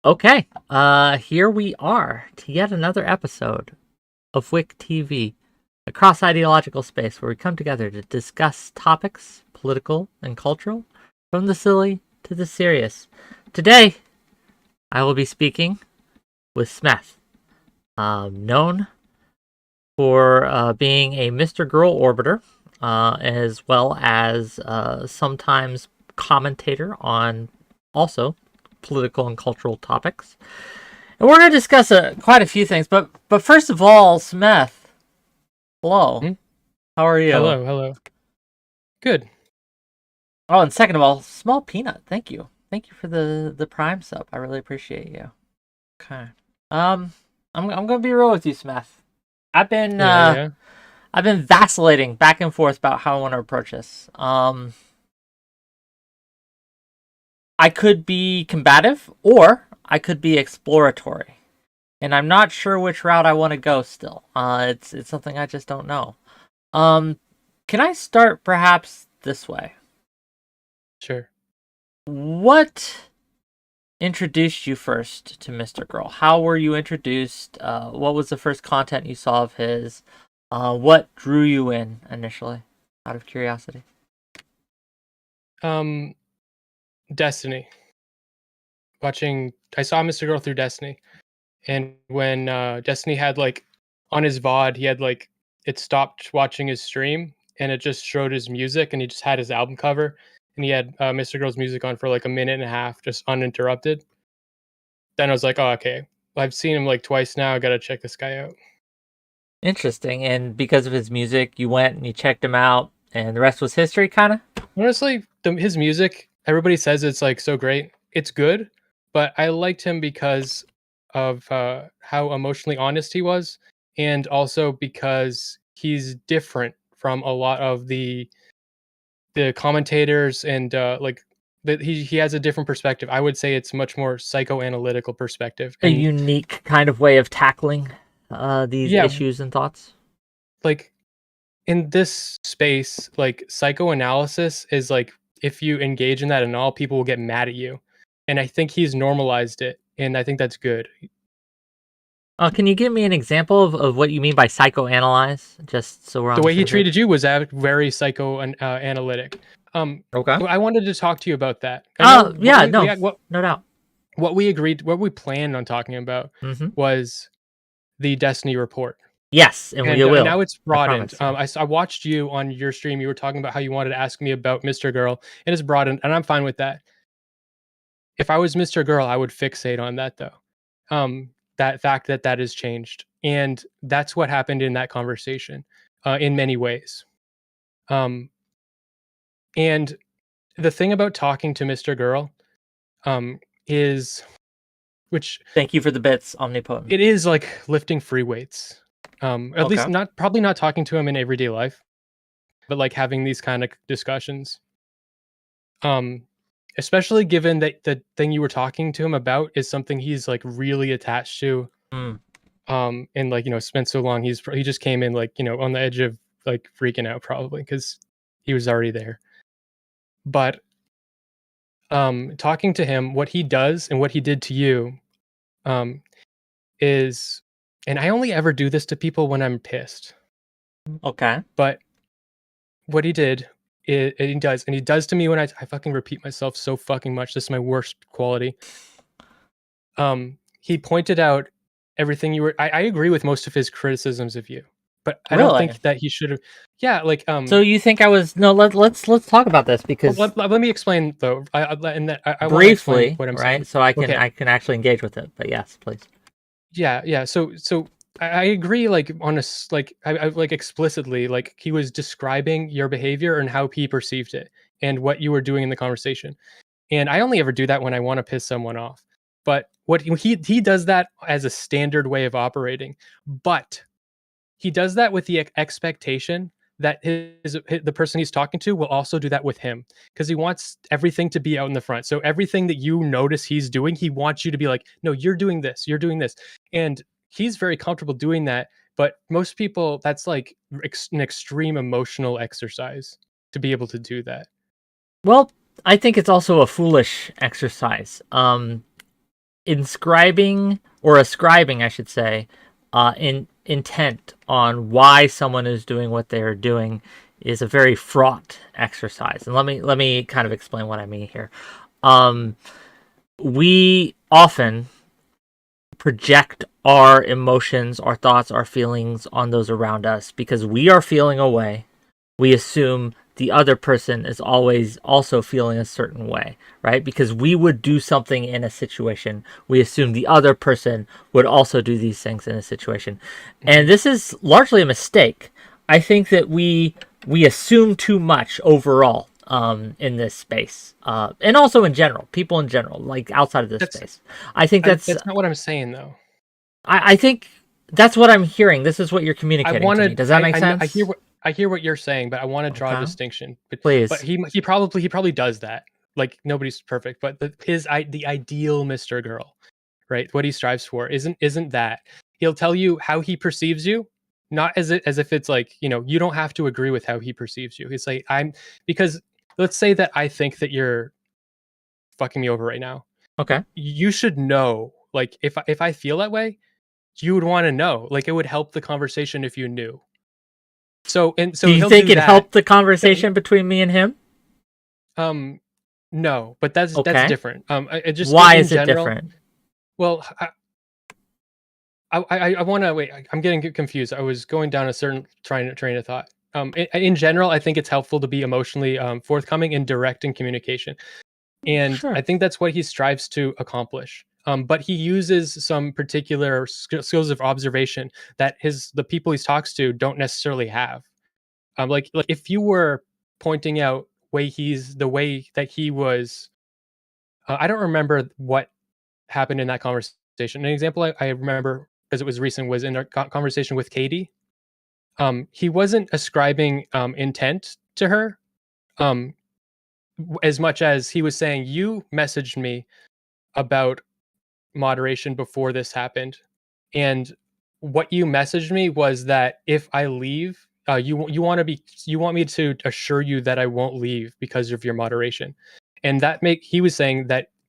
Okay, here we are to yet another episode of WhickTV, a cross-ideological space where we come together to discuss topics, political and cultural, from the silly to the serious. Today, I will be speaking with Smeth, known for being a Mr. Girl orbiter, as well as sometimes commentator on also political and cultural topics. And we're going to discuss quite a few things, but first of all, Smeth, hello. How are you? Hello. Good. Oh, and second of all, Small Peanut, thank you. Thank you for the Prime sub. I really appreciate you. Okay. I'm going to be real with you, Smeth. I've been I've been vacillating back and forth about how I want to approach this. I could be combative or I could be exploratory. And I'm not sure which route I want to go still. It's something I just don't know. Can I start perhaps this way? Sure. What introduced you first to Mr. Girl? How were you introduced? What was the first content you saw of his? What drew you in initially, out of curiosity? Destiny. I saw Mr. Girl through Destiny. And when Destiny had on his VOD, he had it stopped watching his stream and it just showed his music and he just had his album cover and he had Mr. Girl's music on for a minute and a half, just uninterrupted. Then I was like, oh, okay. I've seen him twice now. I gotta check this guy out. Interesting. And because of his music, you went and you checked him out, and the rest was history, kind of? Honestly, his music, everybody says it's so great. It's good, but I liked him because of how emotionally honest he was, and also because he's different from a lot of the commentators, and that he has a different perspective. I would say it's much more psychoanalytical perspective. A And unique kind of way of tackling these yeah, issues and thoughts. in this space, psychoanalysis is if you engage in that at all, people will get mad at you. And I think he's normalized it, and I think that's good. Can you give me an example of what you mean by psychoanalyze, just so we're on The the way he same treated page? you was very psychoanalytic. Okay. I wanted to talk to you about that. I know Oh, yeah, no doubt. what we planned on talking about Mm-hmm. was the Destiny report. Yes, and we And will. now it's I broadened. promise. I watched you on your stream. You were talking about how you wanted to ask me about Mr. Girl, and it's broadened, and I'm fine with that. If I was Mr. Girl, I would fixate on that though. That fact that has changed, and that's what happened in that conversation, in many ways. And the thing about talking to Mr. Girl, is which Thank you for the bits, Omnipotent. it is like lifting free weights. At least probably not talking to him in everyday life, but having these kind of discussions. Especially given that the thing you were talking to him about is something he's really attached to. Mm. And spent so long, he just came in on the edge of freaking out, probably because he was already there. But talking to him, what he does and what he did to you, is, and I only ever do this to people when I'm pissed. Okay. But what he did, he does to me when I fucking repeat myself so fucking much. This is my worst quality. He pointed out everything you were. I agree with most of his criticisms of you, but I don't Really? think that he should have. Yeah, So you think I was no? Let's talk about this because let me explain though. I want to explain briefly, what I'm right? saying. So I can Okay. I can actually engage with it. But yes, please. Yeah. So I agree. On a I explicitly, he was describing your behavior and how he perceived it and what you were doing in the conversation. And I only ever do that when I want to piss someone off. But what he does that as a standard way of operating, but he does that with the expectation that the person he's talking to will also do that with him, because he wants everything to be out in the front. So everything that you notice he's doing, he wants you to be like, no, you're doing this, and he's very comfortable doing that. But most people, that's an extreme emotional exercise to be able to do that. Well, I think it's also a foolish exercise. inscribing or ascribing, I should say, intent on why someone is doing what they're doing is a very fraught exercise. And let me kind of explain what I mean here. We often project our emotions, our thoughts, our feelings on those around us because we are feeling a way. We assume the other person is always also feeling a certain way, right? Because we would do something in a situation, we assume the other person would also do these things in a situation. And this is largely a mistake. I think that we assume too much overall in this space, and also in general, people in general, like outside of this space. I think that's not what I'm saying, though. I think that's what I'm hearing. This is what you're communicating to me. Does that make sense? I hear what you're saying, but I want to draw a distinction. Please. But he probably does that. Like, nobody's perfect, but the ideal Mr. Girl, right? What he strives for isn't that. He'll tell you how he perceives you, not as if it's like, you don't have to agree with how he perceives you. It's like, because let's say that I think that you're fucking me over right now. Okay. You should know, like, if I feel that way, you would want to know. Like, it would help the conversation if you knew. So do you think it helped the conversation between me and him? No, but that's different. Why is it different? Well, I want to wait. I'm getting confused. I was going down a certain train of thought. In general, I think it's helpful to be emotionally forthcoming in directing communication, and I think that's what he strives to accomplish. But he uses some particular skills of observation that the people he talks to don't necessarily have. Like if you were pointing out the way that he was, I don't remember what happened in that conversation. An example I remember, because it was recent, was in a conversation with Katie. He wasn't ascribing intent to her, as much as he was saying, you messaged me about moderation before this happened, and what you messaged me was that if I leave, you want me to assure you that I won't leave because of your moderation. And he was saying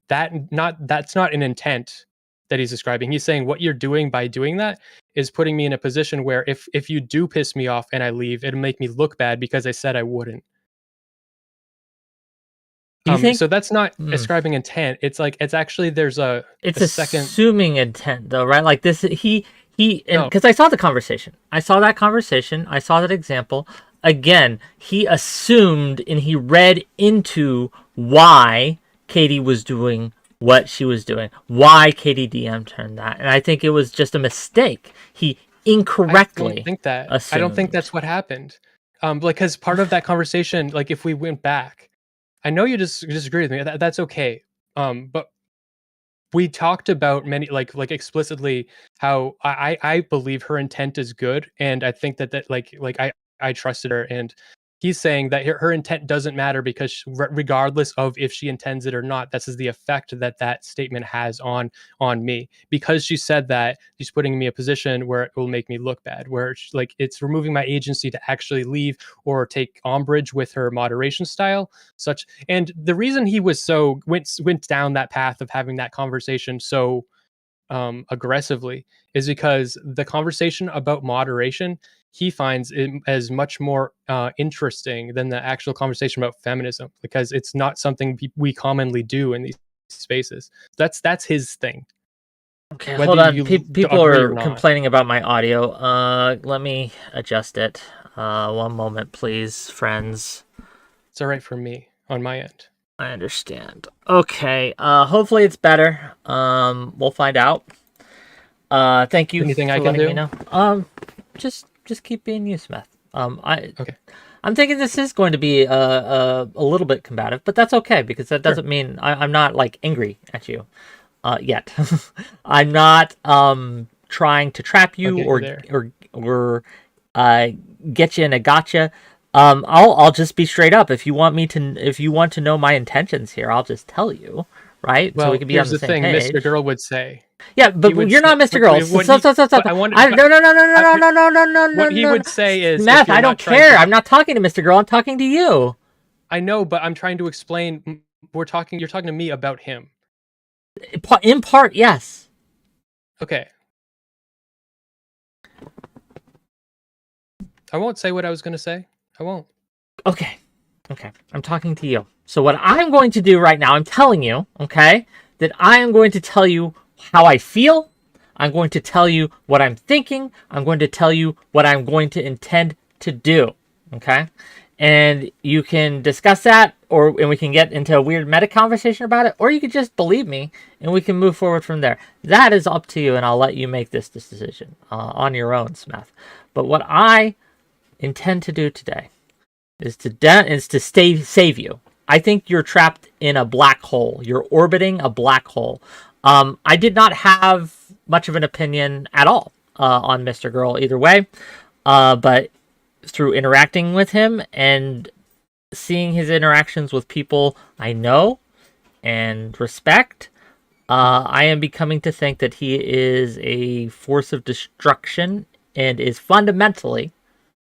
that's not an intent that he's describing. He's saying what you're doing by doing that is putting me in a position where if you do piss me off and I leave, it'll make me look bad because I said I wouldn't. So that's not ascribing intent. It's like, it's actually, there's it's assuming intent, though, right? Like this, because I saw the conversation. I saw that conversation. I saw that example. Again, he assumed and he read into why Katie was doing what she was doing, why Katie DM'd her that. And I think it was just a mistake. He incorrectly assumed. I don't think that's what happened. Because part of that conversation, like if we went back, I know you disagree with me. That's okay. But we talked about many, like explicitly, how I believe her intent is good, and I think that I trusted her, and he's saying that her intent doesn't matter because regardless of if she intends it or not, this is the effect that statement has on me. Because she said that, she's putting me in a position where it will make me look bad, where it's removing my agency to actually leave or take umbrage with her moderation style. And the reason he was went down that path of having that conversation so aggressively is because the conversation about moderation he finds it as much more interesting than the actual conversation about feminism, because it's not something we commonly do in these spaces. That's his thing. Okay, hold on. People are complaining about my audio. Let me adjust it. One moment, please, friends. It's all right for me on my end. I understand. Okay. Hopefully it's better. We'll find out. Thank you. Anything I can do? Me know. Just keep being you, Smeth. Okay. I'm thinking this is going to be a little bit combative, but that's okay because that doesn't mean I'm not like angry at you yet. I'm not trying to trap you or get you in a gotcha. I'll just be straight up. If you want to know my intentions here, I'll just tell you, right? Well, so we can be on the same page. Mr. Girl would say. Yeah, but you're not Mr. Girl. No. What he would say is, Smeth, I don't care. I'm not talking to Mr. Girl. I'm talking to you. I know, but I'm trying to explain. You're talking to me about him. In part, yes. Okay. I won't say what I was going to say. I won't. Okay. Okay. I'm talking to you. So what I'm going to do right now, I'm telling you, okay, that I am going to tell you how I feel. I'm going to tell you what I'm thinking. I'm going to tell you what I'm going to intend to do. Okay. And you can discuss that, and we can get into a weird meta conversation about it, or you could just believe me and we can move forward from there. That is up to you, and I'll let you make this decision on your own, Smeth. But what I intend to do today is to save you. I think you're trapped in a black hole. You're orbiting a black hole. I did not have much of an opinion at all on Mr. Girl either way, but through interacting with him and seeing his interactions with people I know and respect, I am becoming to think that he is a force of destruction and is fundamentally,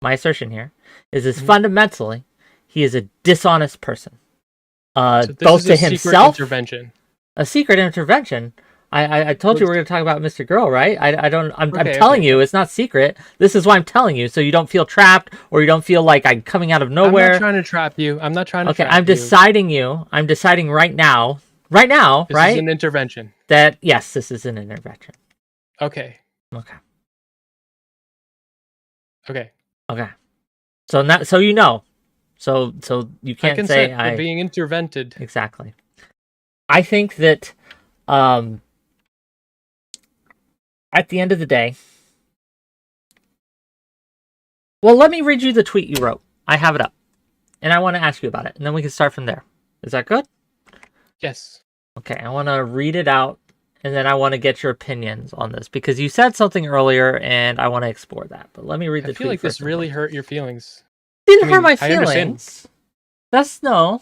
my assertion here, is fundamentally, he is a dishonest person. So this both is to a secret himself, intervention. a secret intervention. I told you we are going to talk about Mr. Girl, right? I'm Okay, telling you, it's not secret. This is why I'm telling you, so you don't feel trapped or you don't feel like I'm coming out of I'm nowhere. not trying to trap you. I'm not trying to trap I'm deciding you. I'm deciding right now, This right? is an intervention. That, yes, this is an intervention. Okay. Okay. Okay. Okay. So now, so you know. So you can't say consent for being intervented. Exactly. I think that at the end of the day, well, let me read you the tweet you wrote. I have it up. And I want to ask you about it. And then we can start from there. Is that good? Yes. Okay, I want to read it out. And then I want to get your opinions on this. Because you said something earlier, and I want to explore that. But let me read the tweet. I feel like this really hurt your feelings. It didn't hurt my feelings. No.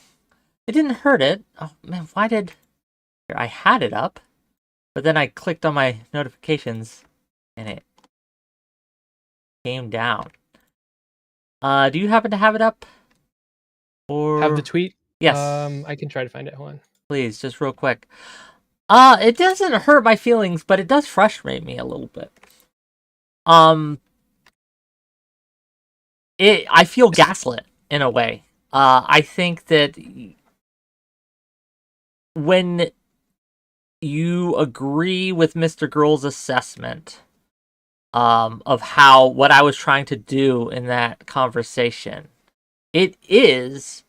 It didn't hurt it. Oh, man, why did... Here, I had it up. But then I clicked on my notifications. And it came down. Do you happen to have it up? Or have the tweet? Yes. I can try to find it. Hold on. Please, just real quick. It doesn't hurt my feelings, but it does frustrate me a little bit. I feel gaslit in a way. I think that when you agree with Mr. Girl's assessment of what I was trying to do in that conversation, it is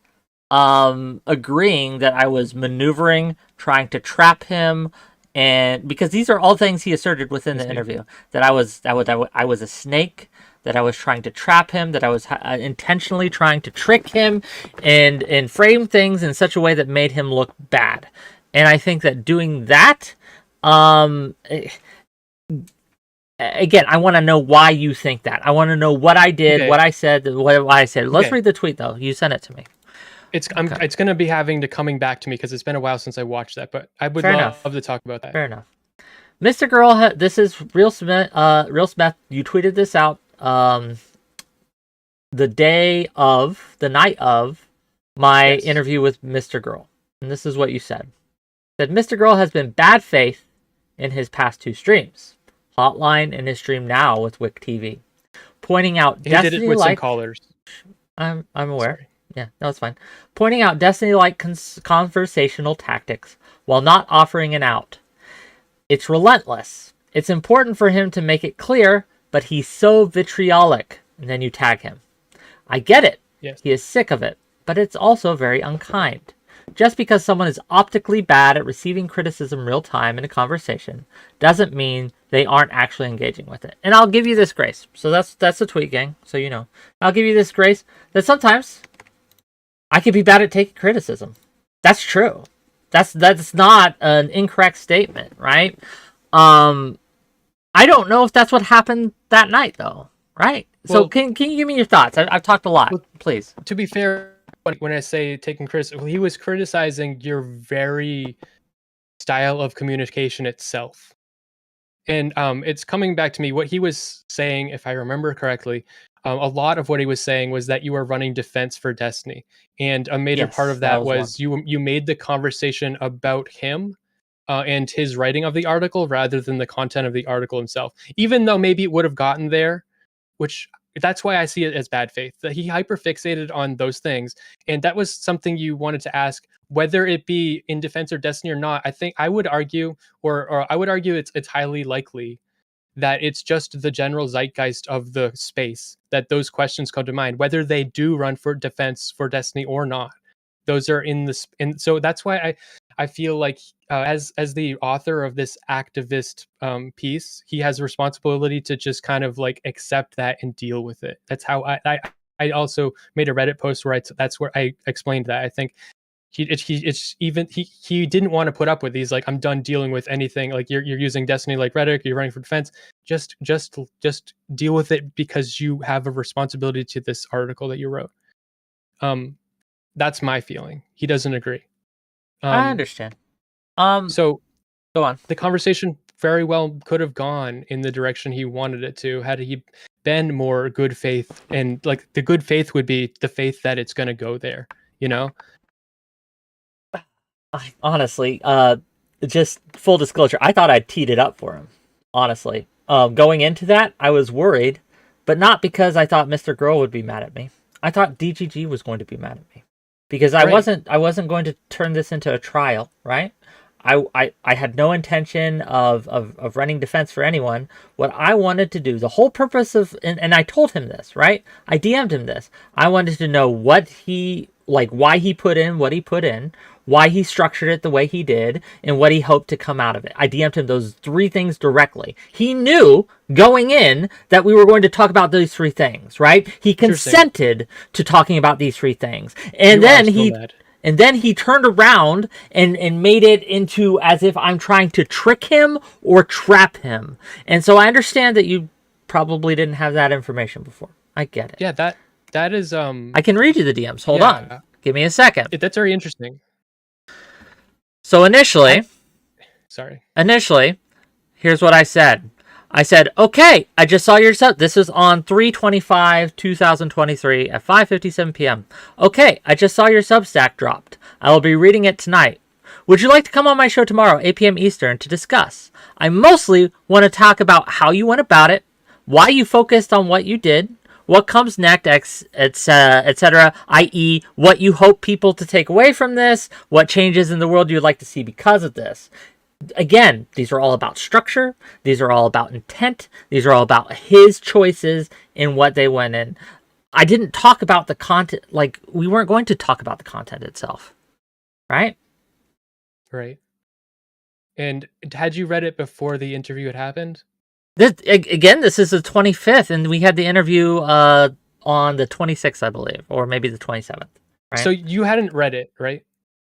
agreeing that I was maneuvering, trying to trap him, and because these are all things he asserted within the interview, that I was a snake, that I was trying to trap him, that I was intentionally trying to trick him and frame things in such a way that made him look bad. And I think that doing that, again, I want to know why you think that. I want to know what I did, what I said, what I said. Let's read the tweet, though. You sent it to me. It's going to be coming back to me because it's been a while since I watched that, but I would love to talk about that. Fair enough. Mr. Girl, this is Real Smeth. You tweeted this out the night of my interview with Mr. Girl. And this is what you said. That Mr. Girl has been bad faith in his past two streams. Hotline and his stream now with WhickTV. Pointing out he did it with some callers. I'm aware. Sorry. Yeah, no, it's fine. Pointing out Destiny-like conversational tactics while not offering an out. It's relentless. It's important for him to make it clear, but he's so vitriolic. And then you tag him. I get it. Yes. He is sick of it, but it's also very unkind. Just because someone is optically bad at receiving criticism real time in a conversation doesn't mean they aren't actually engaging with it. And I'll give you this grace. So that's the tweet, gang. So you know. I'll give you this grace that sometimes I could be bad at taking criticism. That's true. That's not an incorrect statement, right? I don't know if that's what happened that night, though, right? Well, so can you give me your thoughts? I've talked a lot. Well, please. To be fair, when I say taking criticism, he was criticizing your very style of communication itself. And it's coming back to me. What he was saying, if I remember correctly, a lot of what he was saying was that you were running defense for Destiny. And a major part of that was you made the conversation about him and his writing of the article rather than the content of the article himself. Even though maybe it would have gotten there, which that's why I see it as bad faith, that he hyperfixated on those things. And that was something you wanted to ask, whether it be in defense or destiny or not. I think I would argue, or I would argue it's highly likely that it's just the general zeitgeist of the space that those questions come to mind, whether they do run for defense for destiny or not. Those are in this, and so that's why I feel like as the author of this activist piece, he has a responsibility to just kind of like accept that and deal with it. That's how I also made a Reddit post where that's where I explained that. I think he didn't want to put up with these, like, I'm done dealing with anything, like you're using destiny like rhetoric, you're running for defense, just deal with it because you have a responsibility to this article that you wrote. That's my feeling. He doesn't agree. I understand. So go on. the conversation very well could have gone in the direction he wanted it to had he been more good faith, and like the good faith would be the faith that it's going to go there, you know. Honestly, just full disclosure, I thought I'd teed it up for him. Honestly, going into that, I was worried, but not because I thought Mr. Girl would be mad at me. I thought DGG was going to be mad at me because I wasn't going to turn this into a trial, right? I had no intention of running defense for anyone. What I wanted to do, the whole purpose of, and I told him this, right? I DM'd him this. I wanted to know what he, like, why he put in what he put in, why he structured it the way he did, and what he hoped to come out of it. I DM'd him those 3 things directly. He knew going in that we were going to talk about these 3 things, right? He consented to talking about these 3 things. And then he turned around and made it into as if I'm trying to trick him or trap him. And so I understand that you probably didn't have that information before. I get it. Yeah, that is I can read you the DMs. Hold on. Give me a second. That's very interesting. So initially, here's what I said. I said, okay, I just saw your sub. This is on 3/25/2023 at 5:57 p.m. Okay, I just saw your Substack dropped. I will be reading it tonight. Would you like to come on my show tomorrow, 8 p.m. Eastern, to discuss? I mostly want to talk about how you went about it, why you focused on what you did, what comes next, etc., i.e., what you hope people to take away from this, what changes in the world you'd like to see because of this. Again, these are all about structure. These are all about intent. These are all about his choices and what they went in. I didn't talk about the content. Like, we weren't going to talk about the content itself. Right? Right. And had you read it before the interview had happened? This is the 25th, and we had the interview on the 26th, I believe, or maybe the 27th. Right? So you hadn't read it, right?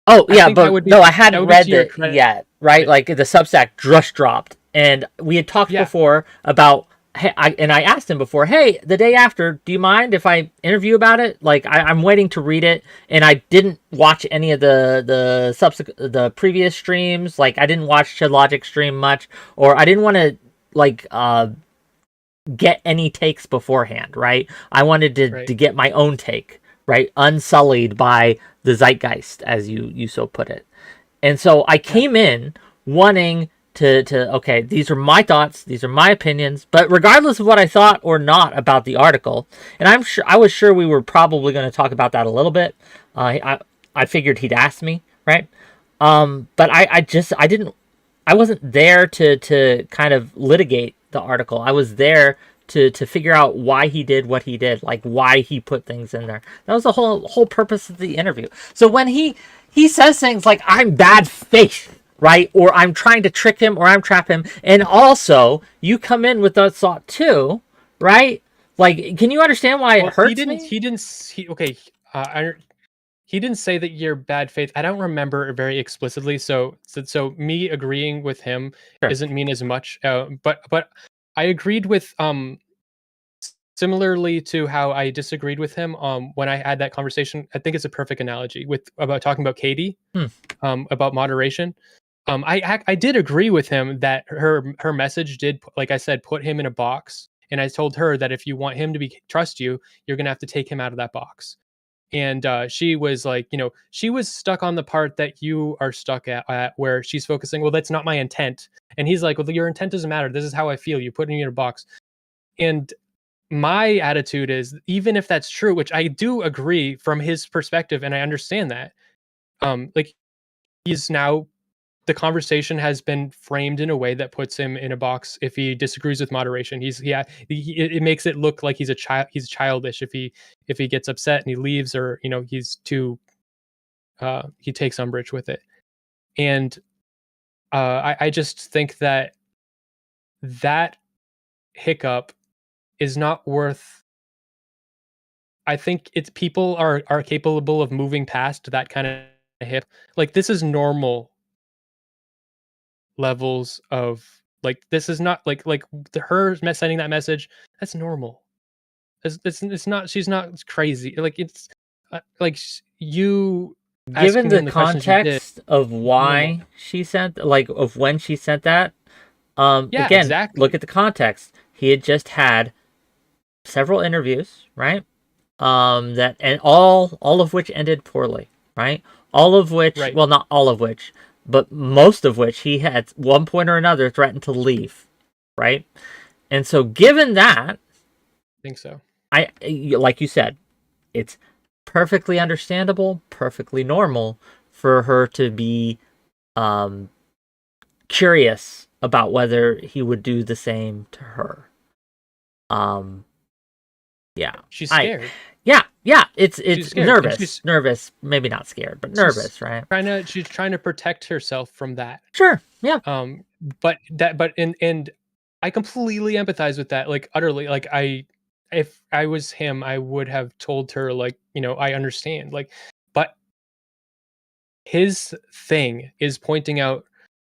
Oh, yeah, but no, I hadn't read it yet, right? Like, the Substack just dropped, and we had talked before about, hey, I asked him before, hey, the day after, do you mind if I interview about it? Like, I'm waiting to read it, and I didn't watch any of the previous streams. Like, I didn't watch Logic stream much, or I didn't want to, like, get any takes beforehand, right? I wanted to get my own take, right? Unsullied by the zeitgeist, as you so put it. And so I came in wanting to okay, these are my thoughts, these are my opinions, but regardless of what I thought or not about the article, and I was sure we were probably going to talk about that a little bit. I figured he'd ask me, right? But I wasn't there to kind of litigate the article. I was there to figure out why he did what he did, like why he put things in there. That was the whole purpose of the interview. So when he says things like, I'm bad faith, right? Or I'm trying to trick him, or I'm trap him, and also you come in with that thought too, right? Like, can you understand why it hurts me? He didn't say that you're bad faith. I don't remember very explicitly. So me agreeing with him doesn't mean as much. But I agreed with similarly to how I disagreed with him when I had that conversation. I think it's a perfect analogy about talking about Katie, about moderation. I did agree with him that her message did, like I said, put him in a box. And I told her that if you want him to trust you, you're gonna have to take him out of that box. And she was like, she was stuck on the part that you are stuck at where she's focusing, well, that's not my intent. And he's like, well, your intent doesn't matter. This is how I feel. You put me in a box. And my attitude is, even if that's true, which I do agree from his perspective, and I understand that, like, he's now, the conversation has been framed in a way that puts him in a box if he disagrees with moderation. It makes it look like he's a child. He's childish if he gets upset and he leaves, or he's too he takes umbrage with it. And I just think that hiccup is not worth. I think it's, people are capable of moving past that kind of hip. Like, this is normal levels of, like, this is not like her sending that message. That's normal. It's not. She's not crazy. Like, it's you Given asking the him the questions you did. context of Normal. why she sent, like, of when she sent that, Yeah, again, exactly. look at the context. He had just had several interviews, right? And all of which ended poorly, right? All of which, Right. well, not all of which, but most of which he had at one point or another threatened to leave, right? And so, given that, I think so. like you said, it's perfectly understandable, perfectly normal for her to be curious about whether he would do the same to her. Yeah. She's scared. Yeah. It's scared, and nervous, maybe not scared, but nervous, right? She's trying to protect herself from that. Sure. Yeah. And I completely empathize with that, like, utterly. Like, if I was him, I would have told her, like, I understand, like, but his thing is pointing out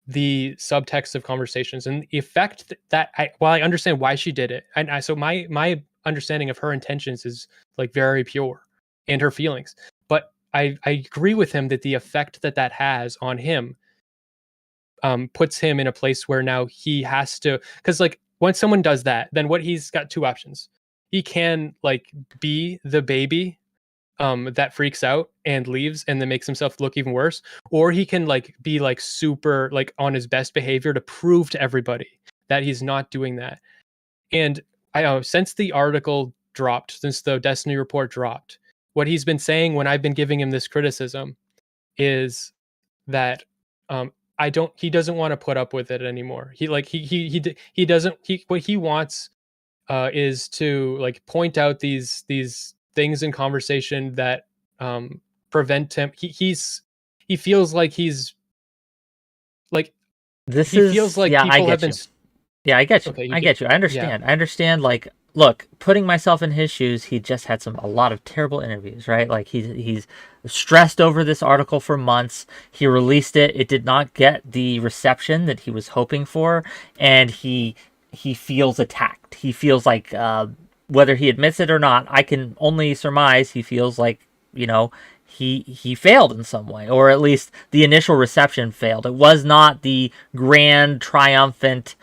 the subtext of conversations and the effect that while I understand why she did it, and so my understanding of her intentions is, like, very pure, and her feelings, but I agree with him that the effect that has on him puts him in a place where now he has to, because, like, when someone does that, then what, he's got two options. He can, like, be the baby that freaks out and leaves and then makes himself look even worse, or he can, like, be, like, super, like, on his best behavior to prove to everybody that he's not doing that. And I know, since the article dropped, since the Destiny report dropped, what he's been saying when I've been giving him this criticism is that I don't he doesn't want to put up with it anymore. He doesn't, what he wants is to, like, point out these things in conversation that prevent him. He feels like he's, like, This he feels is, like yeah, I people have get been you. Yeah, I get you. okay, I get you. I yeah, understand. Like, look, putting myself in his shoes, he just had a lot of terrible interviews, right? Like, he's stressed over this article for months. He released it. It did not get the reception that he was hoping for, and he feels attacked. He feels like, whether he admits it or not, I can only surmise he feels like, he failed in some way, or at least the initial reception failed. It was not the grand, triumphant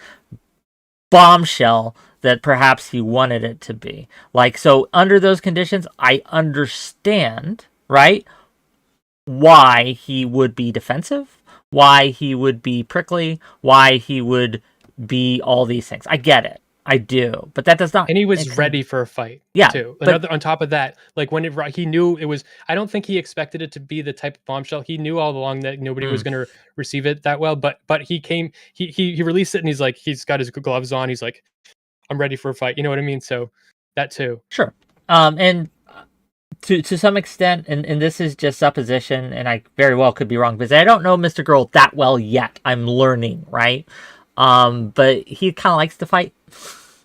bombshell that perhaps he wanted it to be. Like, so under those conditions, I understand, right, why he would be defensive, why he would be prickly, why he would be all these things. I get it. I do. But that does not and he was make ready for a fight. Yeah, too. but Another, on top of that, like, when he knew it was, I don't think he expected it to be the type of bombshell. He knew all along that nobody was going to receive it that well. But he released it, and he's like, he's got his gloves on. He's like, I'm ready for a fight. You know what I mean? So that too. Sure. And to some extent, and this is just supposition, and I very well could be wrong, because I don't know Mr. Girl that well yet. I'm learning, right? But he kind of likes to fight.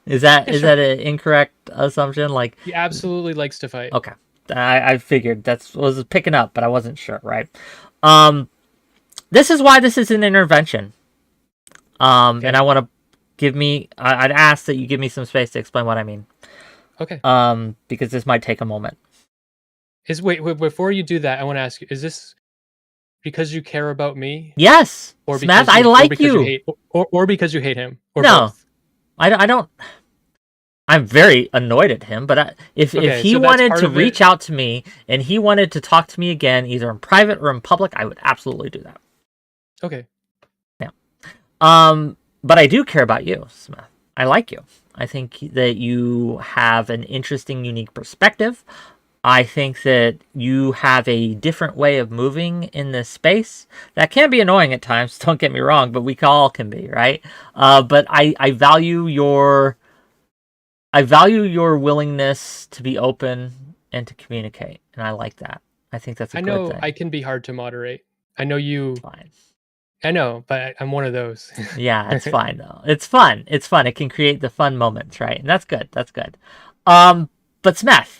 Is that that an incorrect assumption? Like, He absolutely likes to fight. Okay, I figured was picking up, but I wasn't sure, right? This is why this is an intervention. Okay. And I want to I'd ask that you give me some space to explain what I mean. Okay. Because this might take a moment. Wait, before you do that, I want to ask you: is this because you care about me? Yes, Or Smeth, because I like or because you. you hate, or because you hate him, or No, both? I don't. I'm very annoyed at him, but if Okay, he so that's wanted part to of it. reach out to me and he wanted to talk to me again, either in private or in public, I would absolutely do that. Okay. Yeah. But I do care about you, Smith. I like you. I think that you have an interesting, unique perspective. I think that you have a different way of moving in this space that can be annoying at times. Don't get me wrong, but we all can be, right? But I value your willingness to be open and to communicate, and I like that. I think that's a I good know thing. I can be hard to moderate. I know you. Fine. I know, but I'm one of those. Yeah, it's fine though. It's fun. It's fun. It can create the fun moments, right? And that's good. That's good. But Smeth,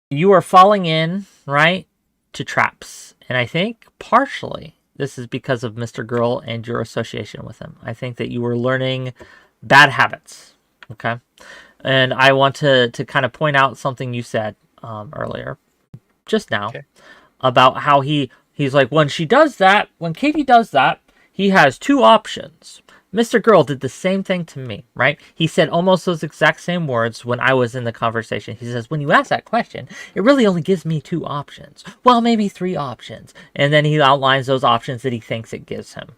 you are falling in, right, to traps. And I think partially this is because of Mr. Girl and your association with him. I think that you were learning bad habits. Okay. And I want to kind of point out something you said earlier, just now, Okay. about how he's like, when Katie does that, he has two options. Mr. Girl did the same thing to me, right? He said almost those exact same words when I was in the conversation. He says, when you ask that question, it really only gives me two options. Well, maybe three options. And then he outlines those options that he thinks it gives him.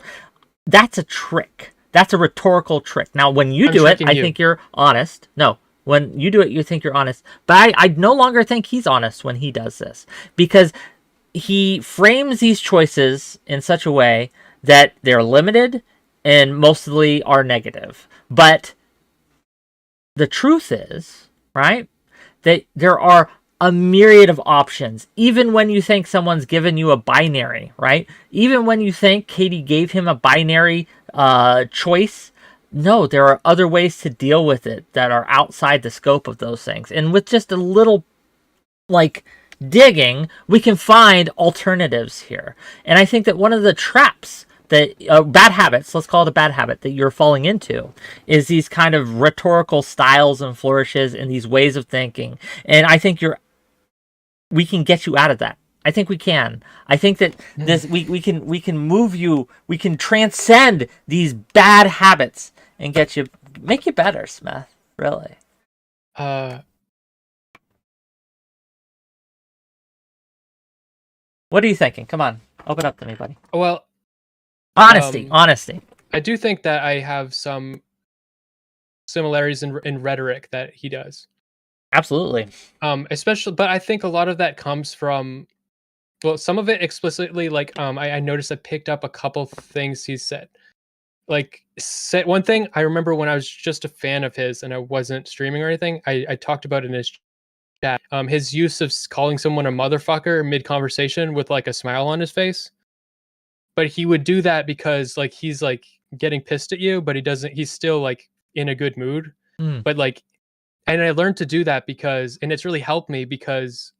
That's a trick. That's a rhetorical trick. Now, when you do it, I think you're honest. No, when you do it, you think you're honest. But I no longer think he's honest when he does this, because he frames these choices in such a way that they're limited and mostly are negative. But the truth is, right, that there are a myriad of options. Even when you think someone's given you a binary, right? Even when you think Katie gave him a binary choice, no, there are other ways to deal with it that are outside the scope of those things. And with just a little, like, digging, we can find alternatives here. And I think that one of the traps that bad habits, let's call it a bad habit, that you're falling into is these kind of rhetorical styles and flourishes and these ways of thinking. And I think we can get you out of that. I think we can. I think that this we can move you. We can transcend these bad habits and make you better, Smith. Really. What are you thinking? Come on, open up to me, buddy. Well, honesty. I do think that I have some similarities in rhetoric that he does. Absolutely. Especially, but I think a lot of that comes from, well, some of it explicitly, like, I noticed I picked up a couple things he said. Like, said one thing I remember when I was just a fan of his and I wasn't streaming or anything. I talked about it in his chat. His use of calling someone a motherfucker mid conversation with like a smile on his face. But he would do that because like he's like getting pissed at you, but he's still like in a good mood. But like, and I learned to do that because, and it's really helped me because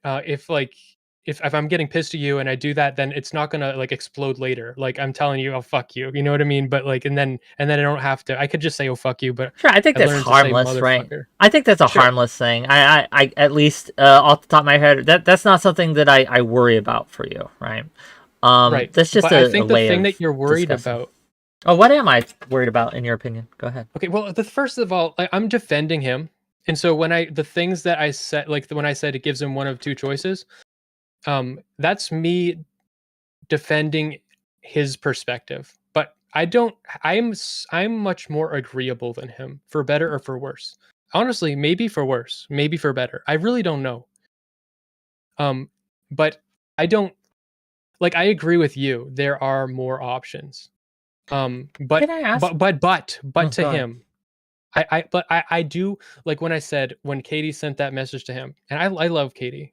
if I'm getting pissed at you and I do that, then it's not gonna like explode later. Like I'm telling you, oh fuck you, you know what I mean? But like, and then I don't have to. I could just say, oh fuck you, but sure, I think that's harmless, right? I think that's a harmless thing. I at least off the top of my head, that's not something that I worry about for you, right? Right. That's just I think the the thing that you're worried about. Oh, what am I worried about in your opinion? Go ahead. Okay, well, the first of all, I'm defending him, and so when the things that I said, like when I said it gives him one of two choices, that's me defending his perspective. But I'm much more agreeable than him, for better or for worse. Honestly, maybe for worse, maybe for better. I really don't know. But I don't like. I agree with you. There are more options. But Can I ask? but to him, I do like when I said when Katie sent that message to him, and I love Katie.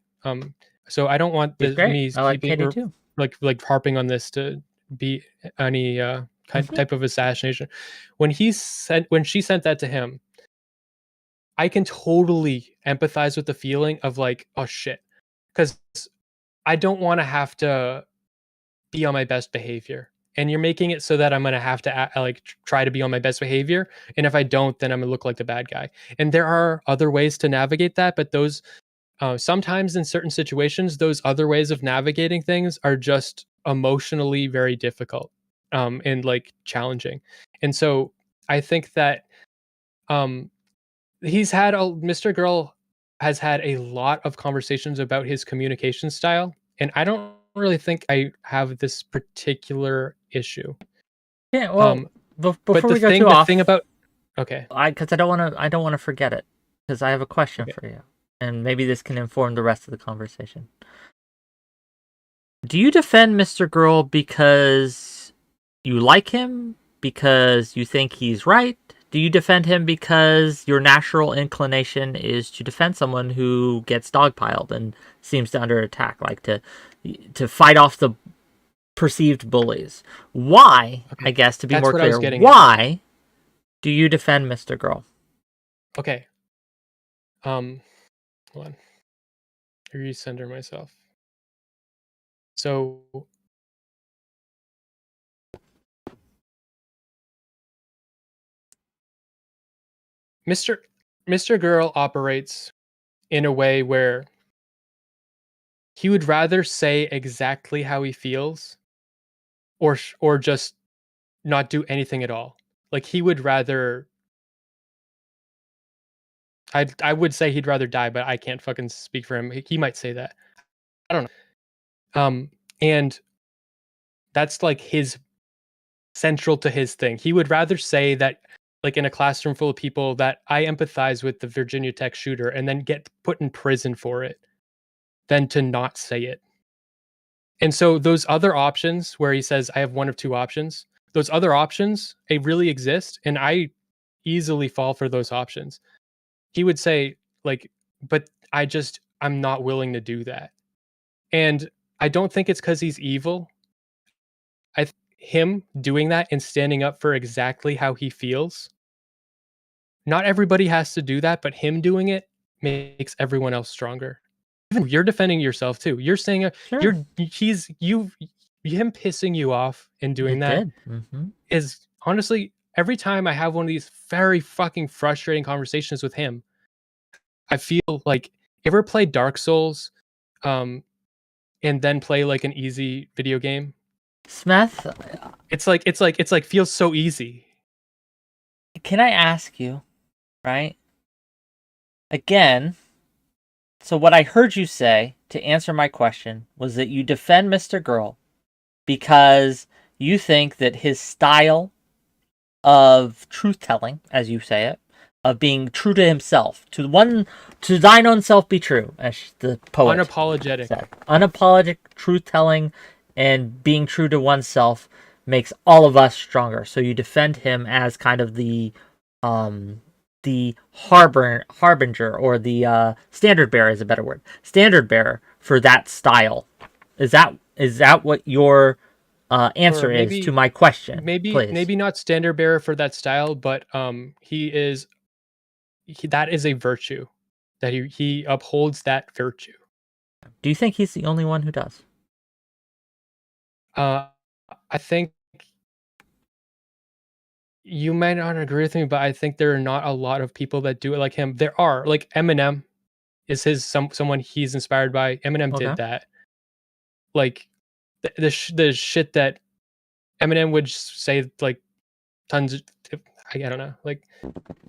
So I don't want me I like keeping Katie too. like harping on this to be any type of assassination. When she sent that to him, I can totally empathize with the feeling of like, oh shit, because I don't want to have to be on my best behavior. And you're making it so that I'm gonna have to try to be on my best behavior, and if I don't, then I'm gonna look like the bad guy. And there are other ways to navigate that, but those sometimes in certain situations, those other ways of navigating things are just emotionally very difficult and like challenging. And so I think that He's had Mr. Girl has had a lot of conversations about his communication style, and I don't really think I have this particular issue. Yeah, well, But before we go the off, thing about okay, because I don't want to forget it, because I have a question okay. for you, and maybe this can inform the rest of the conversation. Do you defend Mr. Girl because you like him? Because you think he's right? Do you defend him because your natural inclination is to defend someone who gets dogpiled and seems to under attack, like to fight off the perceived bullies? Why, Okay. I guess, to be That's more what I was clear, getting at. why do you defend Mr. Girl? Okay. Hold on. Recenter myself. So Mr. Girl operates in a way where he would rather say exactly how he feels or just not do anything at all. Like he would rather I would say he'd rather die, but I can't fucking speak for him. He might say that. I don't know. And that's like his central to his thing. He would rather say that, like in a classroom full of people, that I empathize with the Virginia Tech shooter and then get put in prison for it than to not say it. And so those other options where he says I have one of two options, those other options, they really exist, and I easily fall for those options. He would say like, but I'm not willing to do that. And I don't think it's because he's evil. Him doing that and standing up for exactly how he feels. Not everybody has to do that, but him doing it makes everyone else stronger. Even you're defending yourself too. You're saying Sure, him pissing you off and doing it that did. Mm-hmm. is honestly every time I have one of these very fucking frustrating conversations with him, I feel like ever play Dark Souls, um, and then play like an easy video game. Smeth, It's like feels so easy. can I ask you, right? Again, so what I heard you say to answer my question was that you defend Mr. Girl because you think that his style of truth telling, as you say it, of being true to himself, to thine own self be true, as the poet Unapologetic. said. Unapologetic truth telling and being true to oneself makes all of us stronger. So you defend him as kind of the harbinger, or the standard bearer is a better word. Standard bearer for that style. Is that what your answer is to my question? Please. Maybe not standard bearer for that style, but that is a virtue that he upholds that virtue. Do you think he's the only one who does? I think you might not agree with me, but I think there are not a lot of people that do it like him. There are, like Eminem is someone he's inspired by. Eminem Okay. did that. Like the shit that Eminem would say, like tons of, I don't know. Like,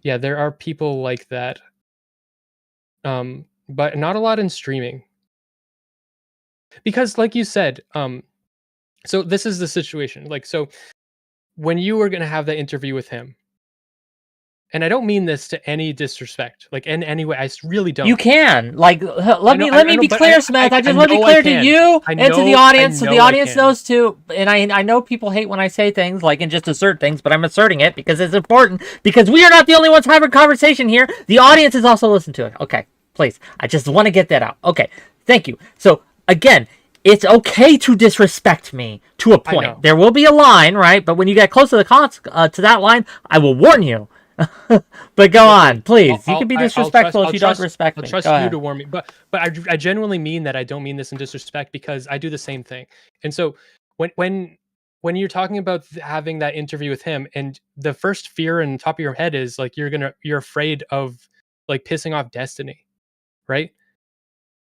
yeah, there are people like that. But not a lot in streaming. Because like you said, so this is the situation. Like, so when you were gonna have that interview with him, and I don't mean this to any disrespect, like in any way, really don't. You can let me be but clear, Smith. I just want to be clear to you and to the audience, so the audience knows too. And I know people hate when I say things like and just assert things, but I'm asserting it because it's important. Because we are not the only ones having a conversation here. The audience is also listening to it. Okay, please. I just want to get that out. Okay, thank you. So again, it's okay to disrespect me to a point. There will be a line, right? But when you get close to the to that line, I will warn you. But go on, please. You can be disrespectful if you don't respect me. I'll trust you to warn me. But I genuinely mean that. I don't mean this in disrespect, because I do the same thing. And so when you're talking about having that interview with him, and the first fear in the top of your head is like you're afraid of like pissing off Destiny, right?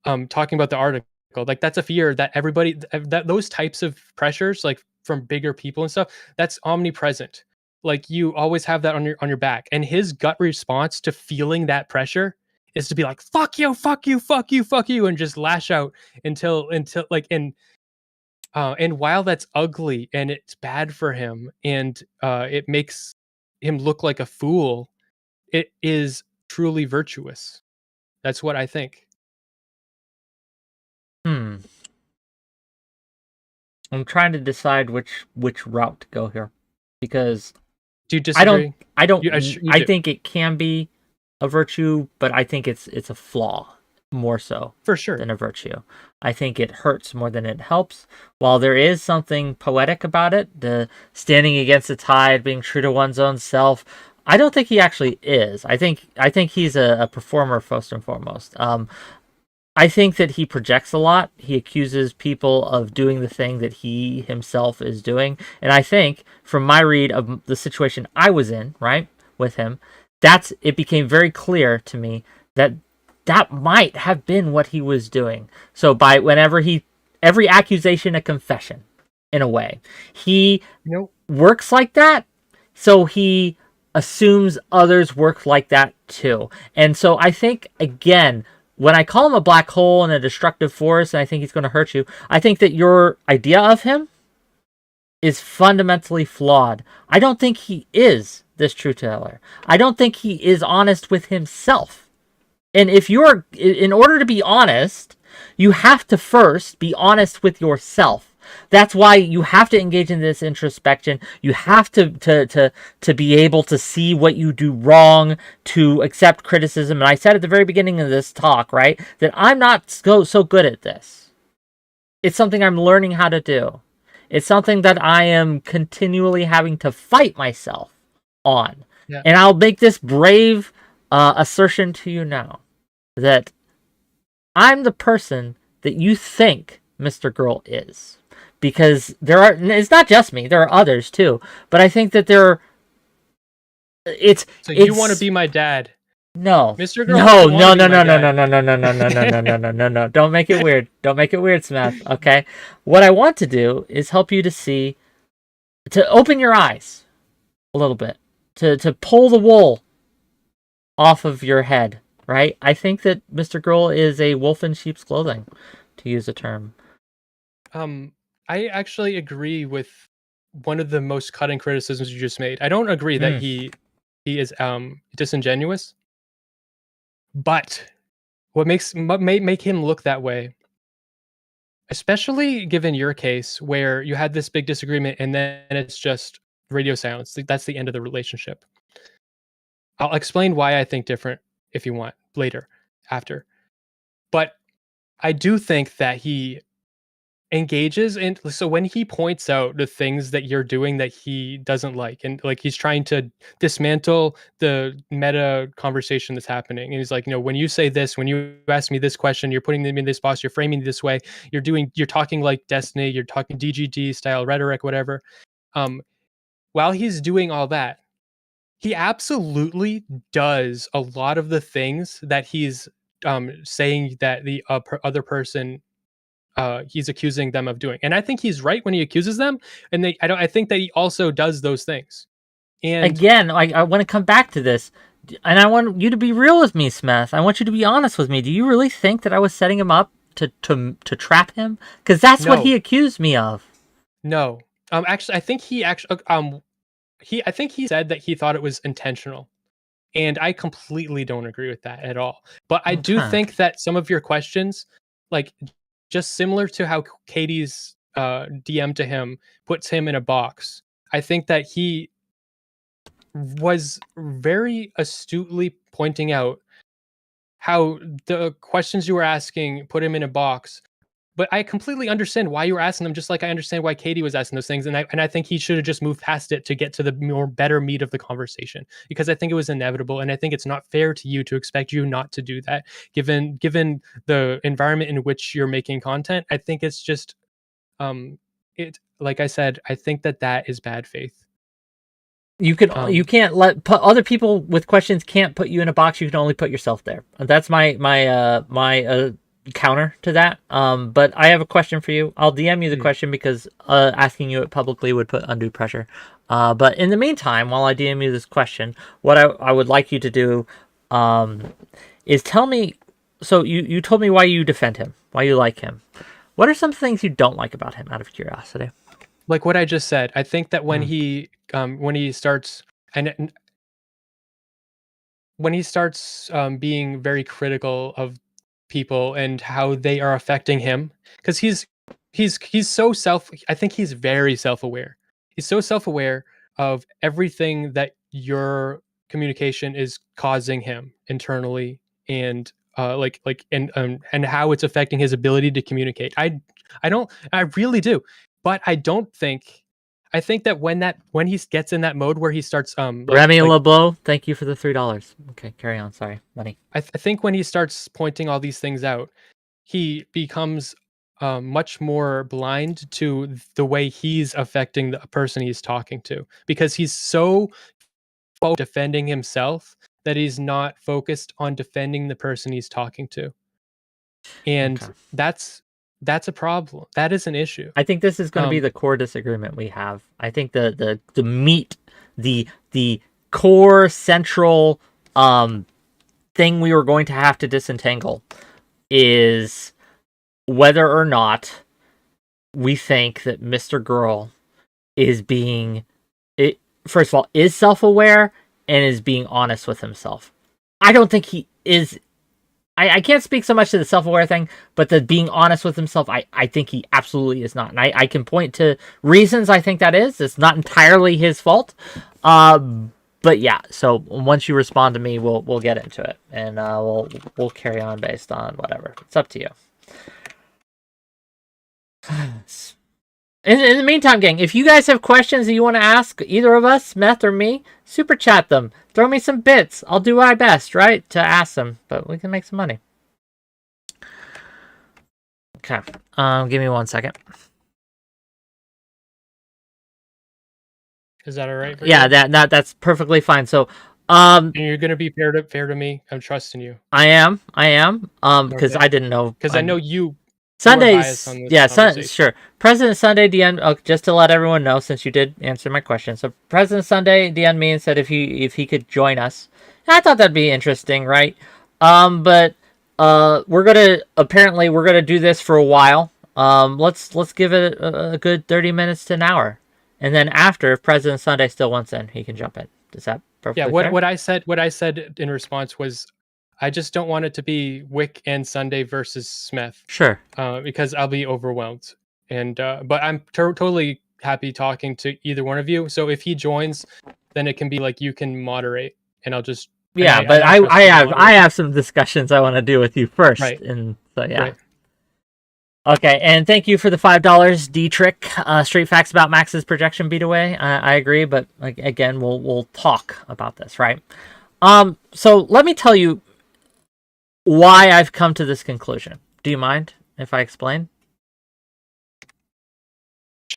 Talking about the article, like that's a fear that everybody, that those types of pressures, like from bigger people and stuff, that's omnipresent. like you always have that on your back. And his gut response to feeling that pressure is to be like, fuck you, fuck you, fuck you, fuck you, and just lash out until like and while that's ugly and it's bad for him and it makes him look like a fool, it is truly virtuous. That's what I think. Hmm. I'm trying to decide which route to go here, because Do you disagree? I don't You I do. think it can be a virtue, but I think it's a flaw more so For sure. than a virtue. I think it hurts more than it helps. While there is something poetic about it, the standing against the tide, being true to one's own self, I don't think he actually is. I think he's a performer first and foremost. I think that he projects a lot. He accuses people of doing the thing that he himself is doing. And I think, from my read of the situation I was in, right, with him, it became very clear to me that that might have been what he was doing. So by every accusation a confession, in a way. He works like that, so he assumes others work like that too. And so I think, again, when I call him a black hole and a destructive force, and I think he's going to hurt you, I think that your idea of him is fundamentally flawed. I don't think he is this truth teller. I don't think he is honest with himself. And in order to be honest, you have to first be honest with yourself. That's why you have to engage in this introspection. You have to be able to see what you do wrong, to accept criticism. And I said at the very beginning of this talk, right, that I'm not so good at this. It's something I'm learning how to do. It's something that I am continually having to fight myself on. Yeah. And I'll make this brave assertion to you now, that I'm the person that you think Mr. Girl is. Because it's not just me, there are others too. But I think that you want to be my dad? No. Mr. Girl, No. Don't make it weird. Don't make it weird, Smeth. Okay? What I want to do is help you to see, to open your eyes a little bit. To pull the wool off of your head, right? I think that Mr. Girl is a wolf in sheep's clothing, to use a term. I actually agree with one of the most cutting criticisms you just made. I don't agree that he is disingenuous, but what may make him look that way, especially given your case where you had this big disagreement and then it's just radio silence. That's the end of the relationship. I'll explain why I think different if you want later, after. But I do think that he engages in, so when he points out the things that you're doing that he doesn't like, and like he's trying to dismantle the meta conversation that's happening, and he's like, when you say this, when you ask me this question, you're putting them in this box, you're framing it this way, you're talking like Destiny, you're talking DGD style rhetoric, whatever. While he's doing all that, he absolutely does a lot of the things that he's saying that the other person he's accusing them of doing. And I think he's right when he accuses them. And I think that he also does those things. And again, I want to come back to this, and I want you to be real with me, Smeth. I want you to be honest with me. Do you really think that I was setting him up to trap him? Because that's what he accused me of. No. Actually, I think he said that he thought it was intentional. And I completely don't agree with that at all. But I do think that some of your questions, like just similar to how Katie's DM to him puts him in a box, I think that he was very astutely pointing out how the questions you were asking put him in a box. But I completely understand why you were asking them, just like I understand why Katie was asking those things. And I think he should have just moved past it to get to the better meat of the conversation, because I think it was inevitable. And I think it's not fair to you to expect you not to do that, given the environment in which you're making content. I think it's just, like I said, I think that is bad faith. You can't put other people with questions can't put you in a box. You can only put yourself there. That's my counter to that. But I have a question for you. I'll DM you the question because asking you it publicly would put undue pressure. But in the meantime, while I DM you this question, what I would like you to do is tell me. So you told me why you defend him, why you like him. What are some things you don't like about him, out of curiosity? Like what I just said, I think that when he starts and when he starts being very critical of people and how they are affecting him, because he's so I think he's very self-aware. He's so self-aware of everything that your communication is causing him internally, and and how it's affecting his ability to communicate. I really do, but I think that when he gets in that mode where he starts Remy LeBeau, thank you for the $3. Okay, carry on. Sorry, money. I think when he starts pointing all these things out, he becomes much more blind to the way he's affecting the person he's talking to, because he's so defending himself that he's not focused on defending the person he's talking to. And that's a problem. That is an issue. I think this is going to be the core disagreement we have. I think the meat, the core central thing we were going to have to disentangle is whether or not we think that Mr. Girl is being, first of all, is self-aware and is being honest with himself. I don't think he is. I can't speak so much to the self-aware thing, but the being honest with himself, I think he absolutely is not. And I can point to reasons I think that is. It's not entirely his fault. But yeah, so once you respond to me, we'll get into it. And we'll carry on based on whatever. It's up to you. In the meantime, gang, if you guys have questions that you want to ask either of us, Smeth or me, super chat them. Throw me some bits. I'll do my best, right, to ask them. But we can make some money. Okay. Give me 1 second. Is that all right? Yeah, that's perfectly fine. So, and you're gonna be fair to me. I'm trusting you. I am. Because I didn't know. Because I know you. Sundays, yeah, sure. President Sunday DN, just to let everyone know, since you did answer my question. So President Sunday DN me and said if he could join us. And I thought that'd be interesting, right? But we're gonna do this for a while. Let's give it a good 30 minutes to an hour, and then after, if President Sunday still wants in, he can jump in. Does that perfectly? Yeah. Fair? What I said in response was, I just don't want it to be Whick and Sunday versus Smeth. Sure. Because I'll be overwhelmed. And but I'm totally happy talking to either one of you. So if he joins, then it can be like you can moderate, and I'll just I have some discussions I want to do with you first. Right. And so yeah. Right. Okay, and thank you for the $5, D-Trick. Straight facts about Max's projection 𝕵𝖎. I agree, but like again, we'll talk about this, right? So let me tell you why I've come to this conclusion. Do you mind if I explain?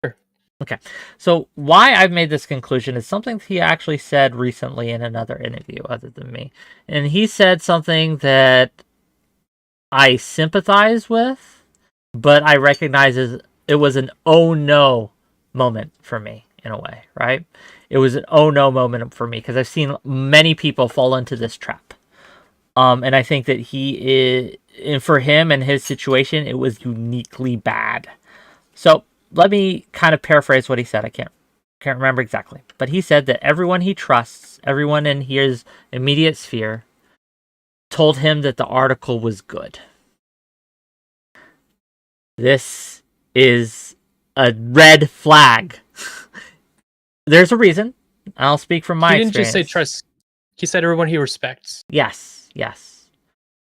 Sure. Okay. So why I've made this conclusion is something he actually said recently in another interview other than me. And he said something that I sympathize with, but I recognize it was an oh no moment for me in a way, right? It was an oh no moment for me because I've seen many people fall into this trap. And I think that he is, and for him and his situation, it was uniquely bad. So let me kind of paraphrase what he said. I can't remember exactly, but he said that everyone he trusts, everyone in his immediate sphere, told him that the article was good. This is a red flag. There's a reason. I'll speak from my experience. He didn't just say trust. He said everyone he respects. Yes.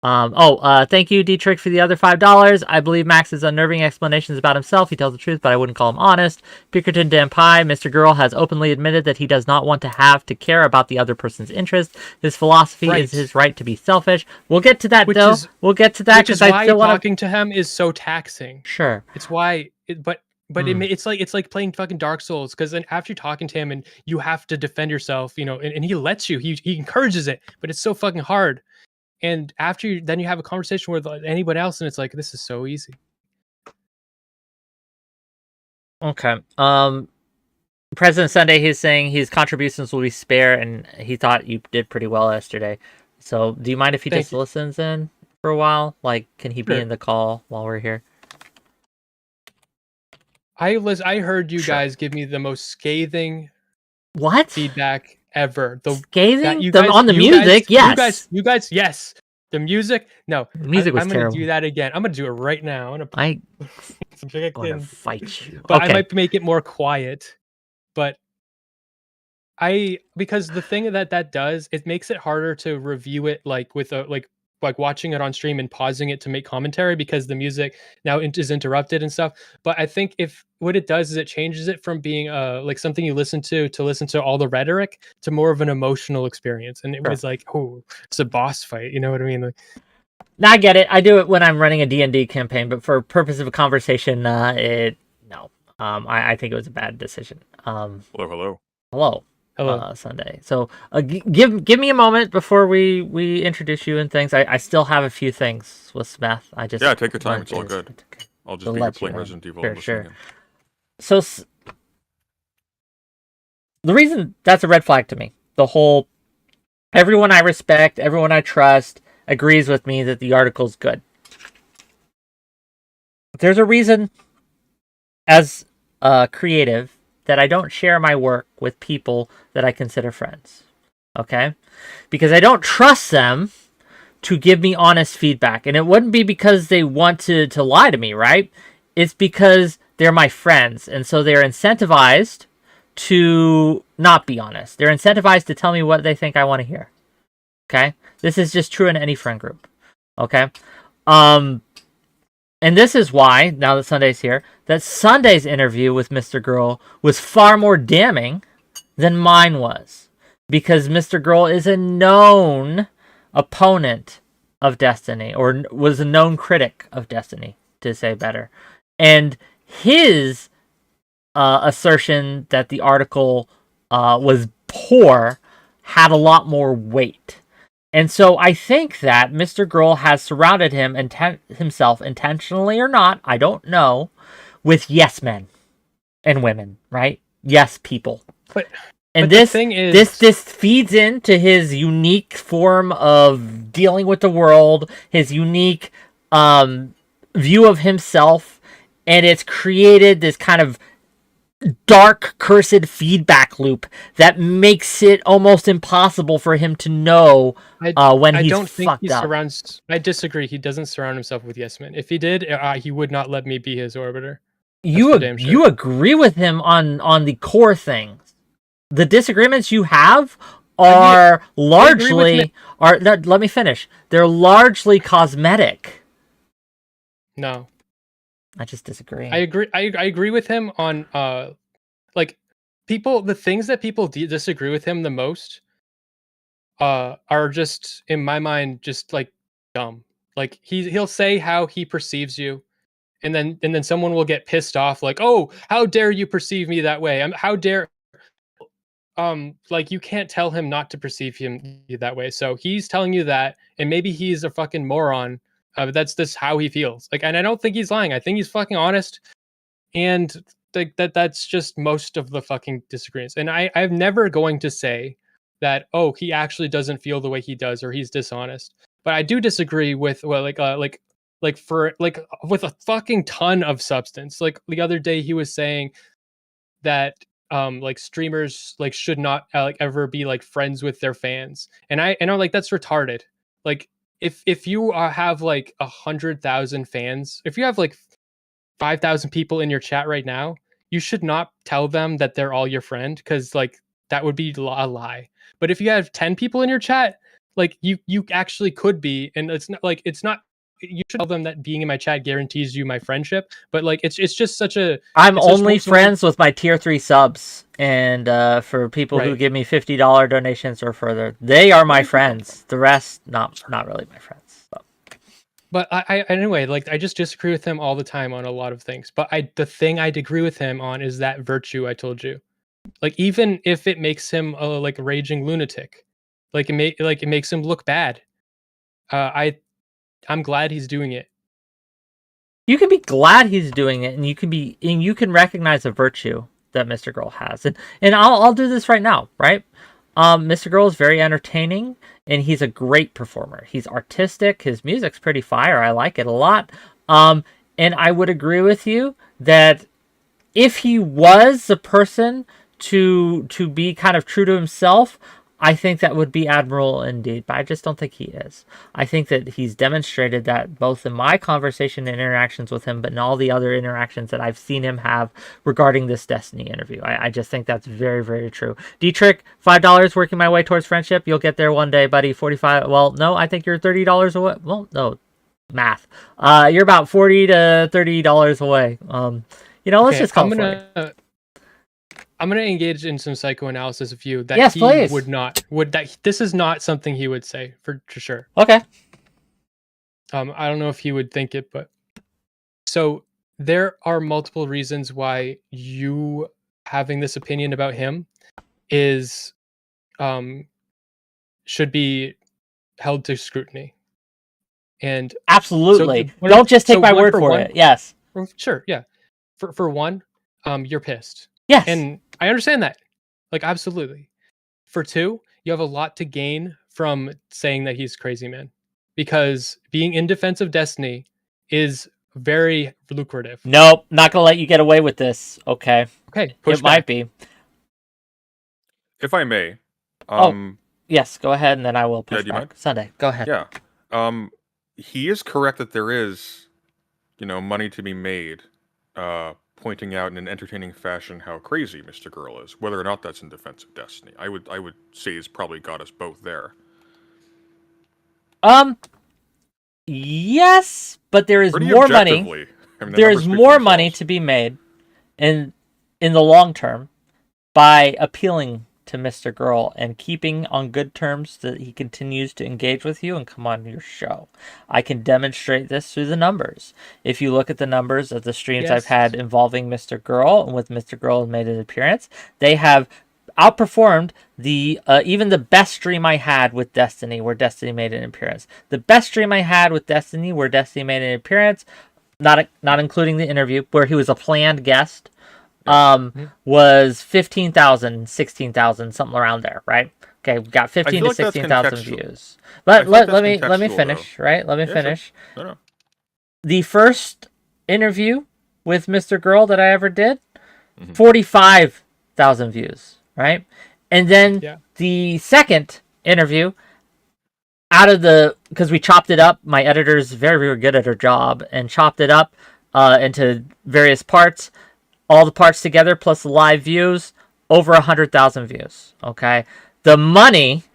Thank you, D-Trick, for the other $5. I believe Max's unnerving explanations about himself. He tells the truth, but I wouldn't call him honest. Pickerton Dan Pie, Mr. Girl has openly admitted that he does not want to have to care about the other person's interest. His philosophy is his right to be selfish. We'll get to that, though. We'll get to that. Which is why talking to him is so taxing. Sure. It's why... it's like playing fucking Dark Souls, because then after you're talking to him and you have to defend yourself, and he lets you, he encourages it, but it's so fucking hard. And after then you have a conversation with anyone else, and it's like, this is so easy. Okay. President Sunday, he's saying his contributions will be spare, and he thought you did pretty well yesterday. So, do you mind if he Thank just you. listens in for a while? Like, can he be Sure. in the call while we're here? I heard you Sure. guys give me the most scathing What? feedback ever. That Scathing? you guys, On the music? Yes. you guys, yes. The music, no. The music was I'm gonna terrible. do that again. I'm gonna do it right now. I'm gonna fight you. But Okay. I might make it more quiet. But because the thing that does, it makes it harder to review it, like with a like watching it on stream and pausing it to make commentary, because the music now is interrupted and stuff. But I think if what it does is it changes it from being like something you listen to listen to all the rhetoric to more of an emotional experience. And it Sure. was like, oh, it's a boss fight. You know what I mean? Like, Now I get it. I do it when I'm running a D&D campaign, but for purpose of a conversation, no. I think it was a bad decision. Hello. hello. Sunday. So give me a moment before we introduce you and things. I still have a few things with Smeth. Take your time. It's all good. Okay. I'll just be here playing Resident Evil. Sure. So the reason that's a red flag to me, the whole everyone I respect, everyone I trust agrees with me that the article's good. There's a reason as creative that I don't share my work with people that I consider friends. Okay? Because I don't trust them to give me honest feedback. And it wouldn't be because they want to lie to me, right? It's because they're my friends. And so they're incentivized to not be honest. They're incentivized to tell me what they think I want to hear. Okay? This is just true in any friend group. Okay? And this is why, now that Sunday's here, that Sunday's interview with Mr. Girl was far more damning than mine was. Because Mr. Girl is a known opponent of Destiny, or was a known critic of Destiny, to say better. And his assertion that the article was poor had a lot more weight. And so I think that Mr. Girl has surrounded himself, intentionally or not, I don't know, with yes men and women, right? Yes people. But this the thing is, this feeds into his unique form of dealing with the world, his unique view of himself, and it's created this kind of dark, cursed feedback loop that makes it almost impossible for him to know when he's fucked up. I disagree. He doesn't surround himself with yes men. If he did, he would not let me be his orbiter. You agree with him on the core things. The disagreements you have are largely let me finish. They're largely cosmetic. No. I just disagree. I agree. I agree with him on like the things that people disagree with him the most are just, in my mind, just like dumb. Like he'll say how he perceives you, and then someone will get pissed off, like, oh, how dare you perceive me that way? How dare like, you can't tell him not to perceive him that way. So he's telling you that, and maybe he's a fucking moron. That's just how he feels. Like, and I don't think he's lying. I think he's fucking honest. And that's just most of the fucking disagreements. And I'm never going to say that, oh, he actually doesn't feel the way he does, or he's dishonest. But I do disagree with, well, with a fucking ton of substance. Like the other day he was saying that like streamers like should not like ever be like friends with their fans. And I know, like, that's retarded. Like, if you have like 100,000 fans, if you have like 5,000 people in your chat right now, you should not tell them that they're all your friend, because like that would be a lie. But if you have 10 people in your chat, like you actually could be, and it's not you should tell them that being in my chat guarantees you my friendship. But like it's just such a I'm only friends with my tier 3 subs, and for people who give me $50 donations or further, they are my friends. The rest, not really my friends. So. But anyway, like, I just disagree with him all the time on a lot of things. But the thing I'd agree with him on is that virtue I told you. Like, even if it makes him like a raging lunatic, like it makes him look bad. I'm glad he's doing it. You can be glad he's doing it, and you can recognize the virtue that Mr. Girl has. And I'll do this right now, right? Mr. Girl is very entertaining, and he's a great performer. He's artistic. His music's pretty fire. I like it a lot. And I would agree with you that if he was the person to be kind of true to himself, I think that would be admirable indeed, but I just don't think he is. I think that he's demonstrated that both in my conversation and interactions with him, but in all the other interactions that I've seen him have regarding this Destiny interview. I just think that's very, very true. Dietrich, $5, working my way towards friendship. You'll get there one day, buddy. 45. Well, no, I think you're $30 away. Well, no, math. You're about $40 to $30 away. Let's just call it. I'm gonna engage in some psychoanalysis of you that yes, he please. This is not something he would say for sure. Okay. I don't know if he would think it, but so there are multiple reasons why you having this opinion about him is should be held to scrutiny. And absolutely, so don't just take my word for it. Yes. Sure, yeah. For one, you're pissed. Yes. And I understand that. Like, absolutely. For two, you have a lot to gain from saying that he's crazy, man. Because being in defense of Destiny is very lucrative. Nope, not going to let you get away with this. Okay. Okay, it might be. If I may. Yes, go ahead, and then I will push back. Mind? Sunday, go ahead. Yeah. He is correct that there is, money to be made, pointing out in an entertaining fashion how crazy Mr. Girl is. Whether or not that's in defense of Destiny, I would say he's probably got us both there. Yes, but there is more money. There is more money to be made in the long term by appealing to Mr. Girl and keeping on good terms that he continues to engage with you and come on your show. I can demonstrate this through the numbers. If you look at the numbers of the streams I've had involving Mr. Girl and with Mr. Girl has made an appearance, they have outperformed the even the best stream I had with Destiny, where Destiny made an appearance. The best stream I had with Destiny, where Destiny made an appearance, not including the interview, where he was a planned guest, was 15,000, 16,000, something around there, right? Okay, we got 15 to 16,000 views. But let me finish, though. Right? Let me finish. Sure. No. The first interview with Mr. Girl that I ever did, 45,000 views, right? And then the second interview, because we chopped it up, my editor's very, very good at her job, and chopped it up into various parts. All the parts together plus the live views, over 100,000 views. Okay, the money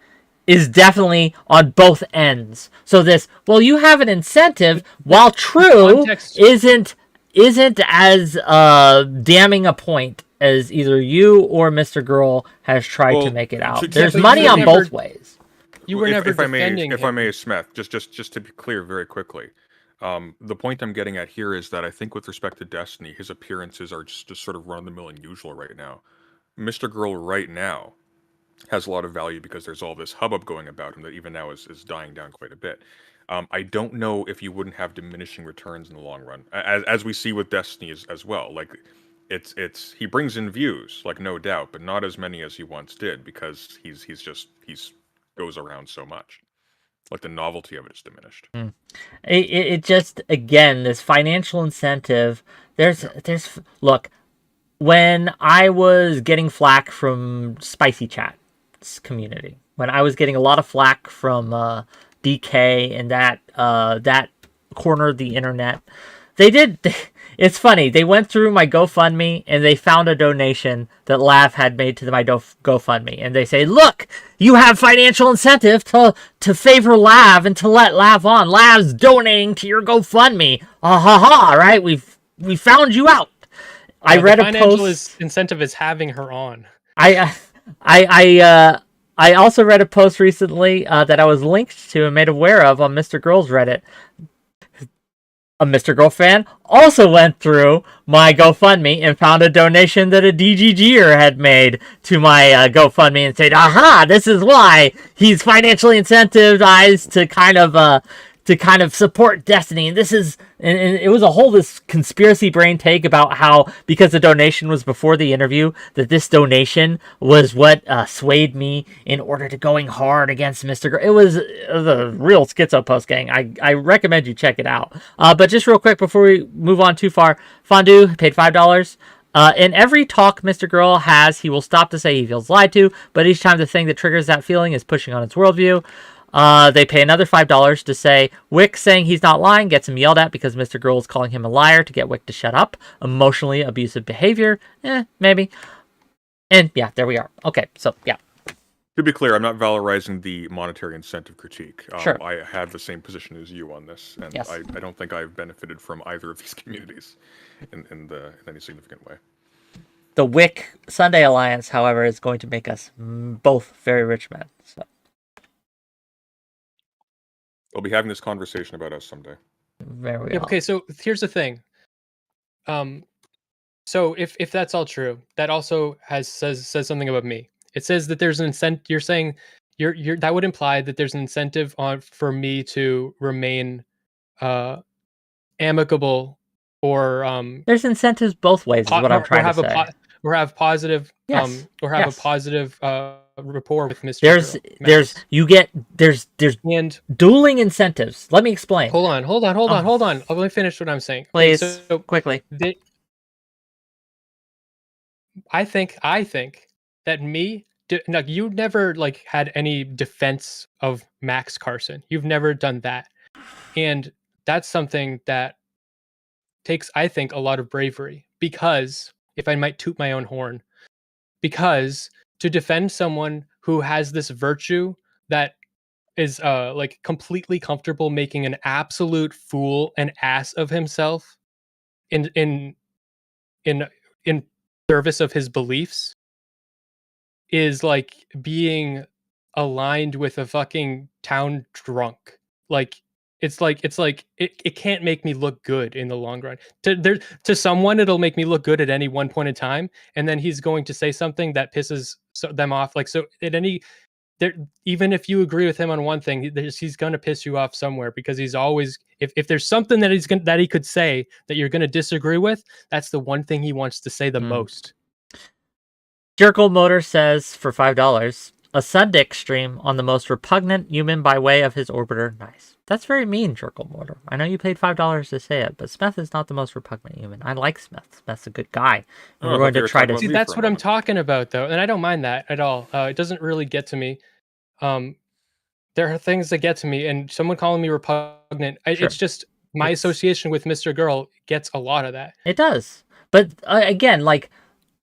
is definitely on both ends. So you have an incentive, while true, isn't as damning a point as either you or Mr. Girl has tried to make it out. There's money on both ways. You were never defending him. If I may, Smeth, just to be clear very quickly. The point I'm getting at here is that I think with respect to Destiny, his appearances are just sort of run-of-the-mill and usual right now. Mr. Girl right now has a lot of value because there's all this hubbub going about him that even now is dying down quite a bit. I don't know if you wouldn't have diminishing returns in the long run, as we see with Destiny as well. Like, he brings in views, like, no doubt, but not as many as he once did because he's goes around so much. Like, the novelty of it is diminished. It just, again, this financial incentive. Look, when I was getting flack from Spicy Chat's community, when I was getting a lot of flack from DK and that corner of the internet, it's funny. They went through my GoFundMe and they found a donation that 𝕬🎬 had made to my GoFundMe. And they say, look, you have financial incentive to favor 𝕬🎬 and to let 𝕬🎬 on. 𝕬🎬's donating to your GoFundMe. Right? We found you out. I read a post. Financial incentive is having her on. I also read a post recently that I was linked to and made aware of on Mr. Girl's Reddit. a Mr. Girl fan also went through my GoFundMe and found a donation that a DGGer had made to my GoFundMe and said, aha, this is why he's financially incentivized to kind of support Destiny. And this is, and it was a whole this conspiracy brain take about how, because the donation was before the interview, that this donation was what swayed me in order to going hard against Mr. Girl. It was a real schizo post, gang. I recommend you check it out. But just real quick before we move on too far, Fondue paid $5. In every talk Mr. Girl has, he will stop to say he feels lied to, but each time the thing that triggers that feeling is pushing on its worldview. They pay another $5 to say Whick saying he's not lying gets him yelled at because Mr. Girl is calling him a liar to get Whick to shut up. Emotionally abusive behavior. Maybe. And yeah, there we are. Okay, so yeah. To be clear, I'm not valorizing the monetary incentive critique. Sure. I have the same position as you on this, and Yes. I don't think I've benefited from either of these communities in any significant way. The Whick Sunday Alliance, however, is going to make us both very rich men. So. We'll be having this conversation about us someday. There we go. Okay, so here's the thing. So if that's all true, that also says something about me. It says that there's an incentive. You're saying you're that would imply that there's an incentive for me to remain amicable or there's incentives both ways is what I'm trying to say. Or have positive or have Yes. a positive rapport with Mr. There's and dueling incentives. Let me explain. Hold on. Let me finish what I'm saying. Please, Okay, so quickly. I think that you never had any defense of Max Carson. You've never done that. And that's something that takes, I think, a lot of bravery, because if I might toot my own horn, because to defend someone who has this virtue that is completely comfortable making an absolute fool and ass of himself in service of his beliefs is like being aligned with a fucking town drunk. It can't make me look good in the long run. To someone, it'll make me look good at any one point in time, and then he's going to say something that pisses them off. Even if you agree with him on one thing, he's going to piss you off somewhere, because he's always, if there's something that he could say that you're going to disagree with, that's the one thing he wants to say the most. Jerkle Motor says for $5, a Sundick stream on the most repugnant human by way of his orbiter. Nice. That's very mean, Jerkle Motor. I know you paid $5 to say it, but Smeth is not the most repugnant human. I like Smeth. Smeth's a good guy. And we're going to try to see. That's what I'm talking about, though, and I don't mind that at all. It doesn't really get to me. There are things that get to me, and someone calling me repugnant, sure. It's just my association with Mr. Girl gets a lot of that. It does, but again,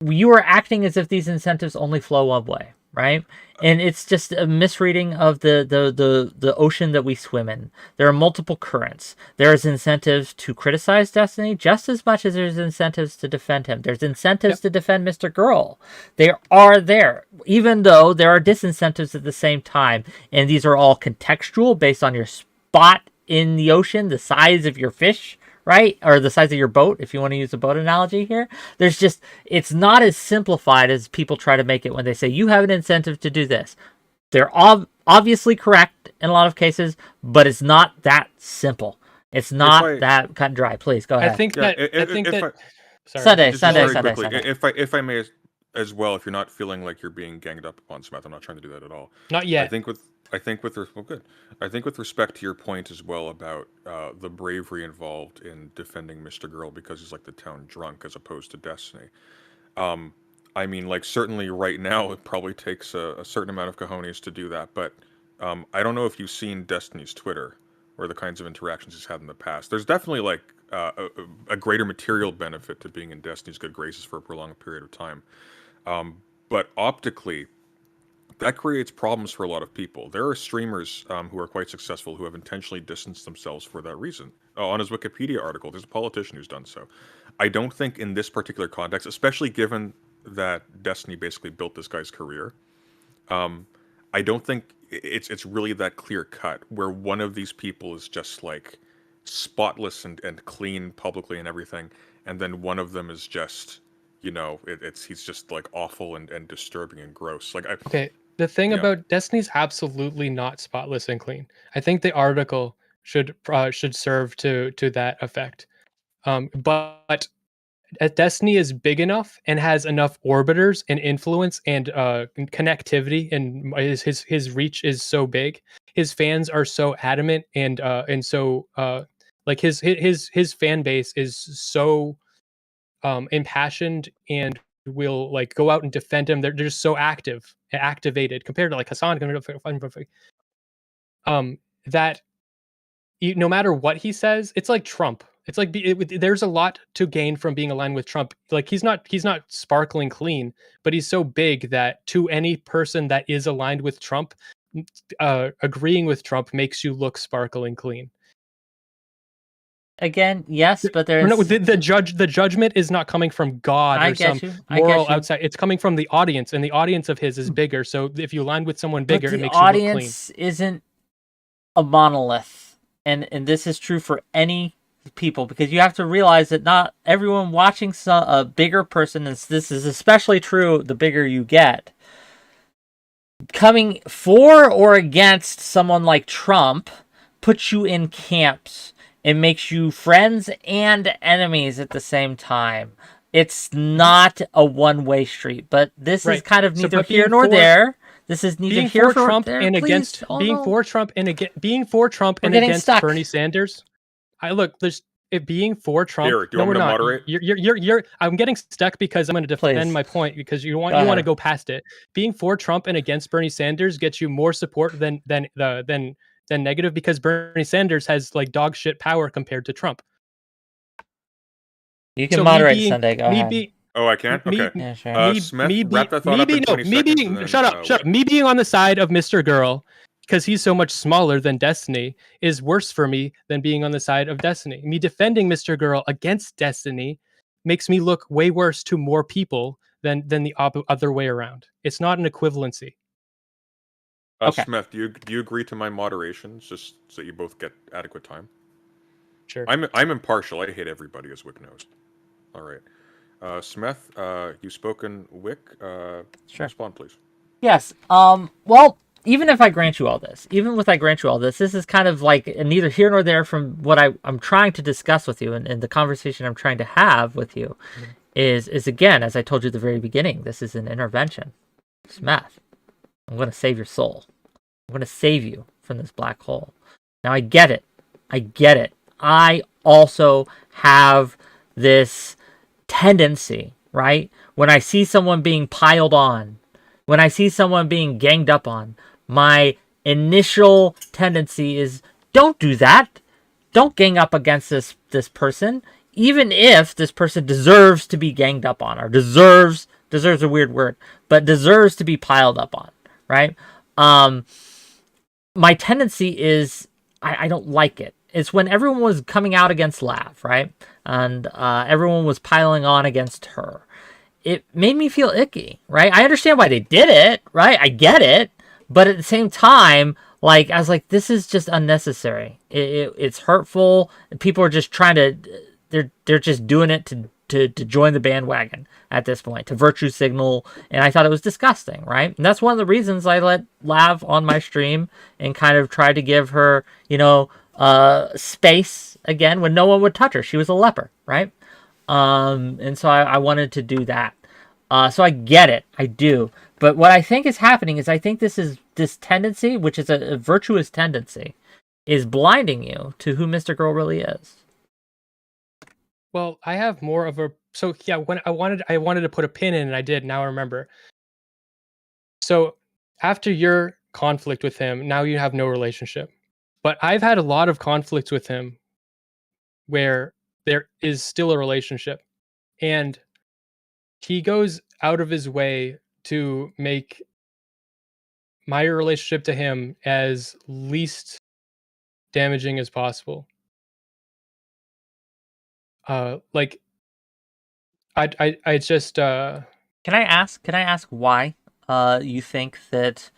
you are acting as if these incentives only flow one way, right? And it's just a misreading of the ocean that we swim in. There are multiple currents. There's incentives to criticize Destiny just as much as there's incentives to defend him. There's incentives to defend Mr. Girl. They are there, even though there are disincentives at the same time. And these are all contextual based on your spot in the ocean, the size of your fish, right? Or the size of your boat, if you want to use a boat analogy here. It's not as simplified as people try to make it when they say you have an incentive to do this. They're obviously correct in a lot of cases, but it's not that simple. It's not that cut and dry. Please go ahead. I think that Sunday. If I may as well, if you're not feeling like you're being ganged up upon, Smeth, I'm not trying to do that at all. Not yet. I think with respect to your point as well about the bravery involved in defending Mr. Girl because he's like the town drunk as opposed to Destiny. I mean, certainly right now it probably takes a certain amount of cojones to do that, but I don't know if you've seen Destiny's Twitter or the kinds of interactions he's had in the past. There's definitely a greater material benefit to being in Destiny's good graces for a prolonged period of time. But optically, that creates problems for a lot of people. There are streamers who are quite successful who have intentionally distanced themselves for that reason. On his Wikipedia article, there's a politician who's done so. I don't think in this particular context, especially given that Destiny basically built this guy's career, I don't think it's really that clear cut where one of these people is just spotless and clean publicly and everything, and then one of them is just, he's just like awful and disturbing and gross. Like Okay, the thing yeah. about Destiny's absolutely not spotless and clean. I think the article should serve to that effect. But Destiny is big enough and has enough orbiters and influence and connectivity, and his reach is so big. His fans are so adamant and so like his fan base is so impassioned and will like go out and defend him. They're just so activated compared to like Hassan. That no matter what he says, it's like Trump. It's like there's a lot to gain from being aligned with Trump. Like he's not sparkling clean, but he's so big that to any person that is aligned with Trump, agreeing with Trump makes you look sparkling clean. Again, yes, but Or no, there's the judgment is not coming from God I or get some you. I moral get you. outside. It's coming from the audience, and the audience of his is bigger. So if you align with someone But bigger, it the makes you look clean. audience isn't a monolith. And this is true for any people, because you have to realize that not everyone watching a bigger person, and this is especially true the bigger you get, coming for or against someone like Trump puts you in camps. It makes you friends and enemies at the same time. It's not a one-way street, but this is kind of neither here nor there. This is neither here for Trump there. and Please, against for Trump and against stuck. Bernie Sanders. There's it being for Trump. Here, do you want me to moderate? You're. I'm getting stuck because I'm going to defend my point because you want to go past it. Being for Trump and against Bernie Sanders gets you more support than negative, because Bernie Sanders has like dog shit power compared to Trump. You can moderate Sunday. Go ahead. Oh, I can? Okay. Yeah, sure. Smith, wrap that thought up in 20 seconds. Shut up. Me being on the side of Mr. Girl, because he's so much smaller than Destiny, is worse for me than being on the side of Destiny. Me defending Mr. Girl against Destiny makes me look way worse to more people than the other way around. It's not an equivalency. Okay. Smith, do you agree to my moderations, just so you both get adequate time? Sure. I'm impartial. I hate everybody, as Whick knows. All right. Smeth, you've spoken. Whick, sure. Respond, please. Yes. Well, even if I grant you all this, this is kind of like neither here nor there from what I'm trying to discuss with you, and the conversation I'm trying to have with you is again, as I told you at the very beginning, this is an intervention. Smeth, I'm going to save your soul. I'm going to save you from this black hole. Now, I get it. I also have this tendency, right? When I see someone being piled on, when I see someone being ganged up on, my initial tendency is, don't do that. Don't gang up against this person, even if this person deserves to be ganged up on, or deserves a weird word, but deserves to be piled up on, right? My tendency is, I don't like it. It's when everyone was coming out against 𝕬𝖎, right? And everyone was piling on against her. It made me feel icky, right? I understand why they did it, right? I get it. But at the same time, like, I was like, this is just unnecessary. It's hurtful. People are just trying to, they're just doing it to join the bandwagon at this point, to virtue signal. And I thought it was disgusting, right? And that's one of the reasons I let 𝕬𝖎 on my stream and kind of tried to give her, space again when no one would touch her. She was a leper, right? And so I wanted to do that. So I get it. I do. But what I think is happening is I think this tendency, which is a virtuous tendency, is blinding you to who Mr. Girl really is. Well, I have more of a... So, yeah, when I wanted to put a pin in, and I did. Now I remember. So, after your conflict with him, now you have no relationship. But I've had a lot of conflicts with him where there is still a relationship. And he goes out of his way to make my relationship to him as least damaging as possible. Like, I just... Can I ask why you think that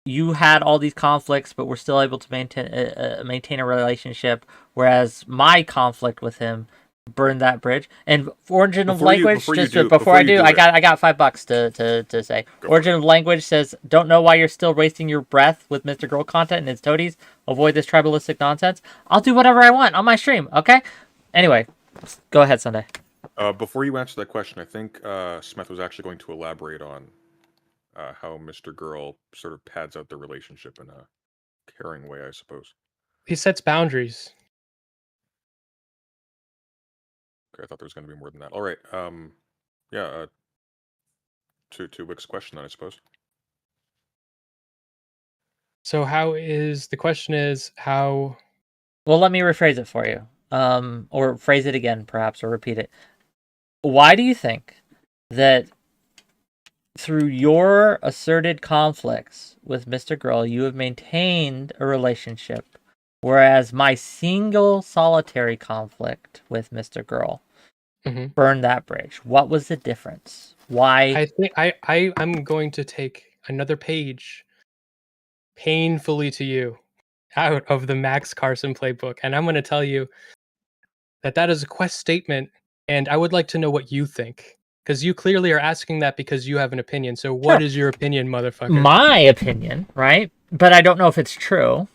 you had all these conflicts, but were still able to maintain a relationship, whereas my conflict with him burned that bridge. And origin of language, before I do, I got $5 to say. Origin of language says, don't know why you're still wasting your breath with Mr. Girl content and his toadies. Avoid this tribalistic nonsense. I'll do whatever I want on my stream, okay? Anyway, go ahead, Sunday. Before you answer that question, I think Smeth was actually going to elaborate on how Mr. Girl sort of pads out the relationship in a caring way, I suppose. He sets boundaries. Okay, I thought there was going to be more than that. All right. Yeah. To Whick's question, then I suppose. So the question is how? Well, let me rephrase it for you, or phrase it again, perhaps, or repeat it. Why do you think that through your asserted conflicts with Mr. Girl, you have maintained a relationship, whereas my single solitary conflict with Mr. Girl burned that bridge? What was the difference? Why? I think I'm going to take another page painfully to you out of the Max Carson playbook, and I'm going to tell you that is a quest statement, and I would like to know what you think. Because you clearly are asking that because you have an opinion. So what is your opinion, motherfucker? My opinion, right? But I don't know if it's true.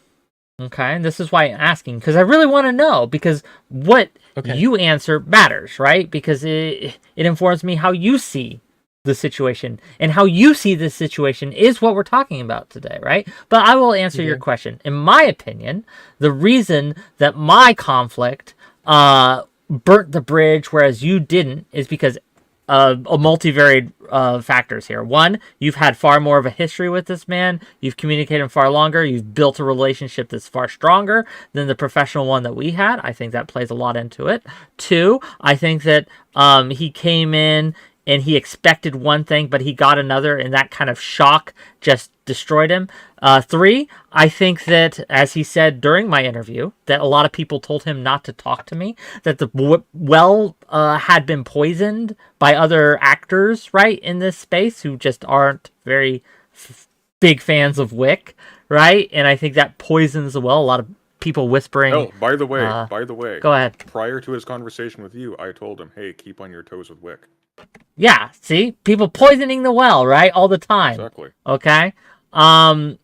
Okay, and this is why I'm asking, because I really want to know, because what you answer matters, right? Because it informs me how you see the situation, and how you see this situation is what we're talking about today, right? But I will answer your question. In my opinion, the reason that my conflict burnt the bridge, whereas you didn't, is because a multivariate factors here. One, you've had far more of a history with this man. You've communicated far longer. You've built a relationship that's far stronger than the professional one that we had. I think that plays a lot into it. Two, I think that he came in and he expected one thing, but he got another, and that kind of shock just destroyed him. Three, I think that, as he said during my interview, that a lot of people told him not to talk to me, that the well had been poisoned by other actors, right, in this space who just aren't very big fans of Whick, right? And I think that poisons the well. A lot of people whispering. Oh, by the way, go ahead. Prior to his conversation with you, I told him, hey, keep on your toes with Whick. Yeah, see? People poisoning the well, right? All the time. Exactly. Okay? All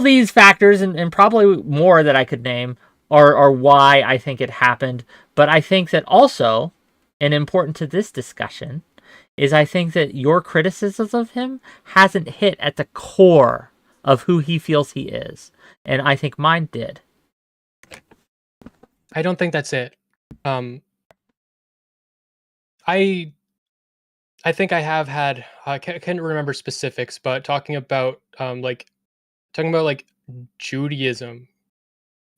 these factors, and probably more that I could name, are why I think it happened. But I think that also, and important to this discussion, is I think that your criticism of him hasn't hit at the core of who he feels he is. And I think mine did. I don't think that's it. I think I have had, I can't remember specifics, but talking about Judaism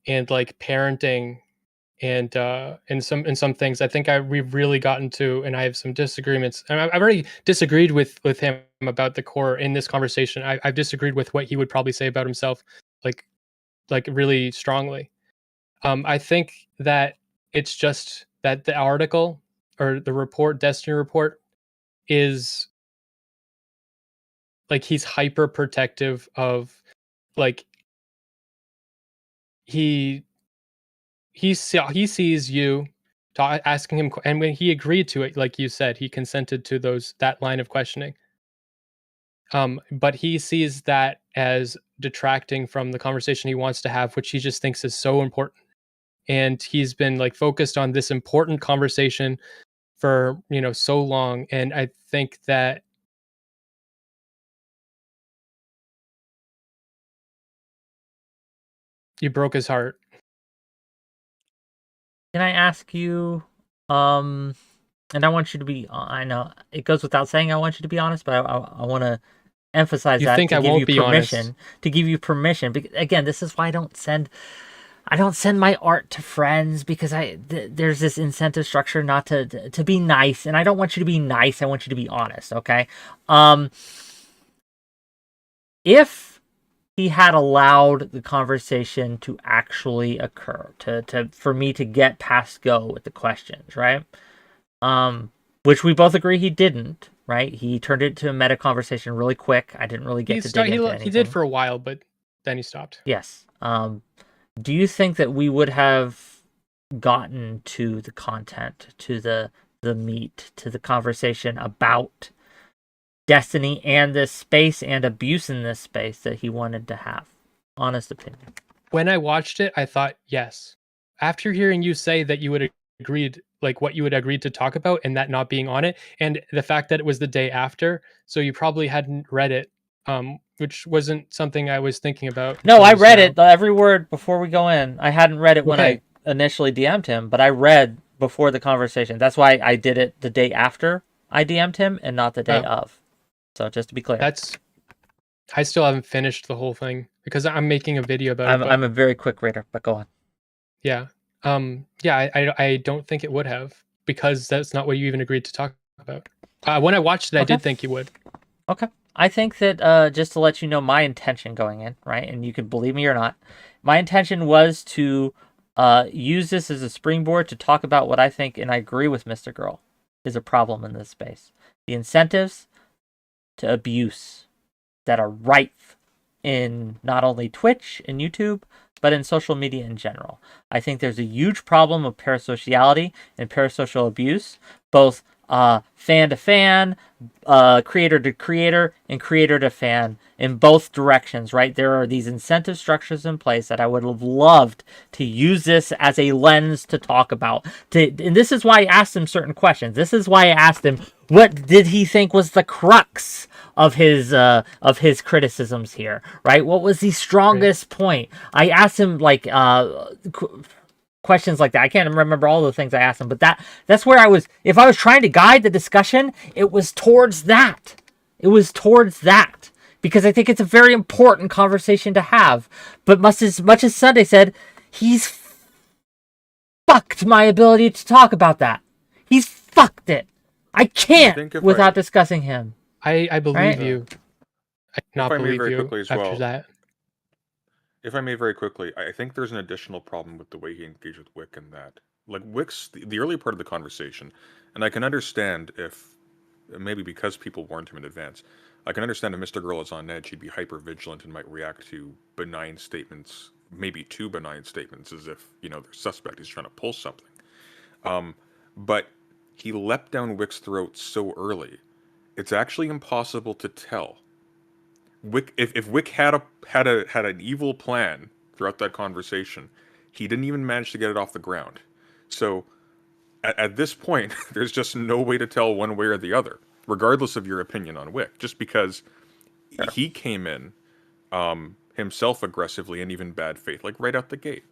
and like parenting and in some things, I think we've really gotten to, and I have some disagreements. And I've already disagreed with him about the core in this conversation. I've disagreed with what he would probably say about himself, like really strongly. I think that it's just that the article or the report, Destiny report, is like he's hyper protective of, like, he sees you asking him, and when he agreed to it, like you said, he consented to that line of questioning. But he sees that as detracting from the conversation he wants to have, which he just thinks is so important. And he's been like focused on this important conversation for, so long. And I think that you broke his heart. Can I ask you, and I want you to be, I know it goes without saying I want you to be honest, but I want to emphasize that to give you permission. To give you permission. Again, this is why I don't send my art to friends, because there's this incentive structure not to be nice, and I don't want you to be nice. I want you to be honest, okay? If he had allowed the conversation to actually occur, for me to get past go with the questions, right? Which we both agree he didn't, right? He turned it to a meta conversation really quick. I didn't really get to dig into anything. He did for a while, but then he stopped. Yes. Do you think that we would have gotten to the content, to the meat, to the conversation about Destiny and this space and abuse in this space that he wanted to have? Honest opinion. When I watched it, I thought yes. After hearing you say that you would agreed, like what you would agreed to talk about, and that not being on it, and the fact that it was the day after, so you probably hadn't read it, which wasn't something I was thinking about. No, I read it, every word before we go in. I hadn't read it when I initially DM'd him, but I read before the conversation. That's why I did it the day after I DM'd him and not the day of. So just to be clear. I still haven't finished the whole thing because I'm making a video about it. I'm a very quick reader, but go on. Yeah. I don't think it would have, because that's not what you even agreed to talk about. When I watched it, I did think you would. Okay. I think that just to let you know my intention going in, right? And you can believe me or not. My intention was to use this as a springboard to talk about what I think, and I agree with Mr. Girl, is a problem in this space. The incentives to abuse that are rife in not only Twitch and YouTube, but in social media in general. I think there's a huge problem of parasociality and parasocial abuse, both fan to fan, creator to creator, and creator to fan, in both directions, right? There are these incentive structures in place that I would have loved to use this as a lens to talk about. And this is why I asked him certain questions. This is why I asked him, what did he think was the crux of his criticisms here, right? What was the strongest point? I asked him like questions like that. I can't remember all the things I asked him, but that's where I was. If I was trying to guide the discussion, it was towards that. It was towards that, because I think it's a very important conversation to have. But much as Sunday said, he's fucked my ability to talk about that. He's fucked it. I can't without discussing him. I believe you. I not believe you after that. If I may very quickly, I think there's an additional problem with the way he engaged with Whick in that. Like, Whick's, the early part of the conversation, and I can understand if, maybe because people warned him in advance, I can understand if Mr. Girl is on edge, he'd be hyper vigilant and might react to benign statements, maybe too benign statements, as if, they're suspect, he's trying to pull something. But he leapt down Whick's throat so early, it's actually impossible to tell. Whick, if Whick had an evil plan throughout that conversation, he didn't even manage to get it off the ground. So at this point, there's just no way to tell one way or the other, regardless of your opinion on Whick, just because he came in himself aggressively and even bad faith, like right out the gate.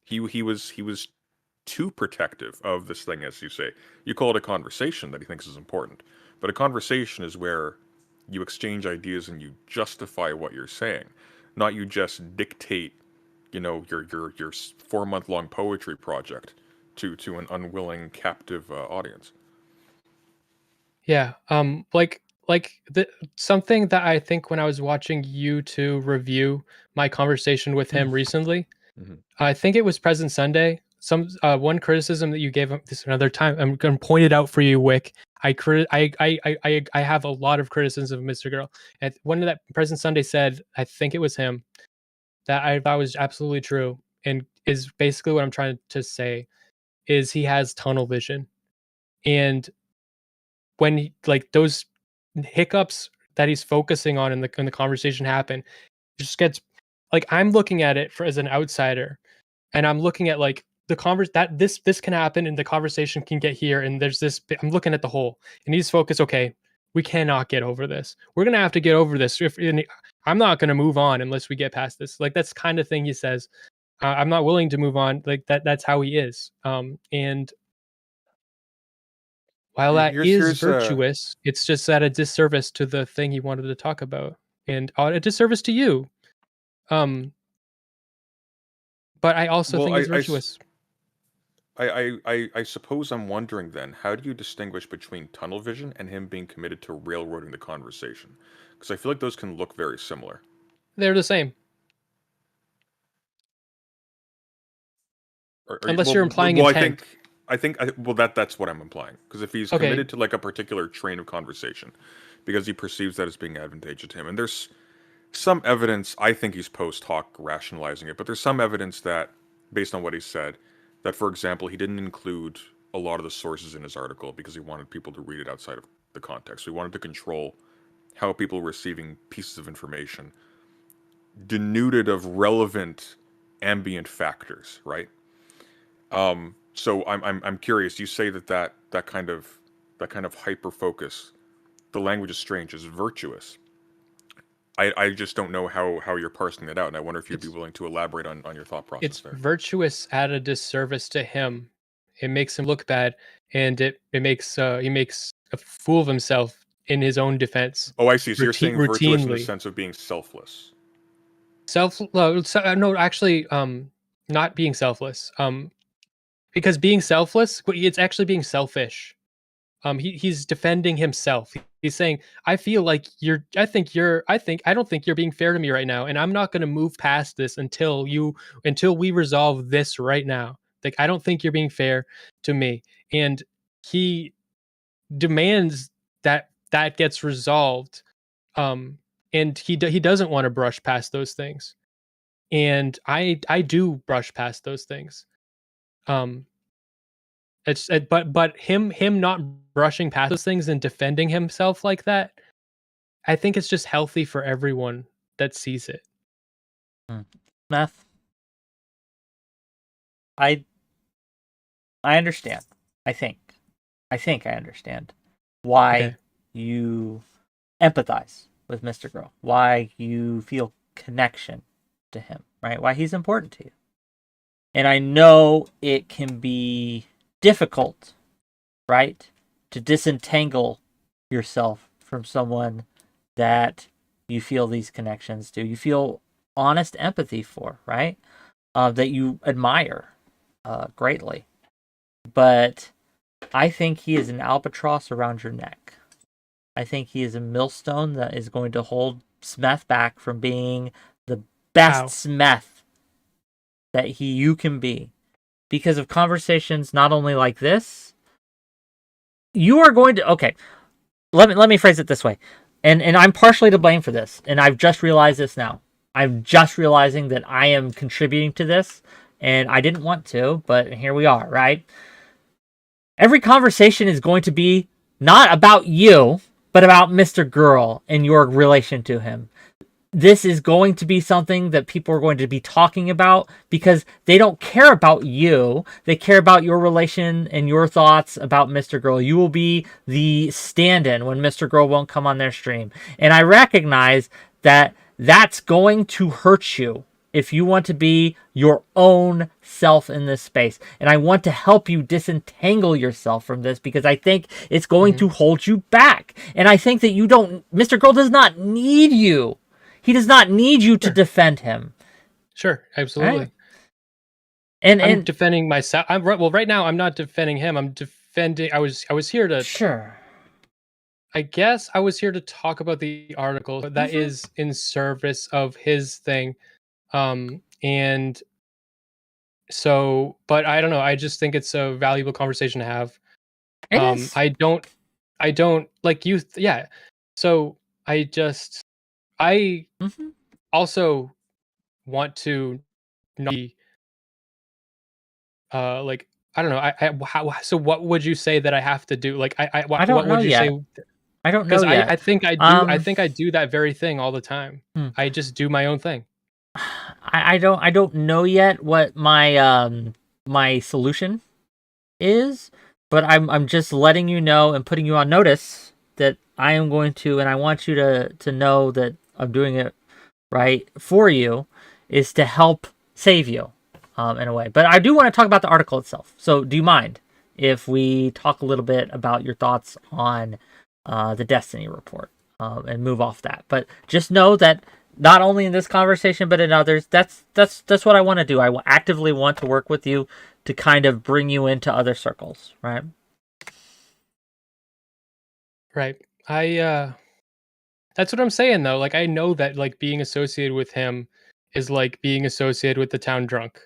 He was too protective of this thing, as you say. You call it a conversation that he thinks is important, but a conversation is where you exchange ideas and you justify what you're saying, not you just dictate, your 4-month-long poetry project to an unwilling captive audience. Yeah, something that I think when I was watching you two review my conversation with him recently, I think it was Present Sunday. One criticism that you gave him this another time, I'm going to point it out for you, Whick. I have a lot of criticism of Mr. Girl. And one of that Present Sunday said, I think it was him, that I thought was absolutely true, and is basically what I'm trying to say, is he has tunnel vision. And when those hiccups that he's focusing on in the conversation happen, it just gets I'm looking at it as an outsider, and I'm looking at this can happen and the conversation can get here, and there's this. I'm looking at the whole, and he's focused. Okay, we cannot get over this. We're gonna have to get over this. I'm not gonna move on unless we get past this. That's the kind of thing he says. I'm not willing to move on. That's how he is. And while that is virtuous, it's just at a disservice to the thing he wanted to talk about, and a disservice to you. But I also think it's virtuous. I suppose I'm wondering then, how do you distinguish between tunnel vision and him being committed to railroading the conversation? Because I feel like those can look very similar. They're the same. Unless you're implying intent. well, that's what I'm implying. Because if he's Okay. committed to like a particular train of conversation, because he perceives that as being advantageous to him, and there's some evidence, I think he's post hoc rationalizing it, but there's some evidence that, based on what he said, that for example, he didn't include a lot of the sources in his article because he wanted people to read it outside of the context. So he wanted to control how people were receiving pieces of information denuded of relevant ambient factors, right? So I'm curious. You say that kind of hyper focus, the language is strange, is virtuous. I just don't know how you're parsing that out, and I wonder if you'd be It's willing to elaborate on your thought process it's there. virtuous at a disservice to him. It makes him look bad, and it makes he makes a fool of himself in his own defense, Oh, I see. So you're saying virtuous in the routinely. sense of being selfless. No, actually, not being selfless. Because being selfless, it's actually being selfish. He's defending himself. He's saying, "I feel like I don't think you're being fair to me right now, and I'm not going to move past this until we resolve this right now. Like I don't think you're being fair to me." And he demands that gets resolved. Um, and he doesn't want to brush past those things. And I do brush past those things. Um, but him not brushing past those things and defending himself like that, I think it's just healthy for everyone that sees it. Smeth, I I understand. I think. I think I understand why Okay. you empathize with Mr. Girl, why you feel connection to him, right? Why he's important to you. And I know it can be difficult, right? To disentangle yourself from someone that you feel these connections to. You feel honest empathy for, right? That you admire greatly. But I think he is an albatross around your neck. I think he is a millstone that is going to hold Smeth back from being the best How? Smeth that you can be. Because of conversations not only like this, you are going to let me phrase it this way. And I'm partially to blame for this, and I've just realized this now. I'm just realizing that I am contributing to this, and I didn't want to, but here we are, right? Every conversation is going to be not about you, but about Mr. Girl and your relation to him. This is going to be something that people are going to be talking about because they don't care about you. They care about your relation and your thoughts about Mr. Girl. You will be the stand-in when Mr. Girl won't come on their stream. And I recognize that that's going to hurt you if you want to be your own self in this space. And I want to help you disentangle yourself from this because I think it's going to hold you back. And I think that Mr. Girl does not need you. He does not need you to defend him. Sure, absolutely. Right? And I'm defending myself. Right now I'm not defending him. I'm defending. I was here to. Sure. I guess I was here to talk about the article that is in service of his thing. And so, but I don't know. I just think it's a valuable conversation to have. It is. I don't like you. Yeah. So I also want to not be, like, I don't know. So what would you say that I have to do? Like, I don't what know would you say? yet. I don't know Because I yet. think I think I do that very thing all the time. Hmm. I just do my own thing. I don't know yet what my solution is, but I'm just letting you know and putting you on notice that I am going to, and I want you to know that I'm doing it right for you, is to help save you in a way. But I do want to talk about the article itself. So do you mind if we talk a little bit about your thoughts on the Destiny report and move off that? But just know that not only in this conversation but in others, that's what I want to do. I actively want to work with you to kind of bring you into other circles, right? Right. That's what I'm saying though. Like I know that like being associated with him is like being associated with the town drunk.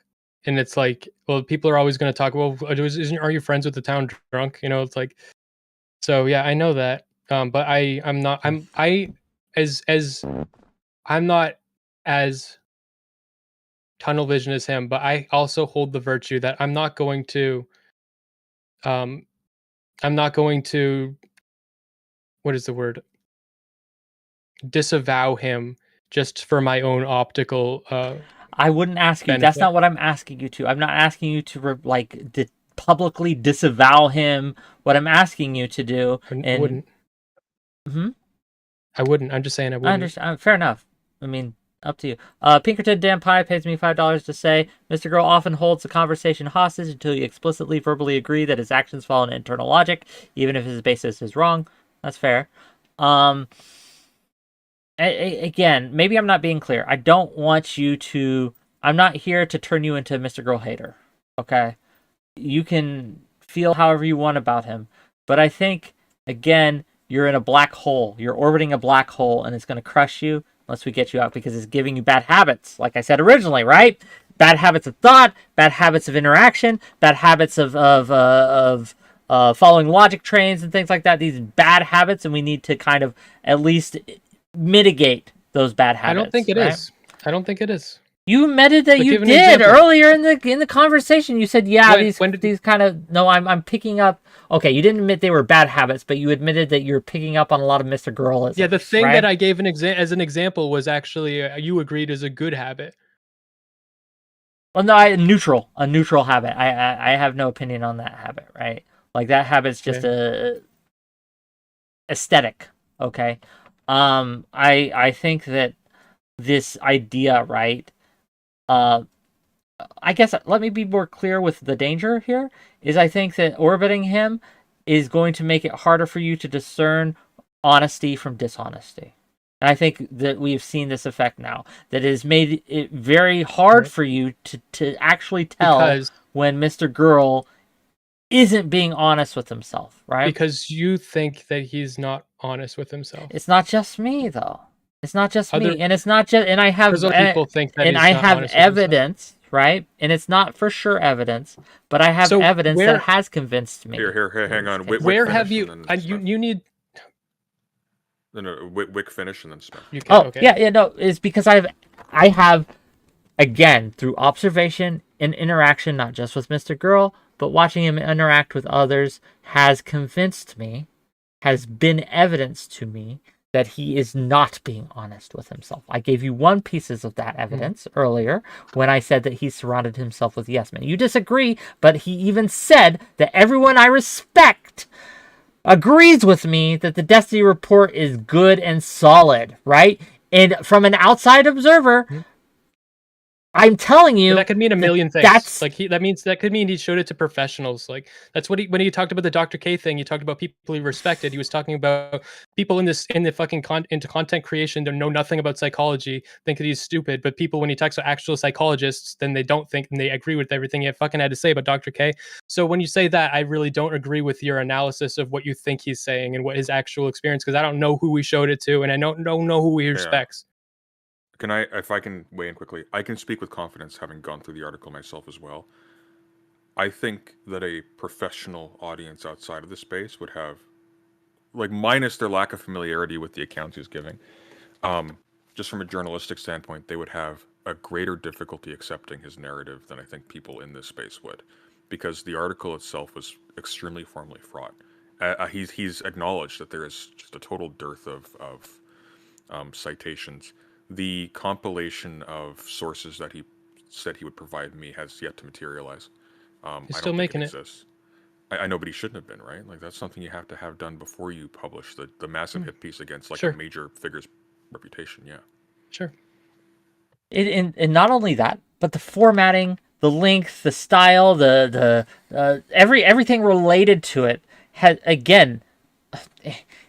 and it's like, well, people are always going to talk. Well, are you friends with the town drunk? You know, it's like, so yeah, I know that. But I'm not. I'm not as tunnel vision as him, but I also hold the virtue that um I'm not going to, what is the word, disavow him just for my own optical I wouldn't ask you. That's benefit. not what I'm asking you to. I'm not asking you to publicly disavow him. What I'm asking you to do, I wouldn't. Hmm? I wouldn't. I'm just saying I I wouldn't. understand. Fair enough. I mean, up to you. Pinkerton Dan Pie pays me $5 to say, Mr. Girl often holds the conversation hostage until you explicitly verbally agree that his actions follow an internal logic, even if his basis is wrong. That's fair. Again, maybe I'm not being clear. I don't want you to... I'm not here to turn you into Mr. Girl hater. Okay? You can feel however you want about him. But I think, again, you're in a black hole. You're orbiting a black hole, and it's going to crush you unless we get you out, because it's giving you bad habits, like I said originally, right? Bad habits of thought, bad habits of interaction, bad habits of following logic trains and things like that. These bad habits, and we need to kind of at least mitigate those bad habits. I don't think it is. I don't think it is. You admitted that you did earlier in the conversation. You said, "Yeah, these kind of..." No, I'm picking up. Okay, you didn't admit they were bad habits, but you admitted that you're picking up on a lot of Mr. Girlism. Yeah, the thing right? that I gave as an example was actually you agreed is a good habit. Well, no, a neutral habit. I have no opinion on that habit, right? Like that habit's just a aesthetic. Okay, I think that this idea, right? I guess let me be more clear with the danger here, is I think that orbiting him is going to make it harder for you to discern honesty from dishonesty. And I think that we've seen this effect now, that it has made it very hard for you to actually tell when Mr. Girl isn't being honest with himself, right? Because you think that he's not honest with himself. It's not just me, though. It's not just me, and it's not just, and I have, people think that, and I have evidence, right? And it's not for sure evidence, but I have evidence that has convinced me. Here, hang on. Where have you? You need. No, Whick finish and then Smith. Yeah, no, it's because I have, again, through observation and interaction, not just with Mr. Girl, but watching him interact with others, has convinced me, has been evidence to me that he is not being honest with himself. I gave you one pieces of that evidence earlier when I said that he surrounded himself with yes men. You disagree, but he even said that everyone I respect agrees with me that the Destiny report is good and solid, right? And from an outside observer, I'm telling you, but that could mean a million things. That could mean he showed it to professionals. Like that's what when he talked about the Dr. K thing, he talked about people he respected. He was talking about people into content creation that know nothing about psychology, think that he's stupid. But people, when he talks to actual psychologists, then they don't think and they agree with everything he fucking had to say about Dr. K. So when you say that, I really don't agree with your analysis of what you think he's saying and what his actual experience, because I don't know who he showed it to, and I don't know who he respects. If I can weigh in quickly, I can speak with confidence, having gone through the article myself as well. I think that a professional audience outside of the space would have, like, minus their lack of familiarity with the accounts he's giving, just from a journalistic standpoint, they would have a greater difficulty accepting his narrative than I think people in this space would, because the article itself was extremely formally fraught. He's acknowledged that there is just a total dearth of citations. The compilation of sources that he said he would provide me has yet to materialize. He's still making it. I know, but he shouldn't have been, right? Like, that's something you have to have done before you publish the massive hit piece against a major figure's reputation. Yeah. Sure. And not only that, but the formatting, the length, the style, the everything related to it has, again.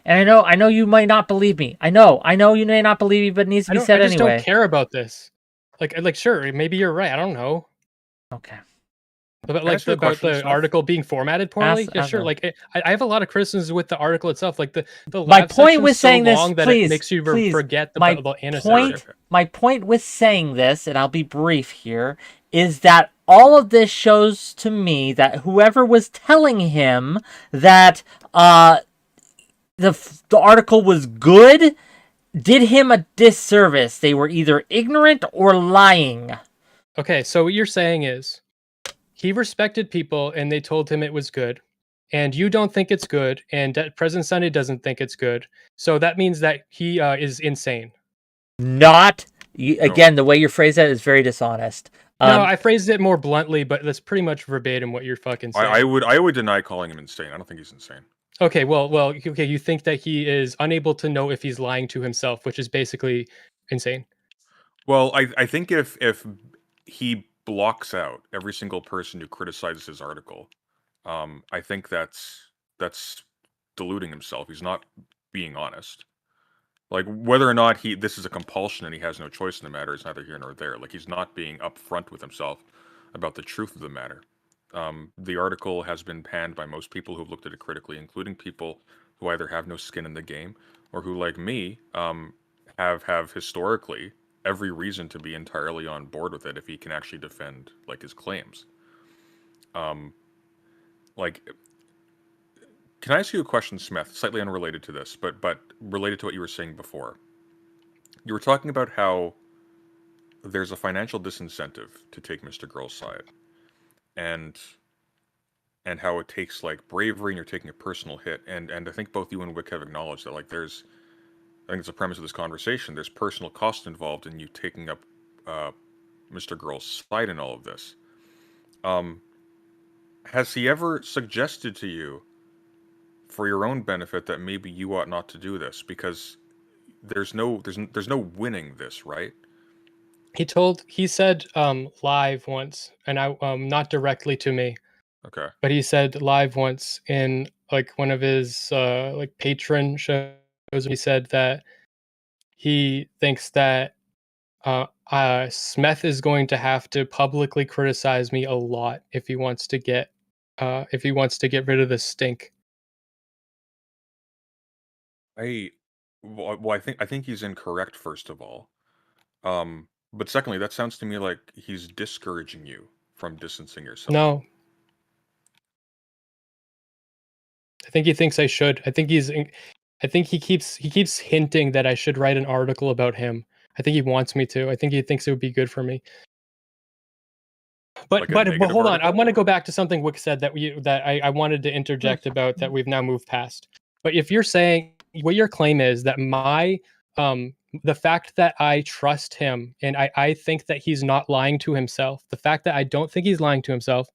And I know you might not believe me. I know you may not believe me, but it needs to be said anyway. I just don't care about this. Like, sure, maybe you're right. I don't know. Okay. But about the article being formatted poorly, sure. Like, I have a lot of criticisms with the article itself. Like the my point with saying this, please, it makes you forget the point with saying this, and I'll be brief here, is that all of this shows to me that whoever was telling him that the article was good did him a disservice. They were either ignorant or lying. Okay, so what you're saying is he respected people and they told him it was good, and you don't think it's good, and President Sunday doesn't think it's good. So that means that he is insane. Not again. The way you phrase that is very dishonest. No, I phrased it more bluntly, but that's pretty much verbatim what you're fucking saying. I would deny calling him insane. I don't think he's insane. Okay, well, okay. You think that he is unable to know if he's lying to himself, which is basically insane. Well, I think if he blocks out every single person who criticizes his article, I think that's deluding himself. He's not being honest. Like, whether or not this is a compulsion and he has no choice in the matter is neither here nor there. Like, he's not being upfront with himself about the truth of the matter. The article has been panned by most people who've looked at it critically, including people who either have no skin in the game or who, like me, have historically every reason to be entirely on board with it if he can actually defend like his claims. Like, can I ask you a question, Smeth? Slightly unrelated to this, but related to what you were saying before. You were talking about how there's a financial disincentive to take Mr. Girl's side, and how it takes like bravery and you're taking a personal hit. And I think both you and Whick have acknowledged that, like, I think it's the premise of this conversation. There's personal cost involved in you taking up Mr. Girl's side in all of this. Has he ever suggested to you, for your own benefit, that maybe you ought not to do this, because there's no winning this, right? He said live once, and I not directly to me. Okay. But he said live once in like one of his like patron shows. He said that he thinks that Smeth is going to have to publicly criticize me a lot if he wants to get rid of the stink. I think he's incorrect, first of all. But secondly, that sounds to me like he's discouraging you from distancing yourself. No. I think he thinks I should. I think he keeps hinting that I should write an article about him. I think he wants me to. I think he thinks it would be good for me. But Like but hold on. article? I want to go back to something Whick said that I wanted to interject about that we've now moved past. But if you're saying what your claim is that my the fact that I trust him and I think that he's not lying to himself, the fact that I don't think he's lying to himself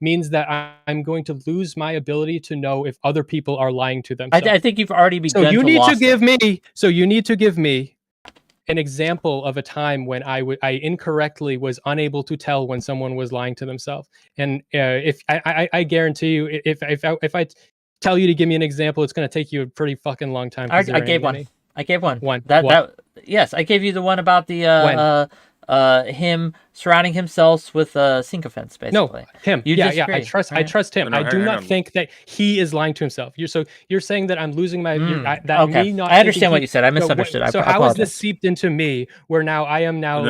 means that I'm going to lose my ability to know if other people are lying to themselves. I think you've already begun. So you need to give me. So you need to give me an example of a time when I incorrectly was unable to tell when someone was lying to themselves. And if I guarantee you, if I tell you to give me an example, it's going to take you a pretty fucking long time. I gave one. I gave one. One. Yes, I gave you the one about the him surrounding himself with sycophants, basically. No, him. You yeah, disagree, I right? trust him. No, I do not think that he is lying to himself. You're saying that I'm losing my. Okay. Me not I understand what you said. I misunderstood. So how is this seeped into me? Where now I am now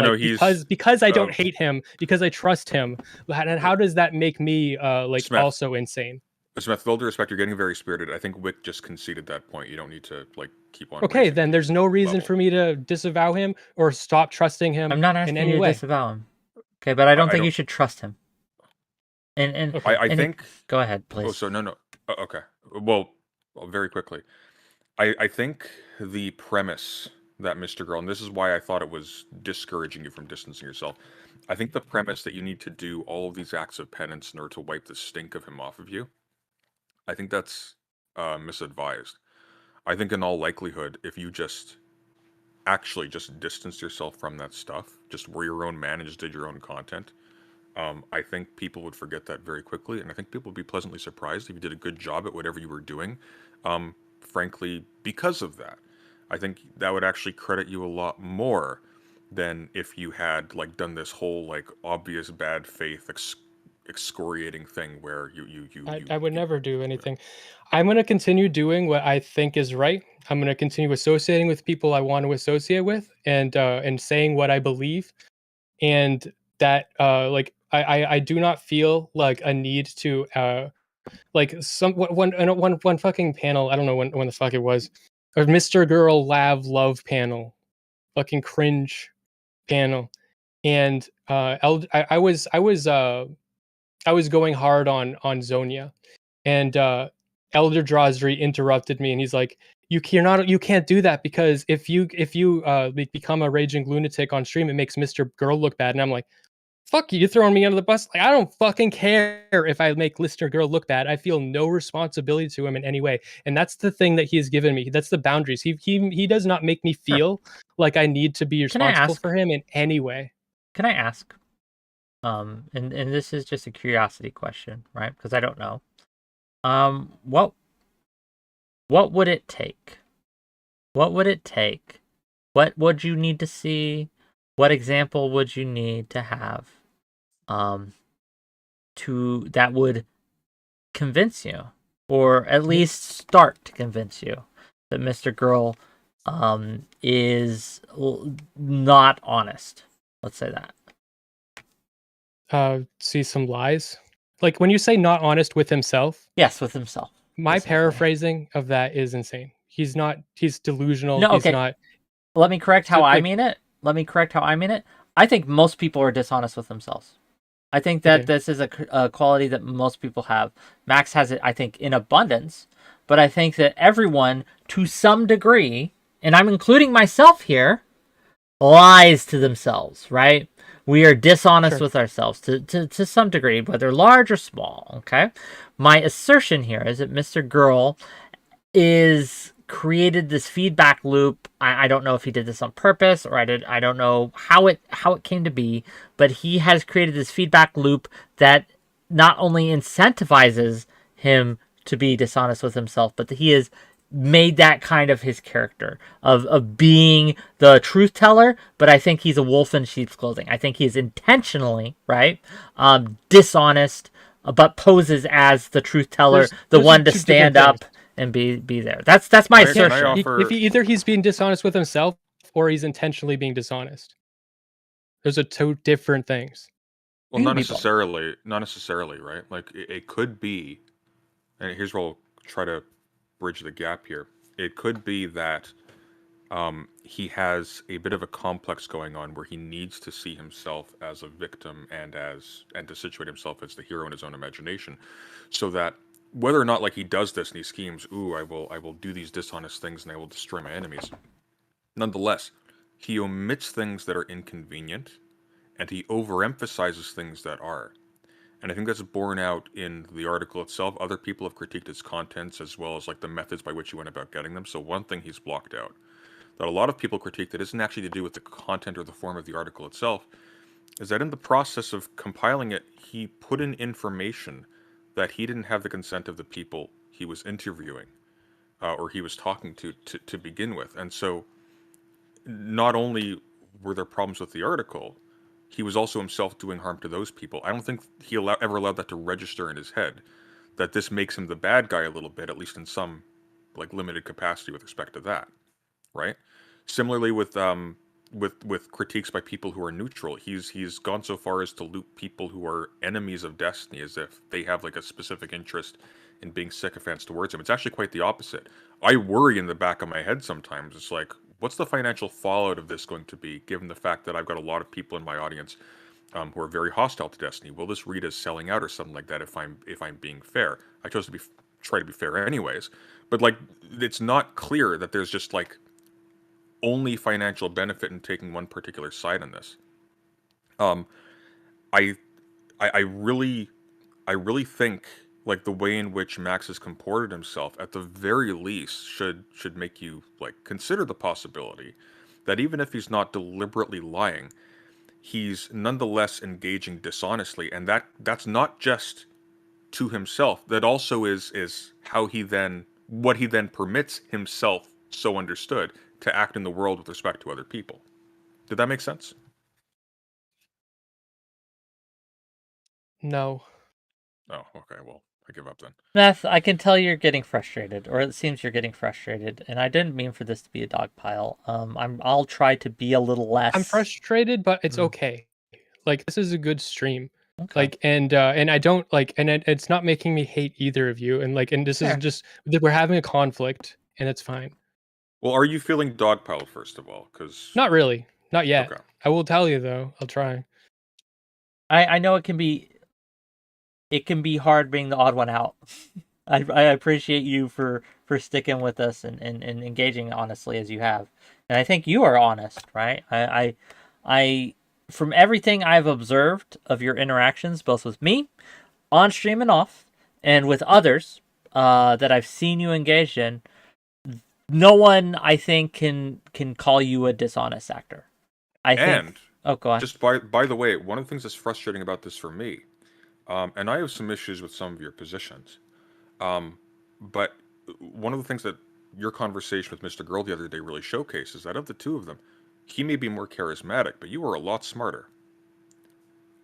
because I don't hate him, because I trust him. And how does that make me Smith, also insane? Smith, with all due respect, you're getting very spirited. I think Whick just conceded that point. You don't need to like keep on. Okay, then there's no reason for me to disavow him or stop trusting him. I'm not asking in any you to way. disavow him. Okay, but I don't think you should trust him. And I think. Go ahead, please. Oh, so no. Okay. Well, very quickly. I think the premise that Mr. Girl, and this is why I thought it was discouraging you from distancing yourself. I think the premise that you need to do all of these acts of penance in order to wipe the stink of him off of you, I think that's misadvised. I think in all likelihood, if you just actually just distanced yourself from that stuff, just were your own man and just did your own content, I think people would forget that very quickly, and I think people would be pleasantly surprised if you did a good job at whatever you were doing. Frankly, because of that, I think that would actually credit you a lot more than if you had like done this whole like obvious bad faith excoriating thing where I would never do anything. I'm going to continue doing what I think is right. I'm going to continue associating with people I want to associate with, and saying what I believe, and that like I do not feel like a need to like one fucking panel. I don't know when the fuck it was. A Mr. Girl Lav love panel, fucking cringe panel, and I was going hard on Zonia, and 𝕵𝖎𝖙 interrupted me, and he's like, you can't do that because if you become a raging lunatic on stream, it makes Mr. Girl look bad. And I'm like, fuck you, you're throwing me under the bus. Like, I don't fucking care if I make Listener Girl look bad. I feel no responsibility to him in any way. And that's the thing that he has given me. That's the boundaries. He does not make me feel like I need to be responsible for him in any way. Can I ask? And this is just a curiosity question, right? Because I don't know. What would it take? What would it take? What would you need to see? What example would you need to have that would convince you, or at least start to convince you, that Mr. Girl is not honest? Let's say that. See some lies. Like when you say not honest with himself. Yes, with himself. My paraphrasing of that is insane. He's delusional. No, he's okay. not. Let me correct how I mean it. I think most people are dishonest with themselves. I think that this is a quality that most people have. Max has it, I think, in abundance. But I think that everyone, to some degree, and I'm including myself here, lies to themselves, right? We are dishonest with ourselves to some degree, whether large or small, okay? My assertion here is that Mr. Girl is created this feedback loop. I don't know if he did this on purpose, or I don't know how it came to be, but he has created this feedback loop that not only incentivizes him to be dishonest with himself, but that he has made that kind of his character of being the truth teller. But I think he's a wolf in sheep's clothing. I think he is intentionally, right, dishonest, but poses as the truth teller, the one to stand up and be there. That's my assertion. If either he's being dishonest with himself or he's intentionally being dishonest. Those are two different things. Well, not necessarily, right? Like it could be, and here's where I'll try to bridge the gap here. It could be that he has a bit of a complex going on where he needs to see himself as a victim and to situate himself as the hero in his own imagination, so that whether or not like he does this and he schemes, I will do these dishonest things and I will destroy my enemies. Nonetheless, he omits things that are inconvenient and he overemphasizes things that are. And I think that's borne out in the article itself. Other people have critiqued its contents as well as like the methods by which he went about getting them. So one thing he's blocked out that a lot of people critique that isn't actually to do with the content or the form of the article itself is that in the process of compiling it, he put in information that he didn't have the consent of the people he was interviewing or he was talking to begin with. And so not only were there problems with the article, he was also himself doing harm to those people. I don't think he ever allowed that to register in his head, that this makes him the bad guy a little bit, at least in some like limited capacity with respect to that, right? Similarly with critiques by people who are neutral, he's gone so far as to loop people who are enemies of Destiny as if they have like a specific interest in being sycophants towards him. It's actually quite the opposite. I worry in the back of my head sometimes. It's like, what's the financial fallout of this going to be, given the fact that I've got a lot of people in my audience who are very hostile to Destiny? Will this read as selling out or something like that if I'm being fair? I chose to try to be fair anyways. But like, it's not clear that there's just like only financial benefit in taking one particular side on this. I really think like the way in which Max has comported himself, at the very least, should make you like consider the possibility that even if he's not deliberately lying, he's nonetheless engaging dishonestly, and that's not just to himself. That also is how what he then permits himself, so understood, to act in the world with respect to other people. Did that make sense? No. Oh, okay. Well, I give up then. Smeth, I can tell you're getting frustrated, or it seems you're getting frustrated, and I didn't mean for this to be a dog pile. I'll try to be a little less. I'm frustrated, but it's okay. Like, this is a good stream. Okay. Like, and I don't like, and it's not making me hate either of you. And like, and this Fair. is just we're having a conflict, and it's fine. Well, are you feeling dogpiled first of all? Because Not really, not yet. okay, I will tell you though. I'll try. I know it can be hard being the odd one out. I appreciate you for sticking with us and engaging honestly as you have, and I think you are honest, right? I from everything I've observed of your interactions, both with me on stream and off, and with others that I've seen you engaged in, no one I think can call you a dishonest actor. I think. and Oh, go on. just by the way, one of the things that's frustrating about this for me, and I have some issues with some of your positions, but one of the things that your conversation with Mr. Girl the other day really showcases that of the two of them, he may be more charismatic, but you are a lot smarter.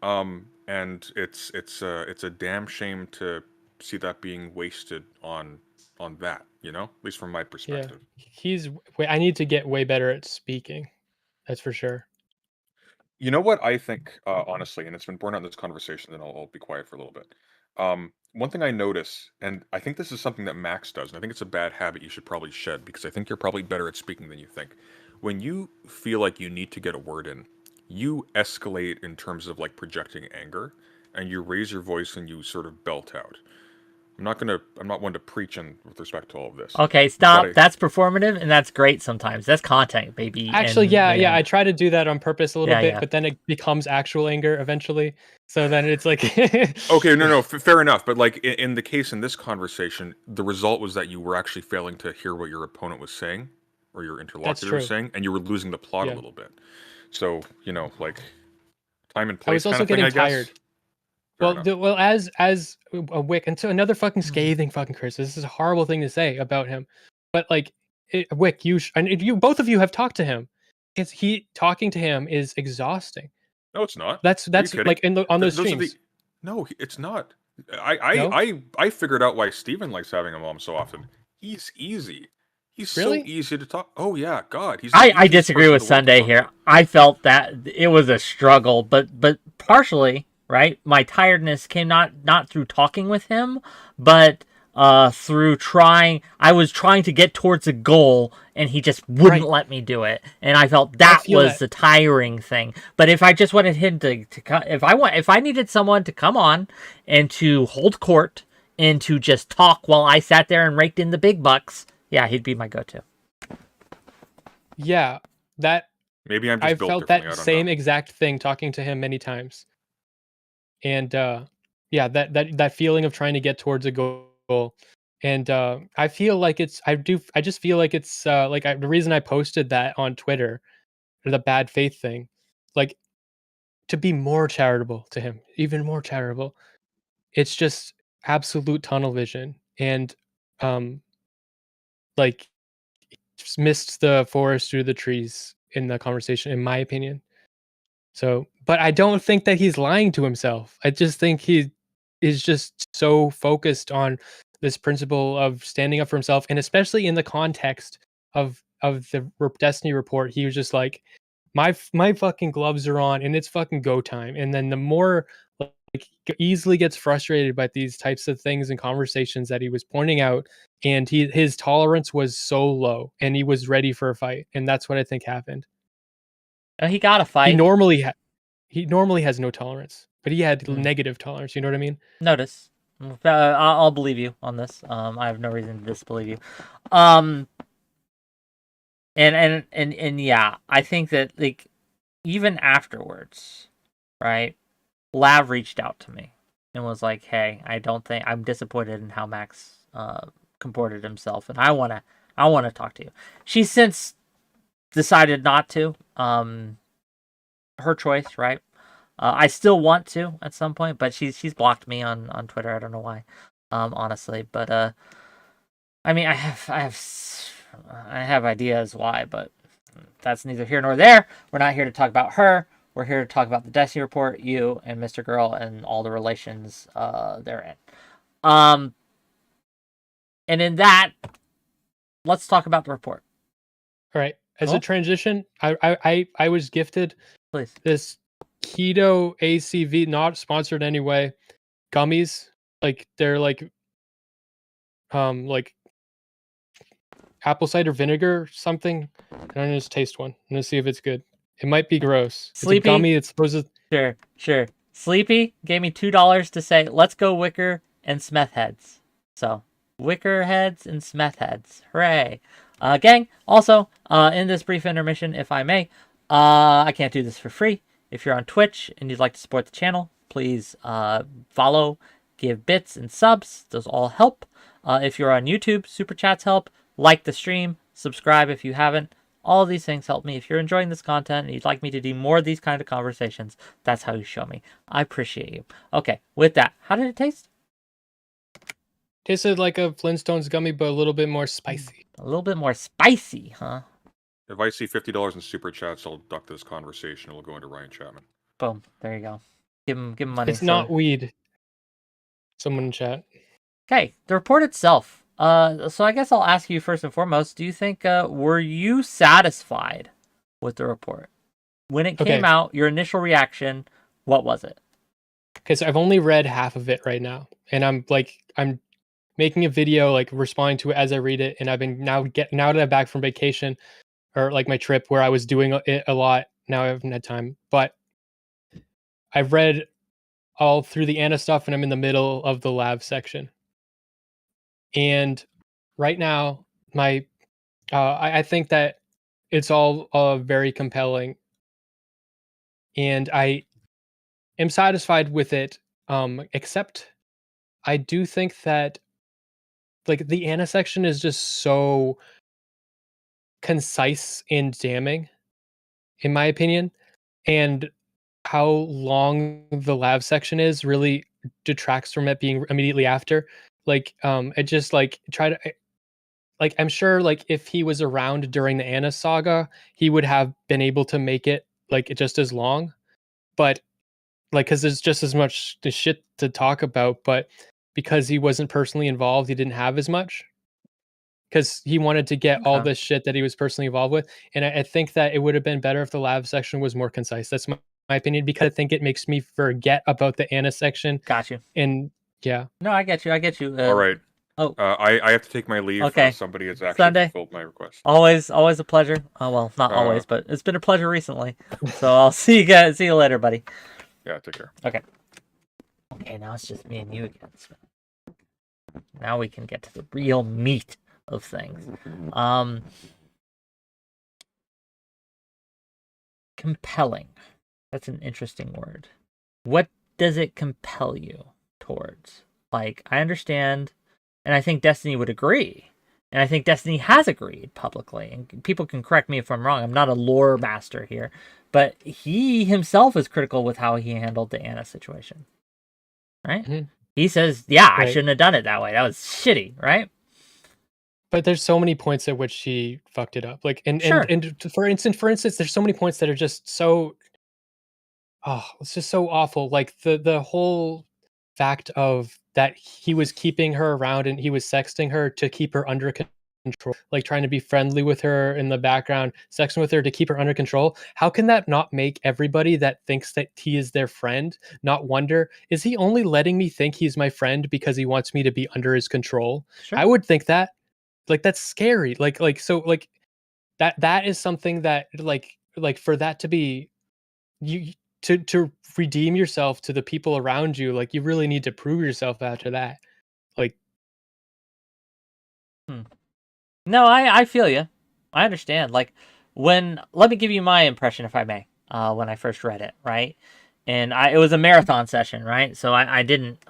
And it's a damn shame to see that being wasted on that, at least from my Yeah, perspective. I need to get way better at speaking. That's for sure. You know what I think, honestly, and it's been borne out in this conversation, and I'll be quiet for a little bit. One thing I notice, and I think this is something that Max does, and I think it's a bad habit you should probably shed because I think you're probably better at speaking than you think. When you feel like you need to get a word in, you escalate in terms of like projecting anger, and you raise your voice and you sort of belt out. I'm not one to preach in with respect to all of this. Okay, But stop. That's performative, and that's great sometimes. That's content, baby. Actually, And yeah. I try to do that on purpose a little bit, yeah. but then it becomes actual anger eventually. So then it's like, okay, no, fair enough. But like in the case in this conversation, the result was that you were actually failing to hear what your opponent was saying, or your That's interlocutor was true. saying, and you were losing the plot a Yeah. little bit. So like time and I place was kind also of thing, getting I guess. tired. Fair Well, enough. as a Wick, and so another fucking scathing fucking curse. This is a horrible thing to say about him, but like, Wick, and you both of you have talked to him. Talking to him is exhausting. No, it's not. That's Are you kidding? like on those Those are the. streams. No, it's not. I I No, I I figured out why Steven likes having him on so often. He's easy. He's so really? easy to talk. Oh yeah, God, he's the I easiest disagree person in with the world to Sunday talk here. to. I felt that it was a struggle, but partially, right? My tiredness came not through talking with him, but through trying. I was trying to get towards a goal, and he just wouldn't Right. let me do it, and I felt I that feel was that. the tiring thing. But if I just wanted him to if I needed someone to come on and to hold court and to just talk while I sat there and raked in the big bucks, yeah, he'd be my go-to. Yeah, that Maybe I'm I just built felt differently. that I don't know. same exact thing talking to him many times. And yeah, that feeling of trying to get towards a goal. And I feel like I just feel like it's like the reason I posted that on Twitter, the bad faith thing, like, to be more charitable to him, even more charitable. It's just absolute tunnel vision, and um like, just missed the forest through the trees in the conversation, in my opinion. So, but I don't think that he's lying to himself. I just think he is just so focused on this principle of standing up for himself, and especially in the context of the Destiny report, he was just like, my fucking gloves are on, and it's fucking go time. And then the more like easily gets frustrated by these types of things and conversations that he was pointing out, and his tolerance was so low, and he was ready for a fight, and that's what I think happened. He got a He fight. normally he normally has no tolerance, but he had Hmm. negative tolerance. You know what I mean? Notice. I'll believe you on this. I have no reason to disbelieve you. Um, and yeah, I think that like even afterwards, right? Lav reached out to me and was like, "Hey, I don't think I'm disappointed in how Max comported himself, and I wanna talk to you." She's since decided not to. Her choice, right? I still want to at some point, but she's blocked me on Twitter. I don't know why, honestly. But I mean, I have ideas why, but that's neither here nor there. We're not here to talk about her. We're here to talk about the Destiny report, you and Mr. Girl, and all the relations therein. Um, and in that, let's talk about the report. All right. As Cool. a transition, I was gifted Please. this keto ACV, not sponsored anyway. Gummies, like they're like apple cider vinegar something. I'm gonna just taste one. I'm gonna see if it's good. It might be gross. It's a Sleepy? gummy. It's supposed to. Sure. Sleepy gave me $2 to say, let's go Wicker and Smeth heads. So, Wicker heads and Smeth heads. Hooray. Gang, also, in this brief intermission, if I may, I can't do this for free. If you're on Twitch and you'd like to support the channel, please follow, give bits and subs. Those all help. If you're on YouTube, super chats help. Like the stream, subscribe if you haven't. All of these things help me. If you're enjoying this content and you'd like me to do more of these kind of conversations, that's how you show me. I appreciate you. Okay, with that, how did it taste? Tasted like a Flintstones gummy, but a little bit more spicy. A little bit more spicy, huh? If I see $50 in super chats, I'll duck this conversation. It'll go into Ryan Chapman. Boom. There you go. Give him money. It's not weed. Someone in chat. Okay, the report itself. So I guess I'll ask you first and foremost, do you think, were you satisfied with the report? When it came out, your initial reaction, what was it? Okay, so I've only read half of it right now. And I'm making a video, like responding to it as I read it. And I've been now that I'm back from vacation or like my trip where I was doing it a lot. Now I haven't had time, but I've read all through the Anna stuff and I'm in the middle of the lab section. And right now, I think that it's all very compelling, and I am satisfied with it. Except I do think that like the Anna section is just so concise and damning, in my opinion, and how long the lab section is really detracts from it being immediately after. Like, it just like try to. Like, I'm sure, like, if he was around during the Anna saga, he would have been able to make it, like, just as long. But, like, because there's just as much shit to talk about, but because he wasn't personally involved, he didn't have as much. Because he wanted to get all this shit that he was personally involved with. And I think that it would have been better if the lab section was more concise. That's my opinion, because I think it makes me forget about the Anna section. Got you. And, yeah. No, I get you. All right. Oh, I have to take my leave. Okay. Somebody has actually Sunday. fulfilled my request. Always a pleasure. Oh, well, not always, but it's been a pleasure recently. So I'll see you guys. See you later, buddy. Yeah, take care. Okay, now it's just me and you again. Now we can get to the real meat of things. Compelling. That's an interesting word. What does it compel you towards? Like, I understand, and I think Destiny would agree, and I think Destiny has agreed publicly, and people can correct me if I'm wrong. I'm not a lore master here, but he himself is critical with how he handled the Anna situation, right? Mm-hmm. He says, yeah, right. I shouldn't have done it that way. That was shitty, right? But there's so many points at which he fucked it up. Like, and for instance, there's so many points that are just so, it's just so awful. Like the whole fact of that he was keeping her around and he was sexting her to keep her under control, like trying to be friendly with her in the background, sexting with her to keep her under control. How can that not make everybody that thinks that he is their friend not wonder, is he only letting me think he's my friend because he wants me to be under his control? Sure. I would think that. Like, that's scary. So that is something that like for that to be you to redeem yourself to the people around you, like you really need to prove yourself after that. Like, no, I feel you. I understand. Like, let me give you my impression, if I may, when I first read it, right? And it was a marathon session, right? So I didn't,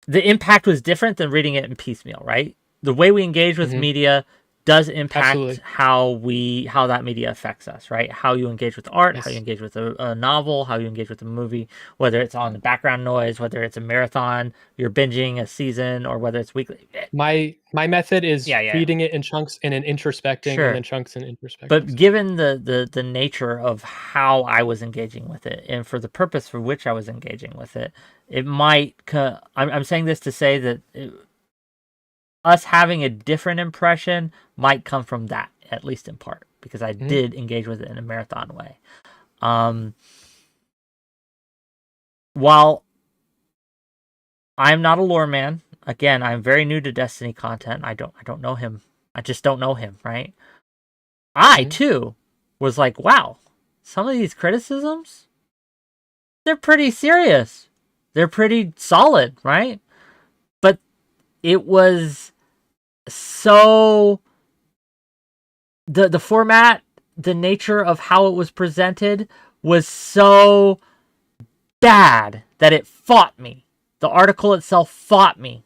the impact was different than reading it in piecemeal, right? The way we engage with media does impact how that media affects us, right? How you engage with art, how you engage with a novel, how you engage with a movie, whether it's on the background noise, whether it's a marathon, you're binging a season, or whether it's weekly. My method is reading it in chunks and then introspecting, and then chunks and introspecting. But given the nature of how I was engaging with it, and for the purpose for which I was engaging with it, it might. I'm saying this to say that us having a different impression might come from that, at least in part, because I did engage with it in a marathon way. While I'm not a lore man, again, I'm very new to Destiny content. I don't know him. I just don't know him, right? I too was like, wow, some of these criticisms, they're pretty serious. They're pretty solid, right? But it was so the format, the nature of how it was presented was so bad that it fought me. The article itself fought me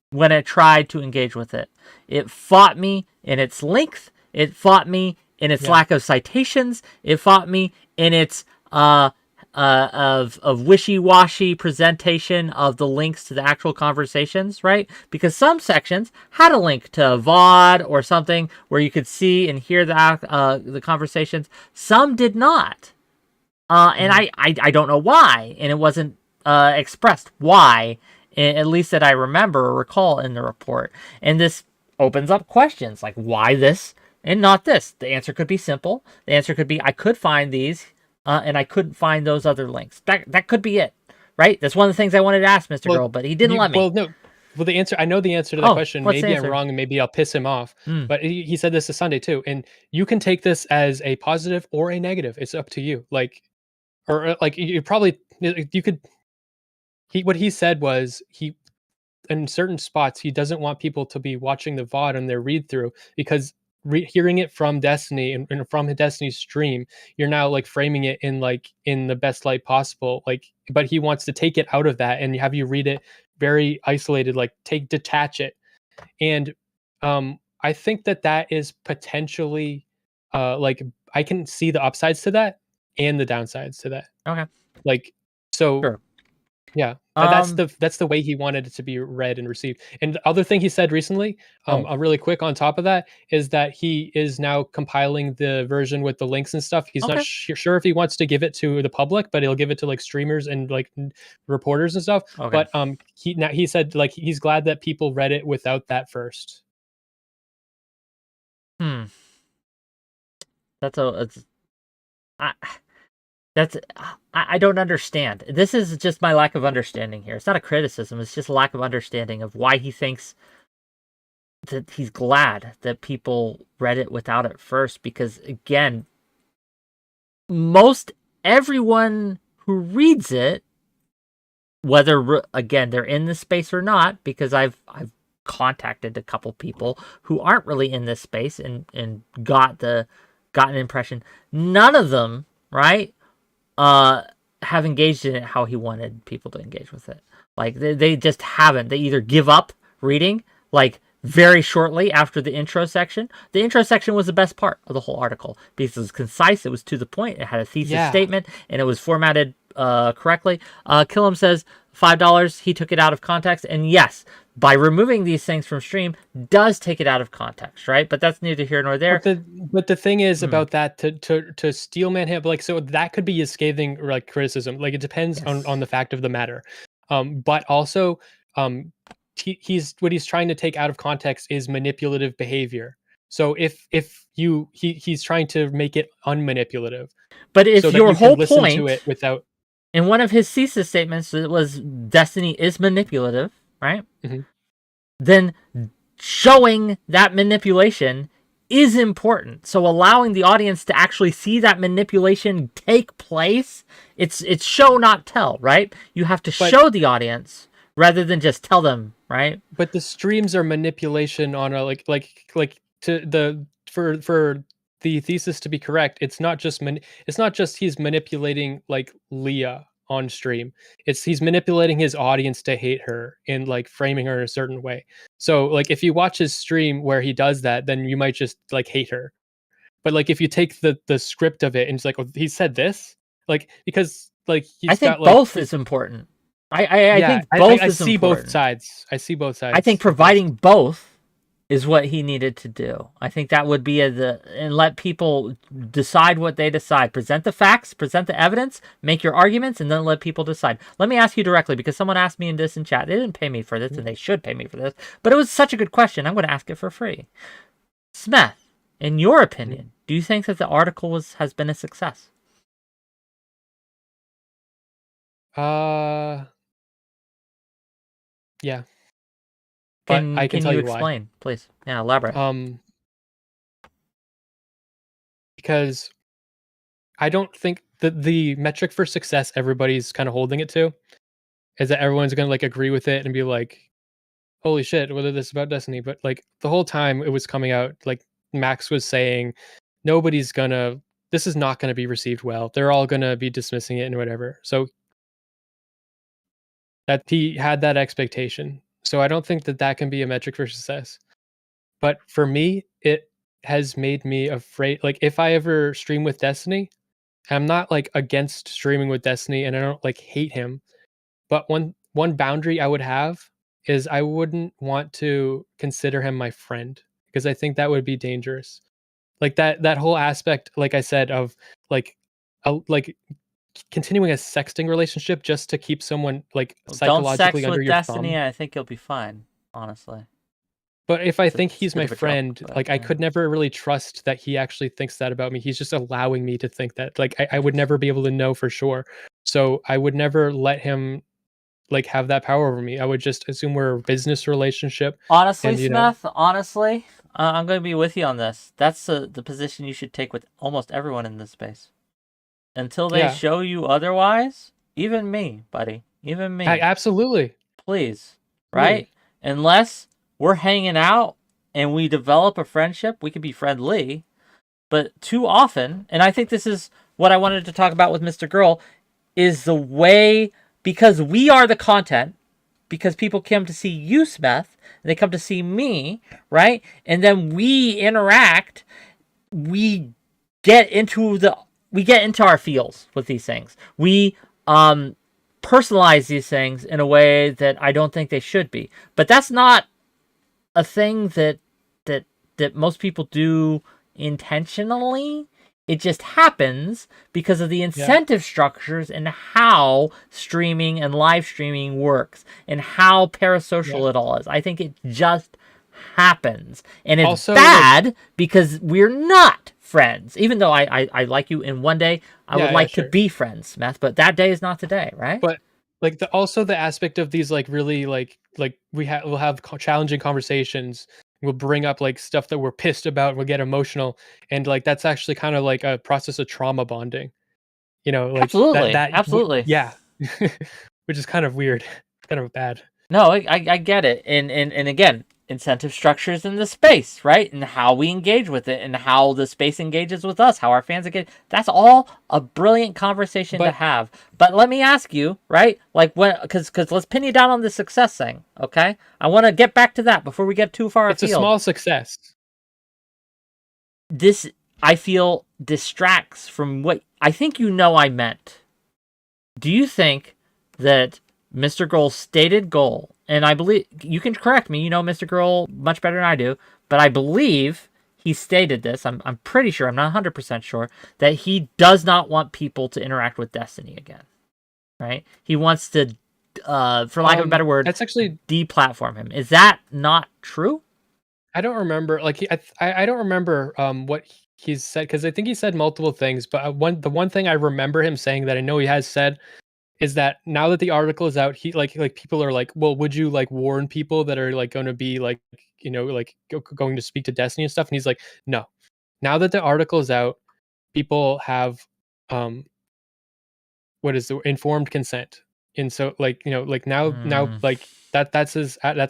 when it tried to engage with it. It fought me in its length. It fought me in its lack of citations. It fought me in its of wishy-washy presentation of the links to the actual conversations, right? Because some sections had a link to a VOD or something where you could see and hear the conversations. Some did not. And I don't know why, and it wasn't expressed why, at least that I remember or recall in the report. And this opens up questions like, why this and not this? The answer could be simple. The answer could be, I could find these, and I couldn't find those other links. That could be it, right? That's one of the things I wanted to ask Mr. Girl, but he didn't let me. Well, no. Well, the answer, I know the answer to that question. What's the Maybe I'm answer? wrong and maybe I'll piss him off. But he said this is Sunday too. And you can take this as a positive or a negative. It's up to you. Like, or like you probably, you could, what he said was in certain spots, he doesn't want people to be watching the VOD on their read through because hearing it from Destiny and from Destiny's stream, you're now like framing it in the best light possible. Like, but he wants to take it out of that and have you read it very isolated, like detach it. And I think that is potentially like I can see the upsides to that and the downsides to that. Okay. Like, so sure. Yeah, that's the way he wanted it to be read and received. And the other thing he said recently, a really quick on top of that, is that he is now compiling the version with the links and stuff. He's not sure if he wants to give it to the public, but he'll give it to like streamers and like reporters and stuff. Okay. But he said like he's glad that people read it without that first. I don't understand. This is just my lack of understanding here. It's not a criticism. It's just a lack of understanding of why he thinks that he's glad that people read it without it first. Because again, most everyone who reads it, whether again they're in this space or not, because I've contacted a couple people who aren't really in this space and got an impression. None of them, right, have engaged in it how he wanted people to engage with it. Like they just haven't. They either give up reading like very shortly after the intro section. The intro section was the best part of the whole article because it was concise, it was to the point, it had a thesis statement, and it was formatted correctly. Killam says $5, he took it out of context, and yes, by removing these things from stream does take it out of context, right? But that's neither here nor there. But the thing is about that to steelman him, like, so that could be a scathing like criticism. Like it depends on the fact of the matter. But also he's trying to take out of context is manipulative behavior. So if he's trying to make it unmanipulative. But if so your whole point to it without in one of his thesis statements, it was Destiny is manipulative, right? Then showing that manipulation is important. So allowing the audience to actually see that manipulation take place, it's show not tell, right? You have to show the audience rather than just tell them, right? But the streams are manipulation on a for the thesis to be correct. It's not just he's manipulating like Leah on stream. He's manipulating his audience to hate her and like framing her in a certain way. So like if you watch his stream where he does that, then you might just like hate her. But like if you take the script of it and it's like, oh, he said this, like because like I think both is important. I think both is important. I see both sides. I think providing both is what he needed to do. I think that would be and let people decide what they decide. Present the facts, present the evidence, make your arguments, and then let people decide. Let me ask you directly, because someone asked me in chat. They didn't pay me for this, and they should pay me for this. But it was such a good question. I'm going to ask it for free. Smeth, in your opinion, do you think that the article has been a success? Uh, yeah, but I can Can tell you you why. explain, please? Yeah, elaborate. Because I don't think that the metric for success everybody's kind of holding it to is that everyone's gonna like agree with it and be like, "Holy shit, whether this is about Destiny." But like the whole time it was coming out, like Max was saying, nobody's gonna. This is not gonna be received well. They're all gonna be dismissing it and whatever. So that he had that expectation. So I don't think that that can be a metric for success. But for me, it has made me afraid. Like if I ever stream with Destiny, I'm not like against streaming with Destiny, and I don't like hate him. But one boundary I would have is I wouldn't want to consider him my friend because I think that would be dangerous. Like that whole aspect, like I said, of like like continuing a sexting relationship just to keep someone like Well, don't psychologically sex under with your Destiny, thumb. and I think you'll be fine. Honestly, But if I think it's a he's bit my of a joke, friend, but like I yeah. could never really trust that he actually thinks that about me. He's just allowing me to think that. Like I would never be able to know for sure. So I would never let him like have that power over me. I would just assume we're a business relationship, Honestly, and you know, Smeth, honestly, I'm going to be with you on this. That's the position you should take with almost everyone in this space. Until they yeah, show you otherwise, even me, buddy, even me, absolutely, please, right? absolutely, Unless we're hanging out and we develop a friendship, we can be friendly. But too often, and I think this is what I wanted to talk about with Mr. Girl, is the way, because we are the content, because people come to see you, Smeth, and they come to see me, right? And then we interact, we get into the we get into our feels with these things. We personalize these things in a way that I don't think they should be. But that's not a thing that that most people do intentionally. It just happens because of the yeah, incentive structures and how streaming and live streaming works and how yeah. parasocial it all is. I think it just happens. And it's Also, like, bad because we're not friends. Even though I like you, and one day I would yeah, yeah, like to sure. be friends, Smith, but that day is not today, right? But like the also the aspect of these like really like we'll have challenging conversations. We'll bring up like stuff that we're pissed about. We'll get emotional, and like that's actually kind of like a process of trauma bonding. You know, like Absolutely. Absolutely. yeah, which is kind of weird, kind of bad. No, I get it. And again, incentive structures in the space, right? And how we engage with it and how the space engages with us, how our fans engage. That's all a brilliant conversation to But have. But let me ask you, right? Like when, because let's pin you down on the success thing, okay? I want to get back to that before we get too far it's a afield. small success. This, I feel, distracts from what I think I meant. Do you think that Mr. Grohl's stated goal, and I believe you can correct me, you know Mr. Grohl much better than I do, but I believe he stated this, I'm pretty sure, I'm not 100% sure, that he does not want people to interact with Destiny again, right? He wants to, for lack of a better word, That's actually deplatform him. Is that not true? I don't remember. Like I don't remember what he's said because I think he said multiple things. But the one thing I remember him saying that I know he has said is that now that the article is out, he like people are like, well, would you like warn people that are like going to be like you know like going to speak to Destiny and stuff? And he's like, no. Now that the article is out, people have um what is the informed consent, and so like you know like now Mm, like that's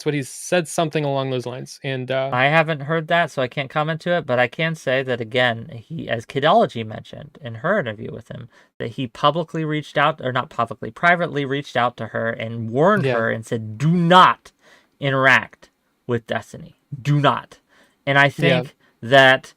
what he's said something along those lines. And I haven't heard that, so I can't comment to it, but I can say that again, he, as 𝕾𝖍𝖎 mentioned in her interview with him, that he publicly reached out, or not publicly, privately reached out to her and warned yeah, her and said, do not interact with Destiny. Do not. And I yeah. think that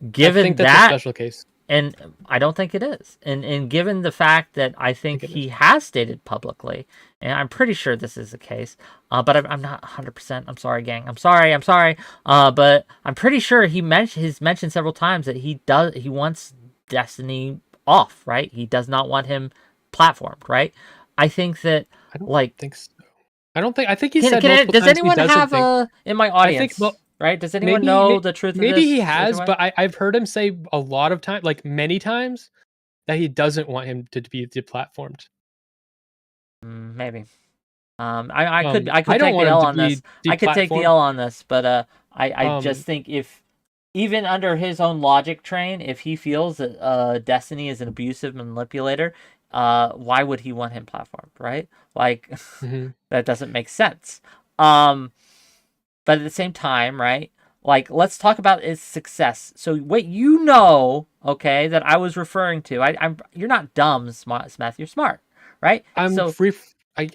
I given think that's a that, special case. and I don't think it is. And given the fact that I I think think it is. he has stated publicly, and I'm pretty sure this is the case, but I'm not 100%. I'm sorry, gang. I'm sorry. But I'm pretty sure he's mentioned several times that he wants Destiny off, right? He does not want him platformed, right? I think that, I don't like, think so. I think he said multiple does times he anyone doesn't have think. in my I think audience, well right? Does anyone maybe know the truth of maybe this he has, situation? but I've heard him say a lot of time, like many times, that he doesn't want him to be deplatformed. Maybe. I could I don't take the want him L to on this. be I could take the deplatformed. L on this, but I just Um, think if even under his own logic train, if he feels that Destiny is an abusive manipulator, why would he want him platformed, right? Like mhm. that doesn't make sense. But at the same time, right? Like, let's talk about his success. So, what okay, that I was referring to, you're not dumb, Smeth. You're smart, right? I'm So, free. I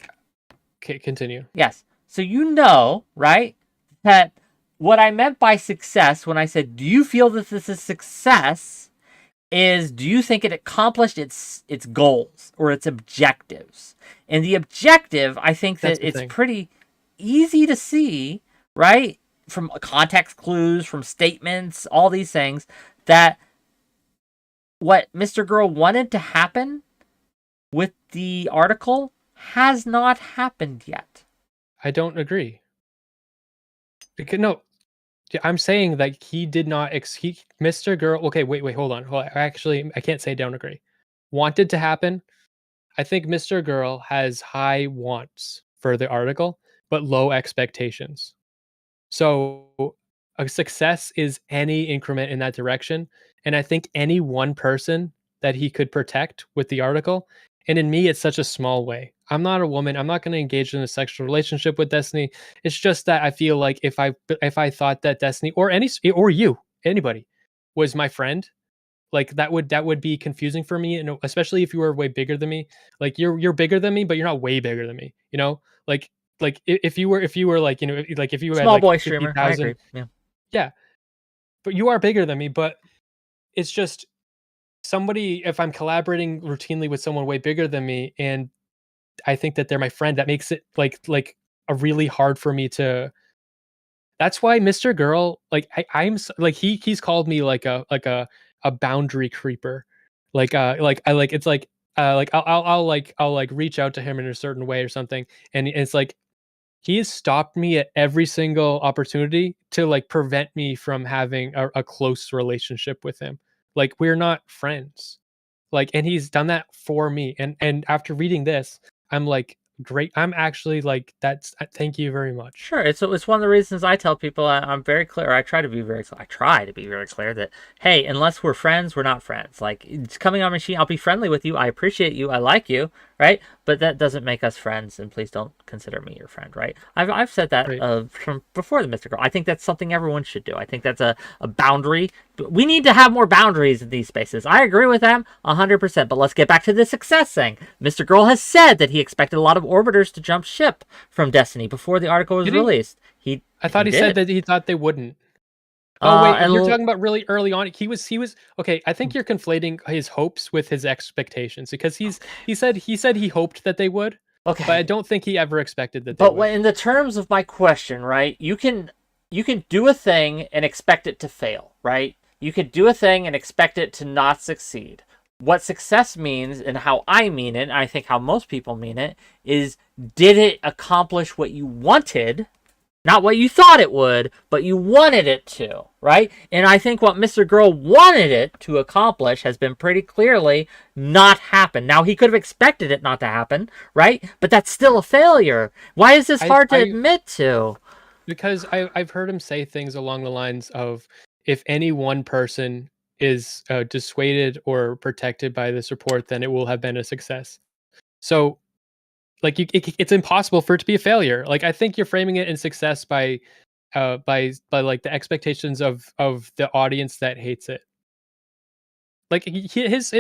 Okay, continue. yes. So right, that what I meant by success when I said, "Do you feel that this is success?" is, do you think it accomplished its goals or its objectives? And the objective, I think that That's the it's thing. pretty easy to see, right? From context clues, from statements, all these things, that what Mr. Girl wanted to happen with the article has not happened yet. I don't agree. Because no, yeah, I'm saying that he did not. Mr. Girl. Okay, wait, hold on. Actually, I can't say don't agree. Wanted to happen. I think Mr. Girl has high wants for the article, but low expectations. So a success is any increment in that direction. And I think any one person that he could protect with the article, and in me, it's such a small way. I'm not a woman. I'm not going to engage in a sexual relationship with Destiny. It's just that I feel like if I thought that Destiny or you, anybody, was my friend, like that would be confusing for me, and especially if you were way bigger than me. Like you're bigger than me, but you're not way bigger than me. Like if you were like like if you had Small like boy fifty streamer, I agree. thousand, Yeah. yeah. But you are bigger than me. But it's just somebody. If I'm collaborating routinely with someone way bigger than me, and I think that they're my friend, that makes it like a really hard for me to. That's why Mr. Girl, like like he's called me like a boundary creeper, like I like it's like I'll reach out to him in a certain way or something, and it's like he has stopped me at every single opportunity to like prevent me from having a close relationship with him. Like we're not friends, like, and he's done that for me. And after reading this, I'm like, great. I'm actually like that's. Thank you very much. Sure, it's one of the reasons I tell people I'm very clear. I try to be very clear that, hey, unless we're friends, we're not friends. Like, it's coming on machine, I'll be friendly with you. I appreciate you. I like you, right? But that doesn't make us friends, and please don't consider me your friend, right? I've said that Right. from before the Mystical. I think that's something everyone should do. I think that's a boundary. We need to have more boundaries in these spaces. I agree with them 100%. But let's get back to the success thing. Mr. Girl has said that he expected a lot of orbiters to jump ship from Destiny before the article was Did he? released. I thought he said Did. that he thought they wouldn't. Oh wait, And you're talking about really early on. He was okay. I think you're conflating his hopes with his expectations because he said he hoped that they would, but I okay. don't think he ever expected that they But would. in the terms of my question, right? You can do a thing and expect it to fail, right? You could do a thing and expect it to not succeed. What success means, and how I mean it, and I think how most people mean it, is, did it accomplish what you wanted? Not what you thought it would, but you wanted it to, right? And I think what Mr. Girl wanted it to accomplish has been pretty clearly not happen. Now, he could have expected it not to happen, right? But that's still a failure. Why is this I hard to I admit to? because I've heard him say things along the lines of if any one person is dissuaded or protected by this report, then it will have been a success. So like it's impossible for it to be a failure. Like I think you're framing it in success by like the expectations of the audience that hates it. Like his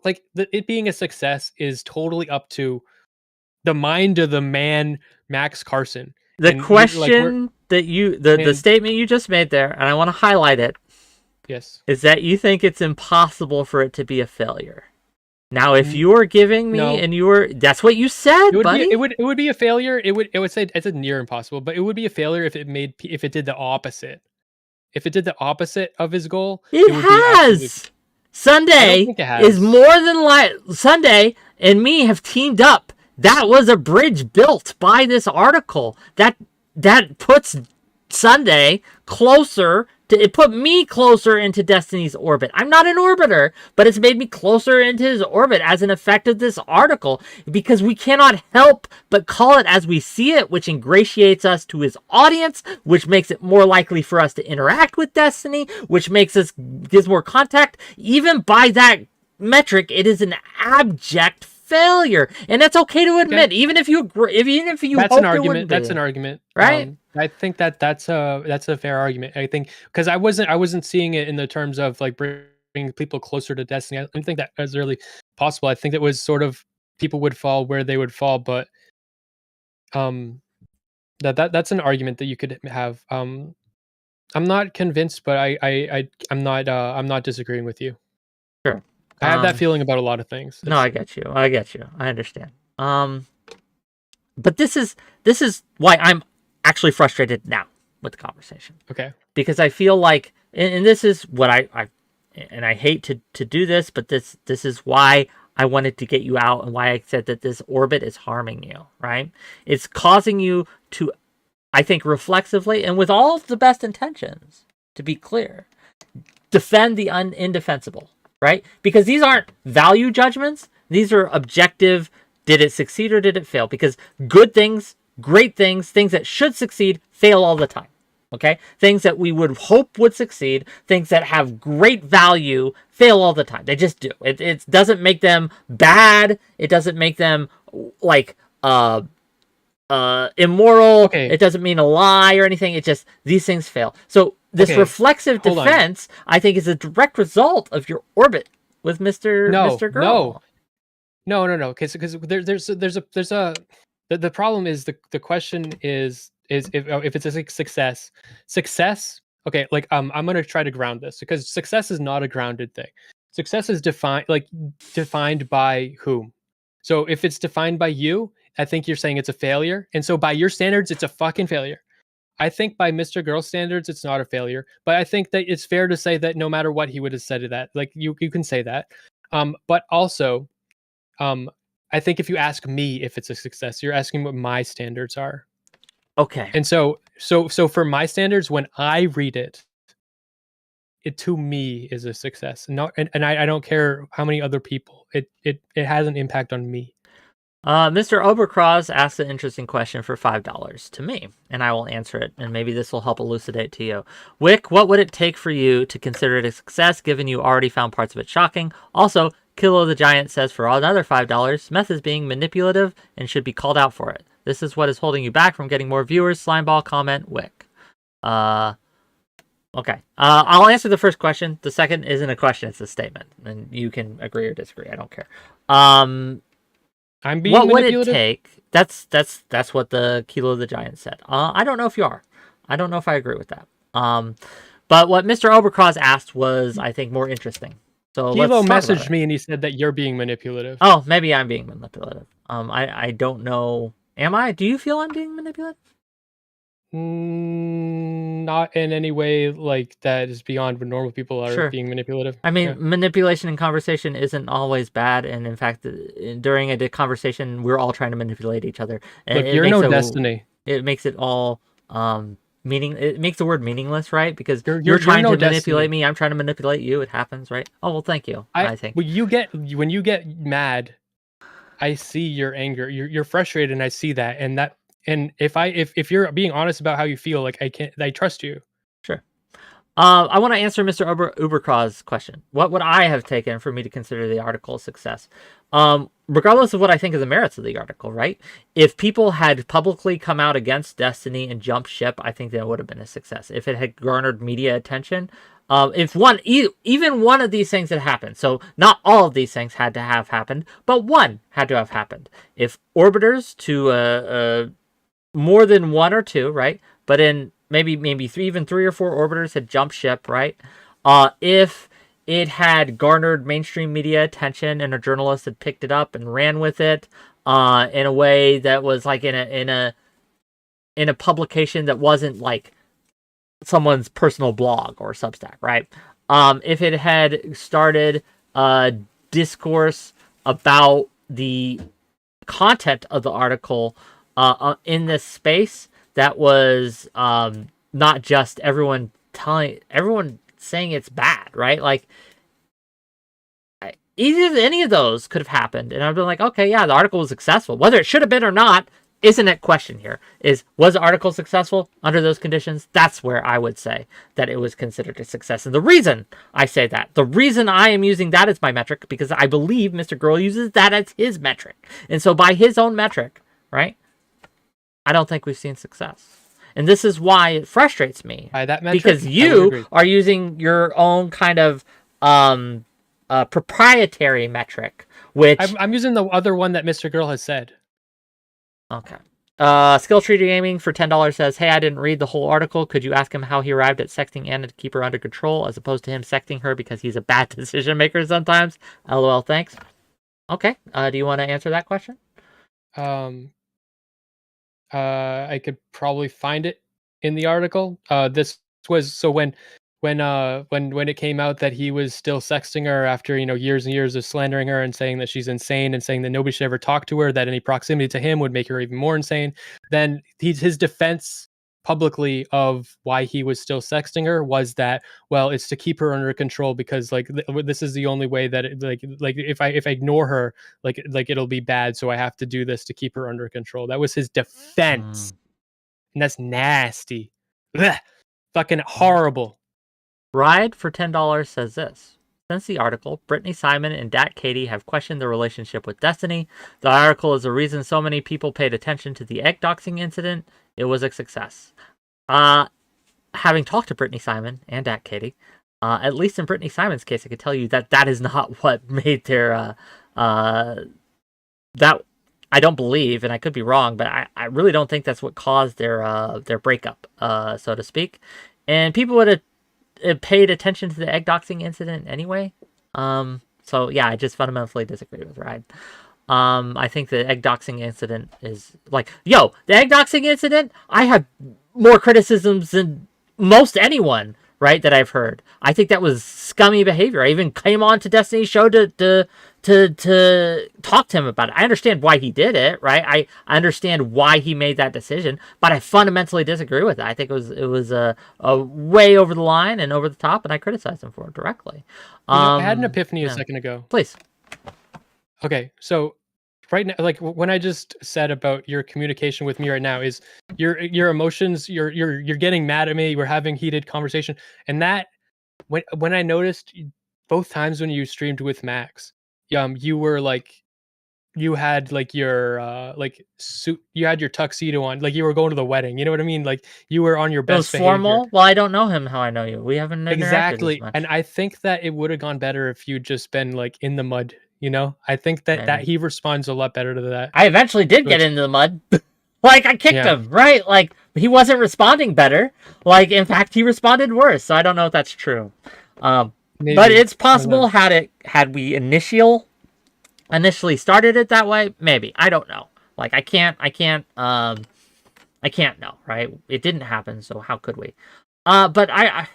like it being a success is totally up to the mind of the man Max Carson. The And we're question that the and statement you just made there, and I want to highlight it, yes. is that you think it's impossible for it to be a failure. Now, if N- you were giving me no. and that's what you said, It would be buddy. it would be a failure. It would say it's a near impossible, but it would be a failure if it did the opposite. If it did the opposite of his goal, It it would be absolutely. has. I don't Sunday think it is has. more than Sunday and me have teamed up. That was a bridge built by this article. That puts Sunday closer It put me closer into Destiny's orbit. I'm not an orbiter, but it's made me closer into his orbit as an effect of this article, because we cannot help but call it as we see it, which ingratiates us to his audience, which makes it more likely for us to interact with Destiny, which gives more contact. Even by that metric, it is an abject failure, and that's okay to admit. Okay. Even if you agree, even if you that's an argument. That's an argument, right? I think that's a fair argument. I think because I wasn't seeing it in the terms of like bringing people closer to Destiny. I don't think that was really possible. I think it was sort of people would fall where they would fall, but that's an argument that you could have. I'm not convinced, but I'm not disagreeing with you. Sure. I have that feeling about a lot of things. No, I get you. I understand. But this is why I'm actually frustrated now with the conversation. Okay. Because I feel like, and this is what I hate to do this, but this is why I wanted to get you out, and why I said that this orbit is harming you, right? It's causing you to, I think, reflexively and with all of the best intentions, to be clear, defend the indefensible, right? Because these aren't value judgments. These are objective. Did it succeed or did it fail? Because good things, great things, things that should succeed, fail all the time. Okay? Things that we would hope would succeed, things that have great value, fail all the time. They just do. It doesn't make them bad. It doesn't make them like immoral. Okay. It doesn't mean a lie or anything. It just, these things fail. So this reflexive defense, I think, is a direct result of your orbit with Mr. Girl. No. Because there's a the problem is the question is if it's a success. Okay, like I'm gonna try to ground this, because success is not a grounded thing. Success is defined by whom? So if it's defined by you, I think you're saying it's a failure, and so by your standards, it's a fucking failure. I think by Mr. Girl standards, it's not a failure, but I think that it's fair to say that no matter what he would have said to that, like you can say that. But also, I think if you ask me if it's a success, you're asking what my standards are. Okay. And so for my standards, when I read it to me is a success. And I don't care how many other people. It has an impact on me. Mr. Oberkraz asked an interesting question for $5 to me, and I will answer it, and maybe this will help elucidate to you. Whick, what would it take for you to consider it a success, given you already found parts of it shocking? Also, 𝕾𝖍𝖎𝖙 says for another $5, Smeth is being manipulative and should be called out for it. This is what is holding you back from getting more viewers. Slimeball comment, Whick. Okay. I'll answer the first question. The second isn't a question, it's a statement, and you can agree or disagree. I don't care. I'm being what manipulative? Would it take? That's what the 𝕾𝖍𝖎𝖙 said. I don't know if you are. I don't know if I agree with that. But what Mr. Oberkraz asked was, I think, more interesting. So Kivo messaged me and he said that you're being manipulative. Oh, maybe I'm being manipulative. I don't know. Am I? Do you feel I'm being manipulative? Not in any way like that is beyond what normal people are being manipulative. I mean, manipulation in conversation isn't always bad, and in fact, during a conversation, we're all trying to manipulate each other. And look, you're no Destiny. It makes it all it makes the word meaningless, right? Because you're trying to manipulate me, I'm trying to manipulate you. It happens, right? Oh well, thank you. I think when you get mad, I see your anger. You're frustrated, and I see that, and if you're being honest about how you feel, like I trust you. Sure. I want to answer Mr. Oberkraz's question. What would I have taken for me to consider the article a success? Regardless of what I think of the merits of the article, right? If people had publicly come out against Destiny and jumped ship, I think that would have been a success. If it had garnered media attention, if even one of these things had happened, so not all of these things had to have happened, but one had to have happened. If orbiters to more than one or two, right? But in maybe even three or four orbiters had jumped ship, right? If it had garnered mainstream media attention and a journalist had picked it up and ran with it in a way that was like in a publication that wasn't like someone's personal blog or Substack, right? If it had started a discourse about the content of the article in this space that was not just everyone everyone saying it's bad, right? Like, either any of those could have happened, and I've been like, okay, yeah, the article was successful. Whether it should have been or not isn't a question here. Was the article successful under those conditions? That's where I would say that it was considered a success. And the reason I say that, the reason I am using that as my metric, because I believe Mr. Girl uses that as his metric. And so by his own metric, right, I don't think we've seen success. And this is why it frustrates me. By that metric, because you are using your own kind of proprietary metric, which... I'm using the other one that Mr. Girl has said. Okay. Skill Treaty Gaming for $10 says, hey, I didn't read the whole article. Could you ask him how he arrived at sexting Anna to keep her under control, as opposed to him sexting her because he's a bad decision maker sometimes? LOL, thanks. Okay. Do you want to answer that question? I could probably find it in the article. This was so when it came out that he was still sexting her after, years and years of slandering her and saying that she's insane and saying that nobody should ever talk to her, that any proximity to him would make her even more insane. Then his defense publicly of why he was still sexting her was that, well, it's to keep her under control because this is the only way that if I ignore her, like it'll be bad. So I have to do this to keep her under control. That was his defense. And that's nasty. Blech. Fucking horrible. Ride for $10 says this. Since the article, Brittany Simon and 𝕵𝖎𝖙 have questioned their relationship with Destiny. The article is the reason so many people paid attention to the egg doxing incident. It was a success. Having talked to Brittany Simon and 𝕵𝖎𝖙, at least in Brittany Simon's case, I could tell you that is not what made their that I don't believe, and I could be wrong, but I really don't think that's what caused their breakup, so to speak. And people would have paid attention to the egg doxing incident anyway. So yeah, I just fundamentally disagree with Ride. I think the egg doxing incident is the egg doxing incident, I have more criticisms than most anyone, right, that I've heard. I think that was scummy behavior. I even came on to Destiny's show to talk to him about it. I understand why he did it, right? I understand why he made that decision, but I fundamentally disagree with it. I think it was a way over the line and over the top, and I criticized him for it directly. I had an epiphany a second ago. Please. Okay, so right now, like when I just said about your communication with me right now is your emotions, you're getting mad at me, we're having heated conversation, and that when I noticed both times when you streamed with Max, you were like, you had like your suit, you had your tuxedo on, like you were going to the wedding, you know what I mean? Like you were on your best behavior. Formal? Well, I don't know him how I know you. We haven't interacted exactly as much. And I think that it would have gone better if you'd just been like in the mud. I think that he responds a lot better to that. I eventually did get into the mud. Like, I kicked him, right? Like, he wasn't responding better. Like, in fact, he responded worse. So I don't know if that's true. But it's possible had we initially started it that way, maybe. I don't know. Like, I can't know, right? It didn't happen, so how could we? But I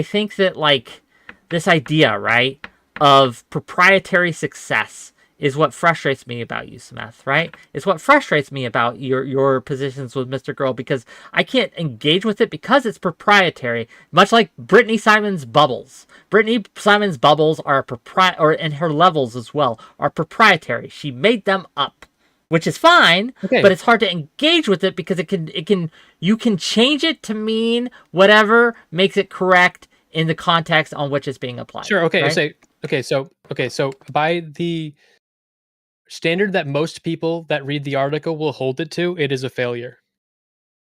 think that, like, this idea, right, of proprietary success is what frustrates me about you, Smeth, right? It's what frustrates me about your positions with Mr. Girl, because I can't engage with it because it's proprietary, much like Brittany Simon's bubbles. Brittany Simon's bubbles are and her levels as well are proprietary. She made them up, which is fine, but it's hard to engage with it because you can change it to mean whatever makes it correct in the context on which it's being applied. Sure. Okay. Right? So by the standard that most people that read the article will hold it to, it is a failure.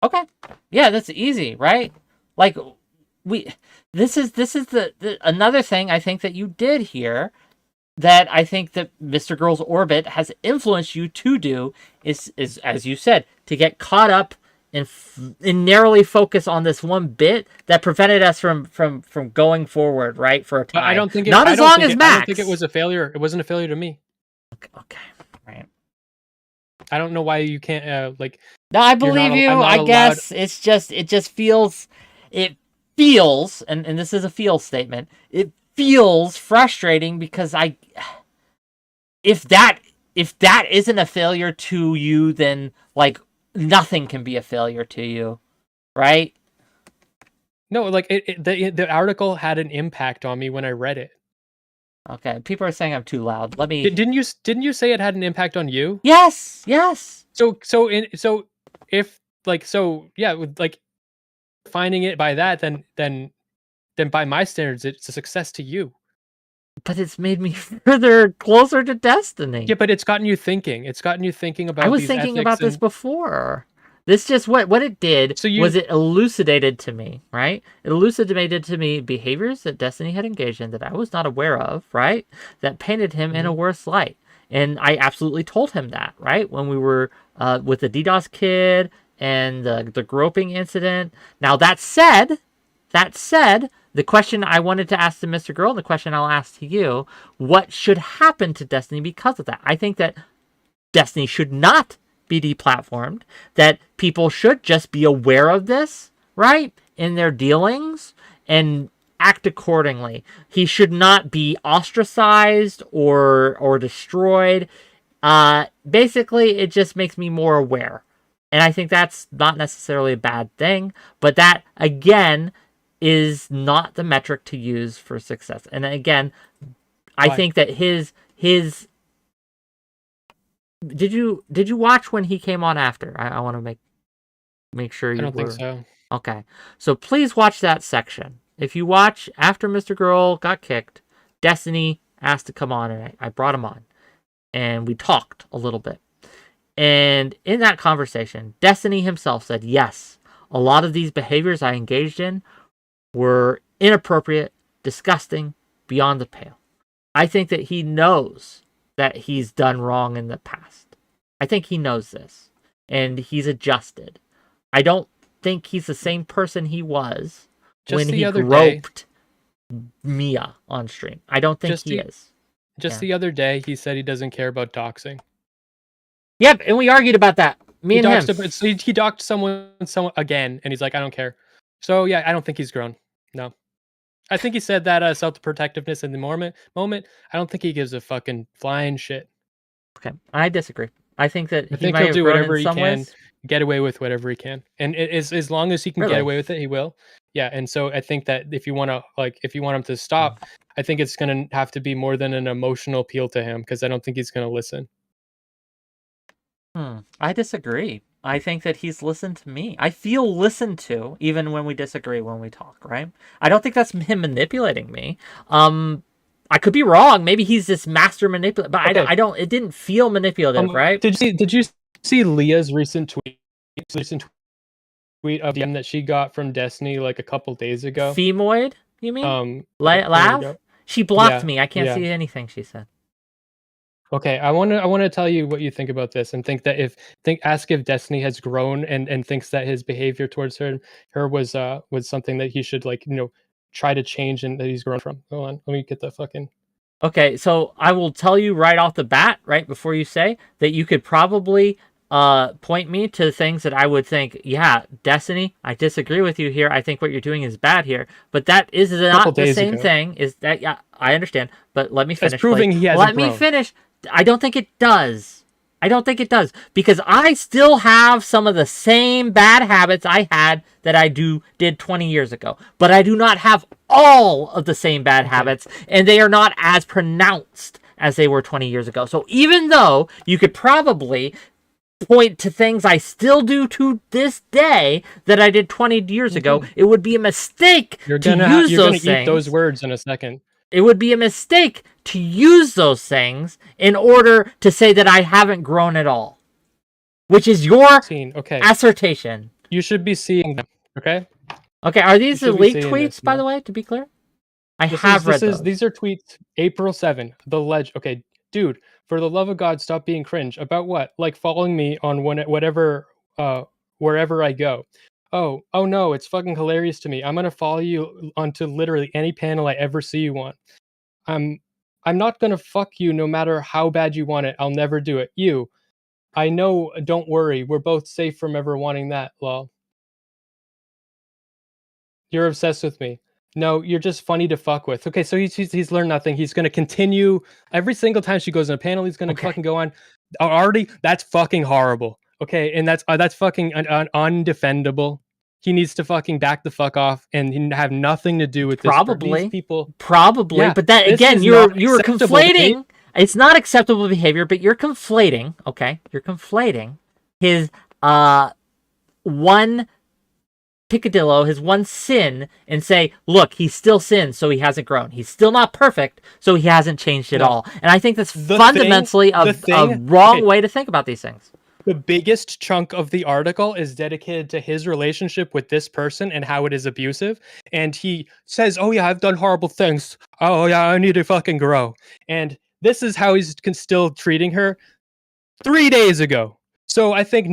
Okay. Yeah, that's easy, right? Like this is the another thing I think that you did here that I think that Mr. Girl's orbit has influenced you to do is as you said, to get caught up and narrowly focus on this one bit that prevented us from going forward, right, for a time. I don't think Max. I don't think it was a failure. It wasn't a failure to me. Okay, right. I don't know why you can't like. No, I believe you. I guess it just feels, and this is a feel statement. It feels frustrating because if that isn't a failure to you, then like nothing can be a failure to you, right? No, like the article had an impact on me when I read it. Okay, people are saying I'm too loud. Let me. Didn't you say it had an impact on you? Yes, yes. So if like so yeah, with like finding it by that, then by my standards, it's a success to you. But it's made me further closer to destiny. Yeah, but it's gotten you thinking. It's gotten you thinking about. I was these thinking ethics about this before. This just what it did was it elucidated to me, right? It elucidated to me behaviors that Destiny had engaged in that I was not aware of, right? That painted him in a worse light. And I absolutely told him that, right? When we were with the DDoS kid and the groping incident. Now that said, the question I wanted to ask to Mr. Girl and the question I'll ask to you, what should happen to Destiny because of that? I think that Destiny should not be deplatformed, that people should just be aware of this, right, in their dealings and act accordingly. He should not be ostracized or destroyed. Basically, it just makes me more aware. And I think that's not necessarily a bad thing, but that, again, is not the metric to use for success. And again, I think that his did you watch when he came on after? I want to make sure you I don't think so. Okay. So please watch that section. If you watch after Mr. Girl got kicked, Destiny asked to come on, and I brought him on. And we talked a little bit. And in that conversation, Destiny himself said, yes, a lot of these behaviors I engaged in were inappropriate, disgusting, beyond the pale. I think that he knows that he's done wrong in the past. I think he knows this. And he's adjusted. I don't think he's the same person he was when he groped Mia on stream. I don't think he is. Just the other day, he said he doesn't care about doxing. Yep, and we argued about that. Me and him. He doxed someone again, and he's like, I don't care. So yeah, I don't think he's grown. No. I think he said that self-protectiveness in the moment. I don't think he gives a fucking flying shit. Okay, I disagree. I think that he'll do whatever he can, get away with whatever he can, and as long as he can get away with it, he will. Yeah, and so I think that if you want him to stop, I think it's gonna have to be more than an emotional appeal to him, because I don't think he's gonna listen. I disagree. I think that he's listened to me. I feel listened to, even when we disagree when we talk, right? I don't think that's him manipulating me. I could be wrong. Maybe he's this master manipulator, but okay. I don't. It didn't feel manipulative, right? Did you see Leah's recent tweet? Tweet of the that she got from Destiny like a couple days ago. 𝕵𝖎𝖎, you mean? Laugh? She blocked me. I can't see anything she said. Okay, I want to tell you what you think about this, and ask if Destiny has grown and thinks that his behavior towards her was something that he should try to change and that he's grown from. Hold on, let me get the fucking. Okay, so I will tell you right off the bat, right before you say that you could probably point me to things that I would think, yeah, Destiny, I disagree with you here. I think what you're doing is bad here, but that is not the same thing. Is that? Yeah, I understand, but let me finish. That's proving he hasn't grown. Let me finish. I don't think it does. I don't think it does, because I still have some of the same bad habits I had that I did 20 years ago, but I do not have all of the same bad habits, and they are not as pronounced as they were 20 years ago. So even though you could probably point to things I still do to this day that I did 20 years ago, it would be a mistake to use those things. You're going to eat those words in a second. It would be a mistake to use those things in order to say that I haven't grown at all, which is your assertion. You should be seeing them, okay? Okay, are these the leaked tweets, by the way, to be clear? I have read those. These are tweets, April 7, the ledge. Okay, dude, for the love of God, stop being cringe. About what? Like following me on whatever, wherever I go. Oh no, it's fucking hilarious to me. I'm gonna follow you onto literally any panel I ever see you on. I'm not gonna fuck you no matter how bad you want it. I'll never do it. You, I know, don't worry. We're both safe from ever wanting that, lol. You're obsessed with me. No, you're just funny to fuck with. Okay, so he's learned nothing. He's gonna continue every single time she goes in a panel. He's gonna fucking go on. Already, that's fucking horrible. Okay, and that's fucking undefendable. he needs to fucking back the fuck off and have nothing to do with Probably. these people. Probably, Yeah, but that this again, is you were not acceptable conflating. behavior. It's not acceptable behavior, but you're conflating. Okay, you're conflating his one picadillo, his one sin, and say, look, he still sins, so he hasn't grown. He's still not perfect, so he hasn't changed at all. And I think that's fundamentally a wrong way to think about these things. The biggest chunk of the article is dedicated to his relationship with this person and how it is abusive. And he says, oh yeah, I've done horrible things. Oh yeah, I need to fucking grow. And this is how he's still treating her 3 days ago. So I think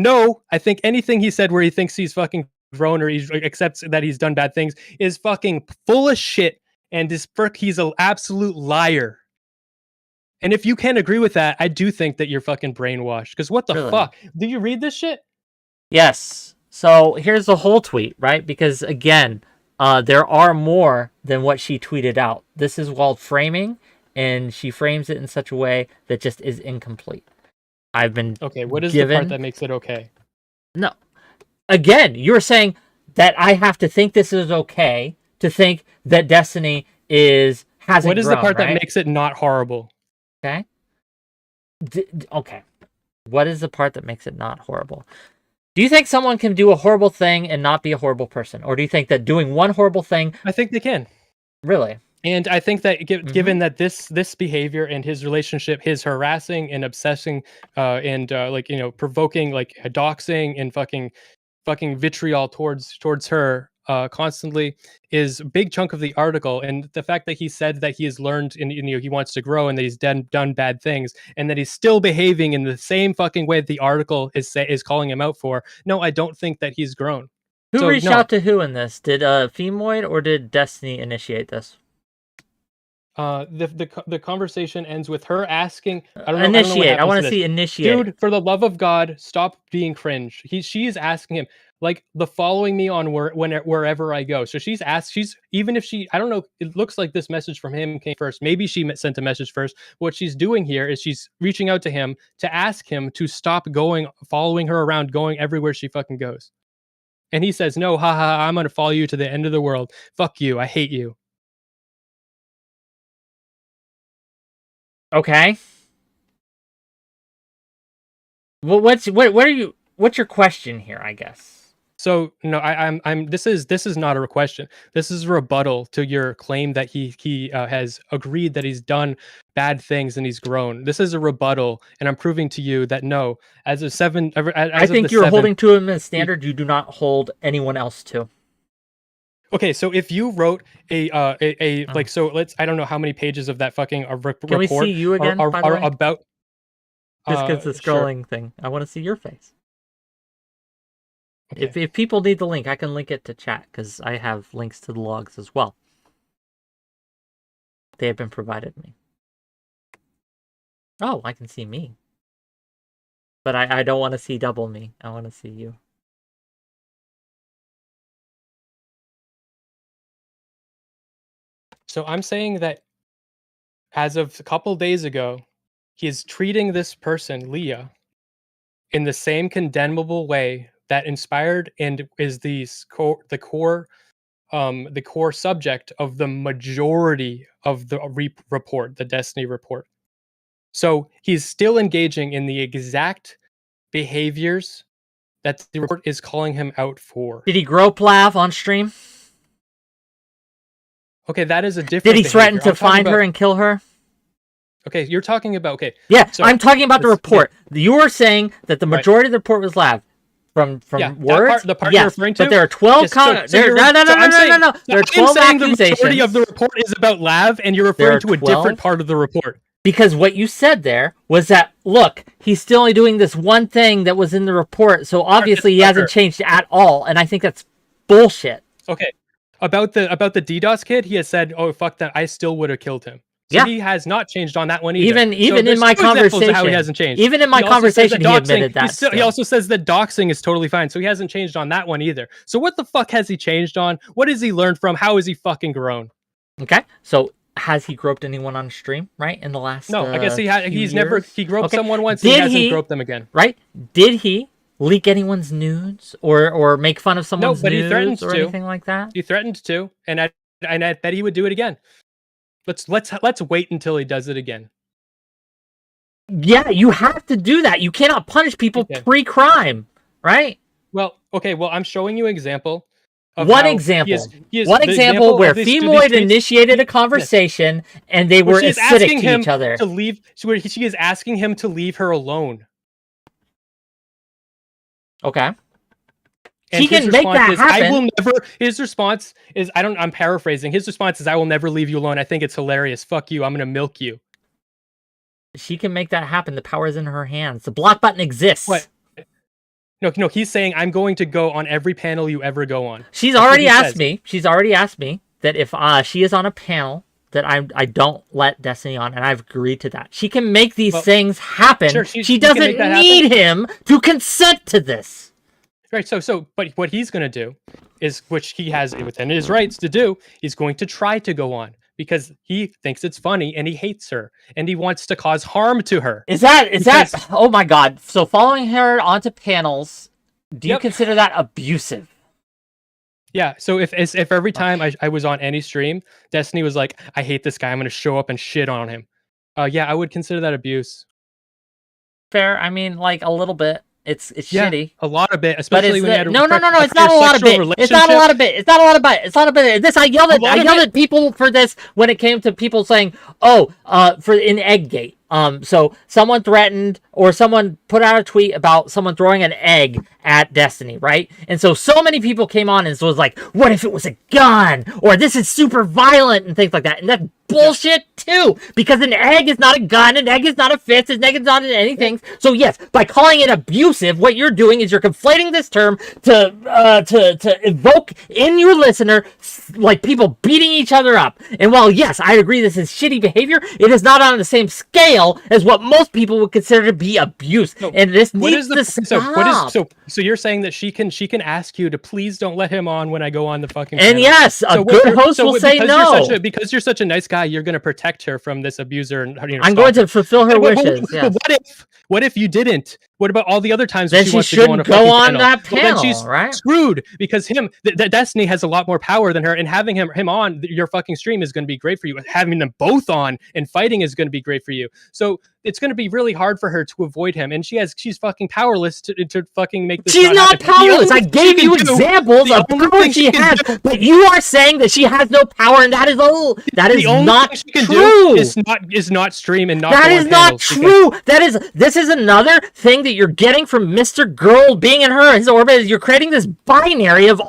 anything he said where he thinks he's fucking grown or he accepts that he's done bad things is fucking full of shit. And he's an absolute liar. And if you can't agree with that, I do think that you're fucking brainwashed. Because what the fuck? Do you read this shit? Yes. So here's the whole tweet, right? Because again, there are more than what she tweeted out. This is called framing, and she frames it in such a way that just is incomplete. I've been what is the part that makes it okay? No. Again, you're saying that I have to think this is okay to think that Destiny hasn't grown, What is the part that makes it not horrible? Okay. Okay. What is the part that makes it not horrible? Do you think someone can do a horrible thing and not be a horrible person? Or do you think that doing one horrible thing... I think they can. Really? And I think that given that this behavior and his relationship, his harassing and obsessing and provoking, like doxing and fucking vitriol towards her constantly is a big chunk of the article. And the fact that he said that he has learned and he wants to grow and that he's done bad things and that he's still behaving in the same fucking way that the article is calling him out for. No, I don't think that he's grown. Who reached out to who in this? Did 𝕾𝖍𝖎𝖙 or did Destiny initiate this? The conversation ends with her asking, I want to see initiate. Dude, for the love of God, stop being cringe. She is asking him, like, the following me on wherever I go. So she's even if I don't know, it looks like this message from him came first. Maybe she sent a message first. What she's doing here is she's reaching out to him to ask him to stop following her around, going everywhere she fucking goes. And he says, no, haha, I'm going to follow you to the end of the world. Fuck you. I hate you. Okay. Well, what's your question here, I guess? So no, this is not a question. This is a rebuttal to your claim that he has agreed that he's done bad things and he's grown. This is a rebuttal, and I'm proving to you that no, I think you're holding to him as standard you do not hold anyone else to. Okay, so if you wrote like, so I don't know how many pages of that fucking report. Can we see you again? Are about just because the scrolling thing. I want to see your face. Okay. If people need the link, I can link it to chat because I have links to the logs as well. They have been provided me. Oh, I can see me. But I don't want to see double me. I want to see you. So I'm saying that as of a couple days ago, he is treating this person, Leah, in the same condemnable way that inspired and is the core subject of the majority of the report, the Destiny report. So he's still engaging in the exact behaviors that the report is calling him out for. Did he grow 𝕵𝖎𝖙 on stream? Okay, that is a different. Did he threaten to find her and kill her? Okay, you're talking about Yeah, so I'm talking about the report. Yeah. You were saying that the majority of the report was 𝕬𝖎. From words, the part you're referring to. But there are 12 no. There are 12 accusations. The majority of the report is about 𝕬𝖎, and you're referring to a different part of the report. Because what you said there was that, look, he's still only doing this one thing that was in the report, so obviously he hasn't changed at all, and I think that's bullshit. Okay, about the 𝕬𝖎 kid, he has said, "Oh fuck that, I still would have killed him." So he has not changed on that one either. Even in my conversation, how he hasn't changed. Even in my conversation, he admitted that. He also says that doxing is totally fine, so he hasn't changed on that one either. So what the fuck has he changed on? What has he learned from? How has he fucking grown? Okay, so has he groped anyone on stream? Right in the last? No, I guess he groped someone once. He hasn't groped them again. Right? Did he leak anyone's nudes or make fun of someone's but he threatened nudes or to. anything like that? He threatened to, and I bet he would do it again. Let's wait until he does it again. Yeah, you have to do that. You cannot punish people Okay. pre-crime, right? Well, okay. Well, I'm showing you an example. Of One how example. He is One the example where of these Femoid tweets- initiated a conversation and they were she is acidic asking to him each other. to leave. She is asking him to leave her alone. Okay. And He can make that happen. I will never. His response is, I'm paraphrasing. His response is, "I will never leave you alone. I think it's hilarious. Fuck you. I'm gonna milk you." She can make that happen. The power is in her hands. The block button exists. What? No. He's saying, "I'm going to go on every panel you ever go on." She's already asked me. She's already asked me that if she is on a panel that I don't let Destiny on, and I've agreed to that. She can make these things happen. Sure, she doesn't need him to consent to this. Right. But what he's going to do is, which he has within his rights to do, he's going to try to go on because he thinks it's funny and he hates her and he wants to cause harm to her. Is that? Oh my God! So following her onto panels, do you consider that abusive? Yeah. So if every time I was on any stream, Destiny was like, "I hate this guy. I'm going to show up and shit on him." Yeah, I would consider that abuse. Fair. I mean, like a little bit. It's shitty. A lot of it, especially when you had no. It's not a lot of it. It's not a lot of it. It's not a lot of it. It's not a bit. This I yelled at people for this when it came to people saying, "Oh, for in Eggate." So someone threatened or someone put out a tweet about someone throwing an egg at Destiny, right? And so many people came on and was like, "What if it was a gun?" Or "This is super violent" and things like that. And that's bullshit too, because an egg is not a gun, an egg is not a fist, an egg is not anything. So yes, by calling it abusive, what you're doing is you're conflating this term to evoke in your listener like people beating each other up. And while yes, I agree this is shitty behavior, it is not on the same scale as what most people would consider to be abuse. So and this needs to stop. So you're saying that she can ask you to please don't let him on when I go on the fucking and panel. Yes, a good host will say no. Because you're such a nice guy, you're going to protect her from this abuser. And I'm going to fulfill her wishes. Yes. What if you didn't? What about all the other times then she wants to go on a panel? that panel? Well, then she's right? screwed because Destiny has a lot more power than her, and having him on your fucking stream is going to be great for you. Having them both on and fighting is going to be great for you. So it's going to be really hard for her to avoid him, and she's fucking powerless to fucking make this. She's not powerless. I gave you examples of power she has, but you are saying that she has no power, and that is not true. Is not stream and not. That is not true. This is another thing that you're getting from Mr. Girl being in his orbit. Is you're creating this binary of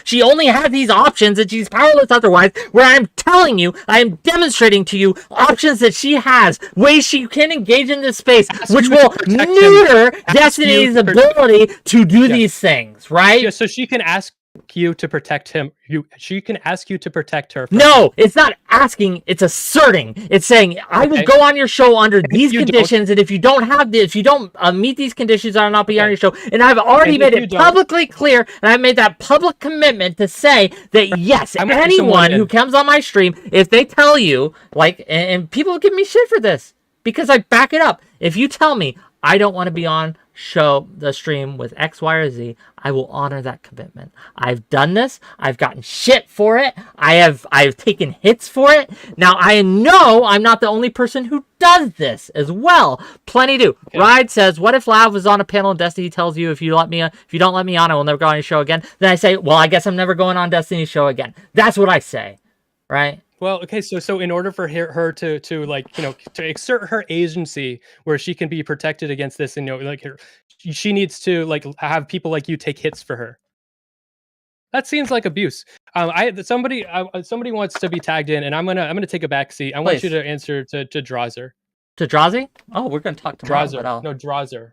she only has these options and she's powerless otherwise. Where I'm telling you, I am demonstrating to you options that she has, ways she can engage in this space, which will neuter Destiny's ability to do these things. Right? Yeah, so she can ask you to protect him. She can ask you to protect her. No, it's not asking, it's asserting. It's saying, I will go on your show under these conditions, and if you don't meet these conditions, I'll not be on your show. And I've already made it publicly clear, and I've made that public commitment to say that yes, anyone who comes on my stream, if they tell you, and people give me shit for this, because I back it up. If you tell me, I don't want to be on the stream with X, Y, or Z, I will honor that commitment. I've done this. I've gotten shit for it. I've taken hits for it. Now I know I'm not the only person who does this as well. Plenty do. Okay. Ride says, "What if Lav was on a panel and Destiny tells you if you don't let me on, I will never go on your show again?" Then I say, "Well, I guess I'm never going on Destiny's show again." That's what I say, right? Well, okay, so in order for her to exert her agency where she can be protected against this, and she needs to have people like you take hits for her. That seems like abuse. Somebody wants to be tagged in, and I'm gonna take a back seat. I want you to answer to 𝕵𝖎𝖎. To 𝕵𝖎𝖎? Oh, we're gonna talk tomorrow. 𝕵𝖎𝖎. No, 𝕵𝖎𝖎.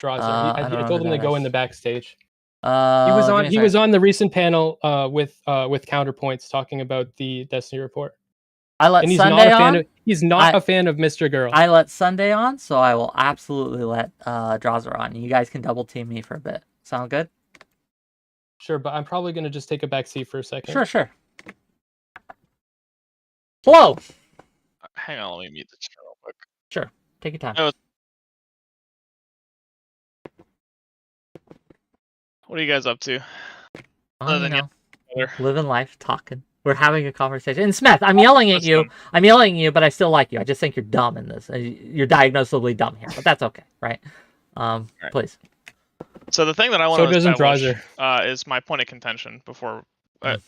I told him to go in the backstage. He He was on the recent panel with Counterpoints talking about the Destiny report. I let Sunday on. He's not a fan of Mr. Girl. I let Sunday on, so I will absolutely let 𝕵𝖎𝖎 on. You guys can double team me for a bit. Sound good? Sure, but I'm probably gonna just take a back seat for a second. Sure. Hello. Hang on, let me mute the chat real quick. Sure, take your time. What are you guys up to? Oh, Other you than know, yelling at each other? living life, talking. We're having a conversation. And Smeth, I'm yelling at you. Listen. I'm yelling at you, but I still like you. I just think you're dumb in this. You're diagnosably dumb here, but that's okay, right? Right. Please. So the thing that I want So to doesn't establish 𝕵𝖎𝖎. is my point of contention before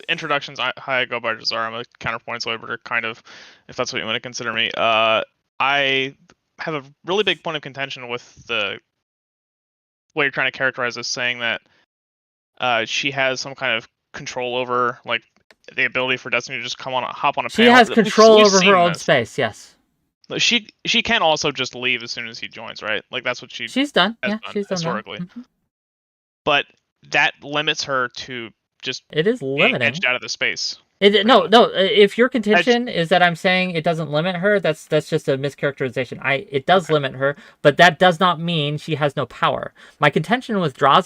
introductions. Hi, 𝕵𝖎𝖎𝖙𝖘𝖍𝖔𝖜. I'm a counterpoints labor, kind of, if that's what you want to consider me. I have a really big point of contention with the way you're trying to characterize this, saying that she has some kind of control over, like, the ability for Destiny to just hop on a She panel. has control We've over her seen own this. space, yes. She can also just leave as soon as he joins, right? Like, that's what She's done. has Yeah, done she's done historically. that. Mm-hmm. But that limits her to just It is being limiting. edged out of the space. No. If your contention is that I'm saying it doesn't limit her, that's just a mischaracterization. It does limit her, but that does not mean she has no power. My contention with with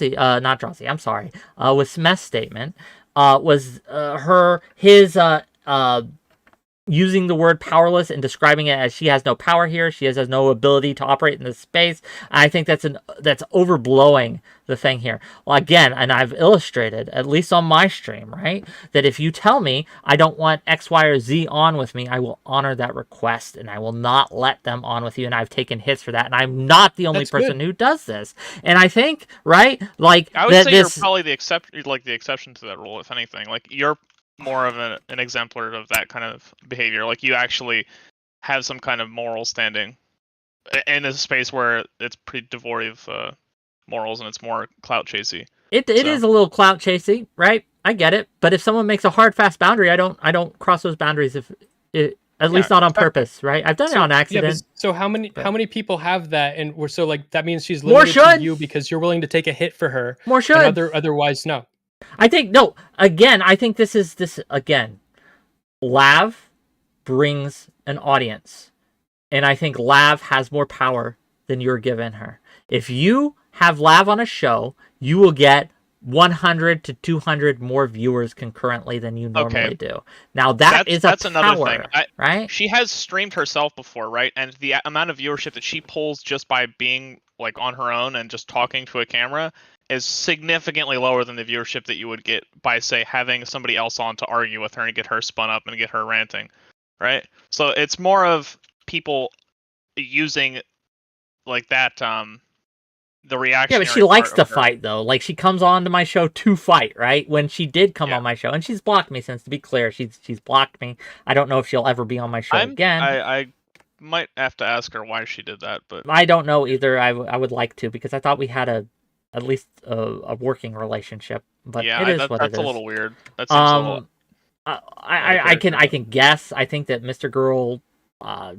Smeth's statement, was his using the word powerless and describing it as she has no power here, she has no ability to operate in this space. I think that's overblowing the thing here. Well, again, and I've illustrated, at least on my stream, right, that if you tell me I don't want X, Y, or Z on with me, I will honor that request, and I will not let them on with you, and I've taken hits for that, and I'm not the only person who does this. And I think, right, like, I would say you're probably the exception to that rule, if anything. Like, you're more of an exemplar of that kind of behavior. Like, you actually have some kind of moral standing in a space where it's pretty devoid of morals and it's more clout chasey. It is a little clout chasey, right? I get it. But if someone makes a hard, fast boundary, I don't cross those boundaries at least not on purpose, right? I've done it on accident. Yeah, so how many people have that, and we're so, like, that means she's limited to you because you're willing to take a hit for her. More should. Otherwise, no. I think no. Again, I think this again. 𝕬𝖎𝖙 brings an audience, and I think 𝕬𝖎𝖙 has more power than you're giving her. If you have 𝕬𝖎𝖙 on a show, you will get 100 to 200 more viewers concurrently than you normally do. Now that's another thing, right? She has streamed herself before, right? And the amount of viewership that she pulls just by being, like, on her own and just talking to a camera is significantly lower than the viewership that you would get by, say, having somebody else on to argue with her and get her spun up and get her ranting, right? So it's more of people using, like, that the reaction. Yeah, but she likes to fight, though. Like, she comes on to my show to fight, right? When she did come on my show, and she's blocked me since, to be clear, she's blocked me. I don't know if she'll ever be on my show again. I might have to ask her why she did that, but I don't know either. I would like to, because I thought we had at least a working relationship. But yeah, it is what it is. That's a little weird. That seems a little... I can guess. I think that Mr. Girl and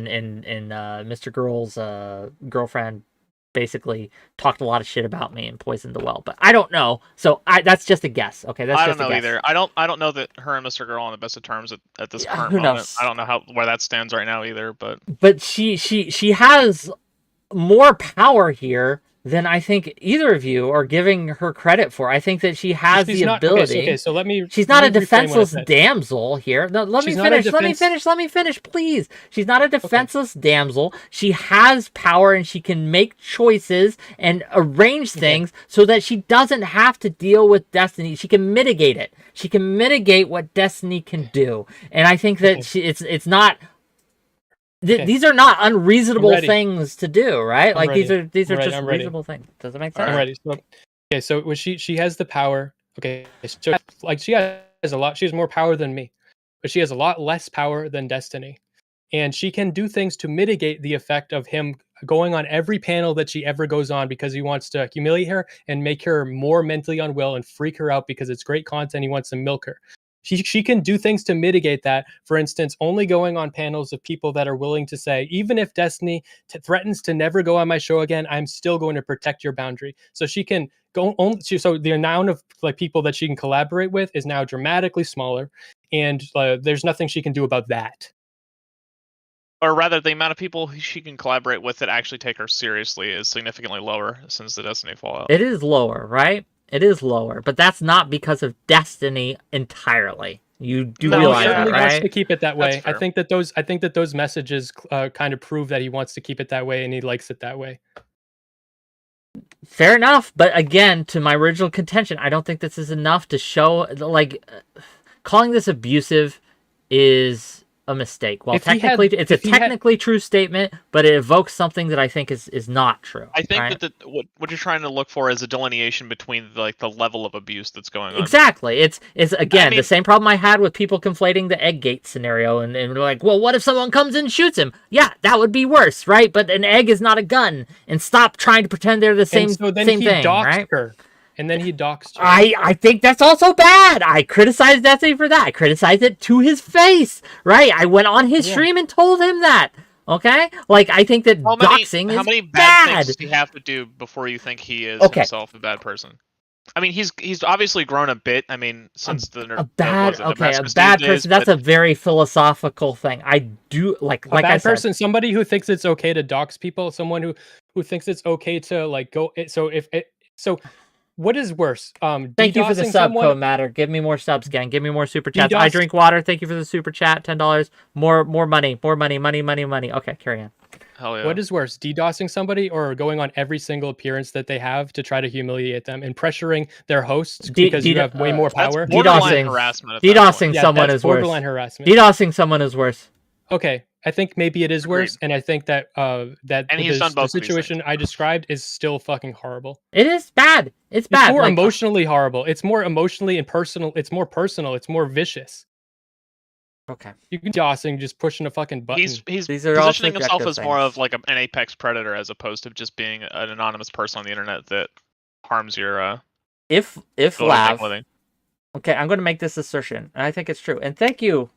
Mr. Girl's girlfriend basically talked a lot of shit about me and poisoned the well, but I don't know. So that's just a guess. Okay, that's I just don't know a guess. either. I don't know that her and Mr. Girl are on the best of terms at this current who moment. knows? I don't know where that stands right now either. But she has more power here than I think either of you are giving her credit for. I think that she has the ability. Okay, so let me. She's not a defenseless damsel here. No, let me finish, please. She's not a defenseless damsel. She has power and she can make choices and arrange things so that she doesn't have to deal with Destiny. She can mitigate it. She can mitigate what Destiny can do. And I think that it's not... These are not unreasonable things to do, right? These are just reasonable things. Does that make sense? I'm ready. So when she has the power. Okay, so, like, she has a lot. She has more power than me, but she has a lot less power than Destiny, and she can do things to mitigate the effect of him going on every panel that she ever goes on because he wants to humiliate her and make her more mentally unwell and freak her out because it's great content. He wants to milk her. She can do things to mitigate that. For instance, only going on panels of people that are willing to say, even if Destiny threatens to never go on my show again, I'm still going to protect your boundary. So she can go on. So the amount of, like, people that she can collaborate with is now dramatically smaller, and there's nothing she can do about that. Or rather, the amount of people she can collaborate with that actually take her seriously is significantly lower since the Destiny fallout. It is lower, right? It is lower, but that's not because of Destiny entirely. You do realize that, right? He wants to keep it that way. I think that those messages kind of prove that he wants to keep it that way and he likes it that way. fair enough. But again, to my original contention, I don't think this is enough to show, like, calling this abusive is a mistake. Well, technically, it's a technically true statement, but it evokes something that I think is not true. I think that what you're trying to look for is a delineation between like the level of abuse that's going on. Exactly. It's again the same problem I had with people conflating the 𝕾𝖍𝖎𝖙 scenario and they're like, well, what if someone comes in and shoots him? Yeah, that would be worse, right? But an egg is not a gun, and stop trying to pretend they're the same. And so then same he thing, doxed right? her. And then he doxed her. I think that's also bad. I criticized Destiny for that. I criticized it to his face, right? I went on his stream and told him that. Okay? Like, I think that doxing is how many bad things does he have to do before you think he is himself a bad person? I mean, he's obviously grown a bit. I mean, since a bad person. That's a very philosophical thing. I do like a bad I said, person, somebody who thinks it's okay to dox people, someone who thinks it's okay to like go. So what is worse? Thank you for the sub code, Matter. Give me more subs, gang. Give me more super chats. I drink water. Thank you for the super chat. $10. More money. Money. Okay, carry on. Hell yeah. What is worse, DDoSing somebody or going on every single appearance that they have to try to humiliate them and pressuring their hosts because you have way more power? Borderline harassment. DDoSing someone is worse. Borderline harassment. DDoSing someone is worse. Okay, I think maybe it is worse, and I think that the situation I described is still fucking horrible. It is bad. It's bad. It's more emotionally horrible. It's more emotionally and personal. It's more personal. It's more vicious. Okay. You can DDoSing just pushing a fucking button. He's positioning himself as more of like an apex predator as opposed to just being an anonymous person on the internet that harms your if Lav. Okay, I'm going to make this assertion, and I think it's true. And thank you,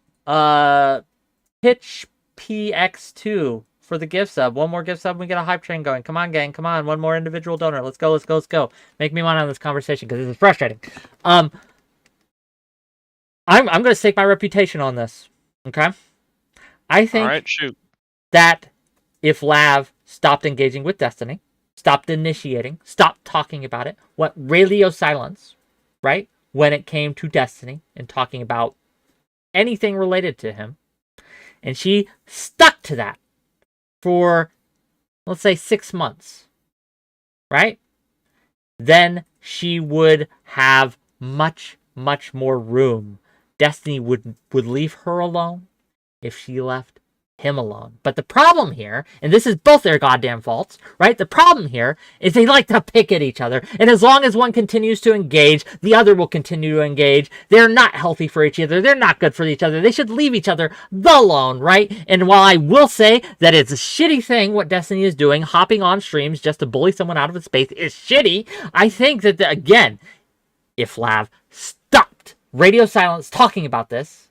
Pitch PX2 for the gift sub. One more gift sub, and we get a hype train going. Come on, gang. Come on. One more individual donor. Let's go. Make me want to have this conversation because this is frustrating. I'm going to stake my reputation on this. Okay? I think that if Lav stopped engaging with Destiny, stopped initiating, stopped talking about it, went radio silence, right? When it came to Destiny and talking about anything related to him, and she stuck to that for, let's say, 6 months, right? Then she would have much more room. Destiny would leave her alone if she left him alone. But the problem here, and this is both their goddamn faults, right? The problem here is they like to pick at each other. And as long as one continues to engage, the other will continue to engage. They're not healthy for each other. They're not good for each other. They should leave each other alone, right? And while I will say that it's a shitty thing what Destiny is doing, hopping on streams just to bully someone out of its space is shitty, I think that, again, if Lav stopped radio silence talking about this,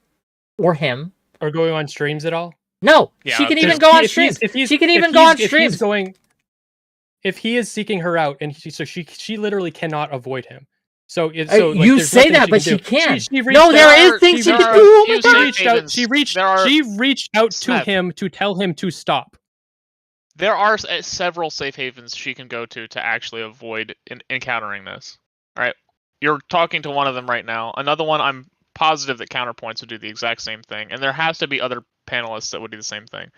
or him, or going on streams at all? No, she can even go on streams. She can even go on streams. If he is seeking her out, and she literally cannot avoid him. So you say that, but she can. No, there is things she can do. Oh my God. She reached out to him to tell him to stop. There are several safe havens she can go to actually avoid encountering this. All right, you're talking to one of them right now. Another one, I'm positive that Counterpoints would do the exact same thing, and there has to be other panelists that would do the same thing.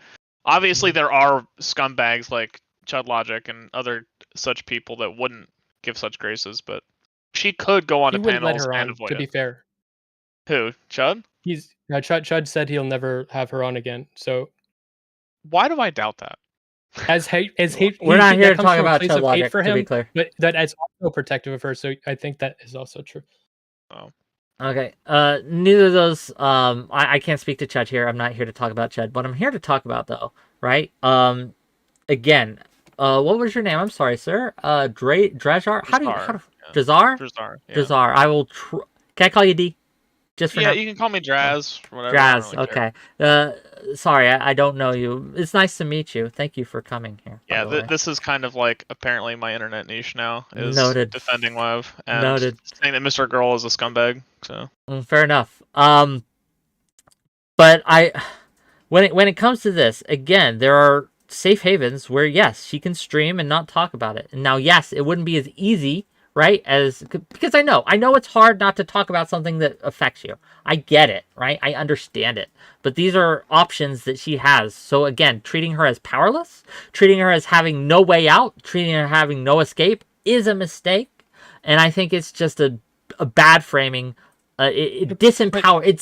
Obviously, there are scumbags like 𝕾𝖎𝖙 and other such people that wouldn't give such graces, but she could go on to panels and avoid it. To be fair, who Chud? Chud said he'll never have her on again. So why do I doubt that? As hate, we're not here to talk about 𝕾𝖎𝖙 for him, to be clear. But that is also protective of her. So I think that is also true. Oh. Okay. Neither of those. I can't speak to Chud here. I'm not here to talk about Chud. What I'm here to talk about, though, right? Again, what was your name? I'm sorry, sir. 𝕾𝖎𝖎𝖙. How do you? 𝕾𝖎𝖎𝖙? 𝕾𝖎𝖎𝖙. I will. Can I call you D? Just for now. You can call me Draz. Whatever. Draz. Okay. Sorry, I don't know you. It's nice to meet you. Thank you for coming here. Yeah, this is kind of like apparently my internet niche now is defending Lev and saying that Mr. Girl is a scumbag. So fair enough. But when it comes to this, again, there are safe havens where yes, she can stream and not talk about it. And now, yes, it wouldn't be as easy, right? Because I know it's hard not to talk about something that affects you. I get it, right? I understand it. But these are options that she has. So again, treating her as powerless, treating her as having no way out, treating her having no escape, is a mistake, and I think it's just a bad framing. It's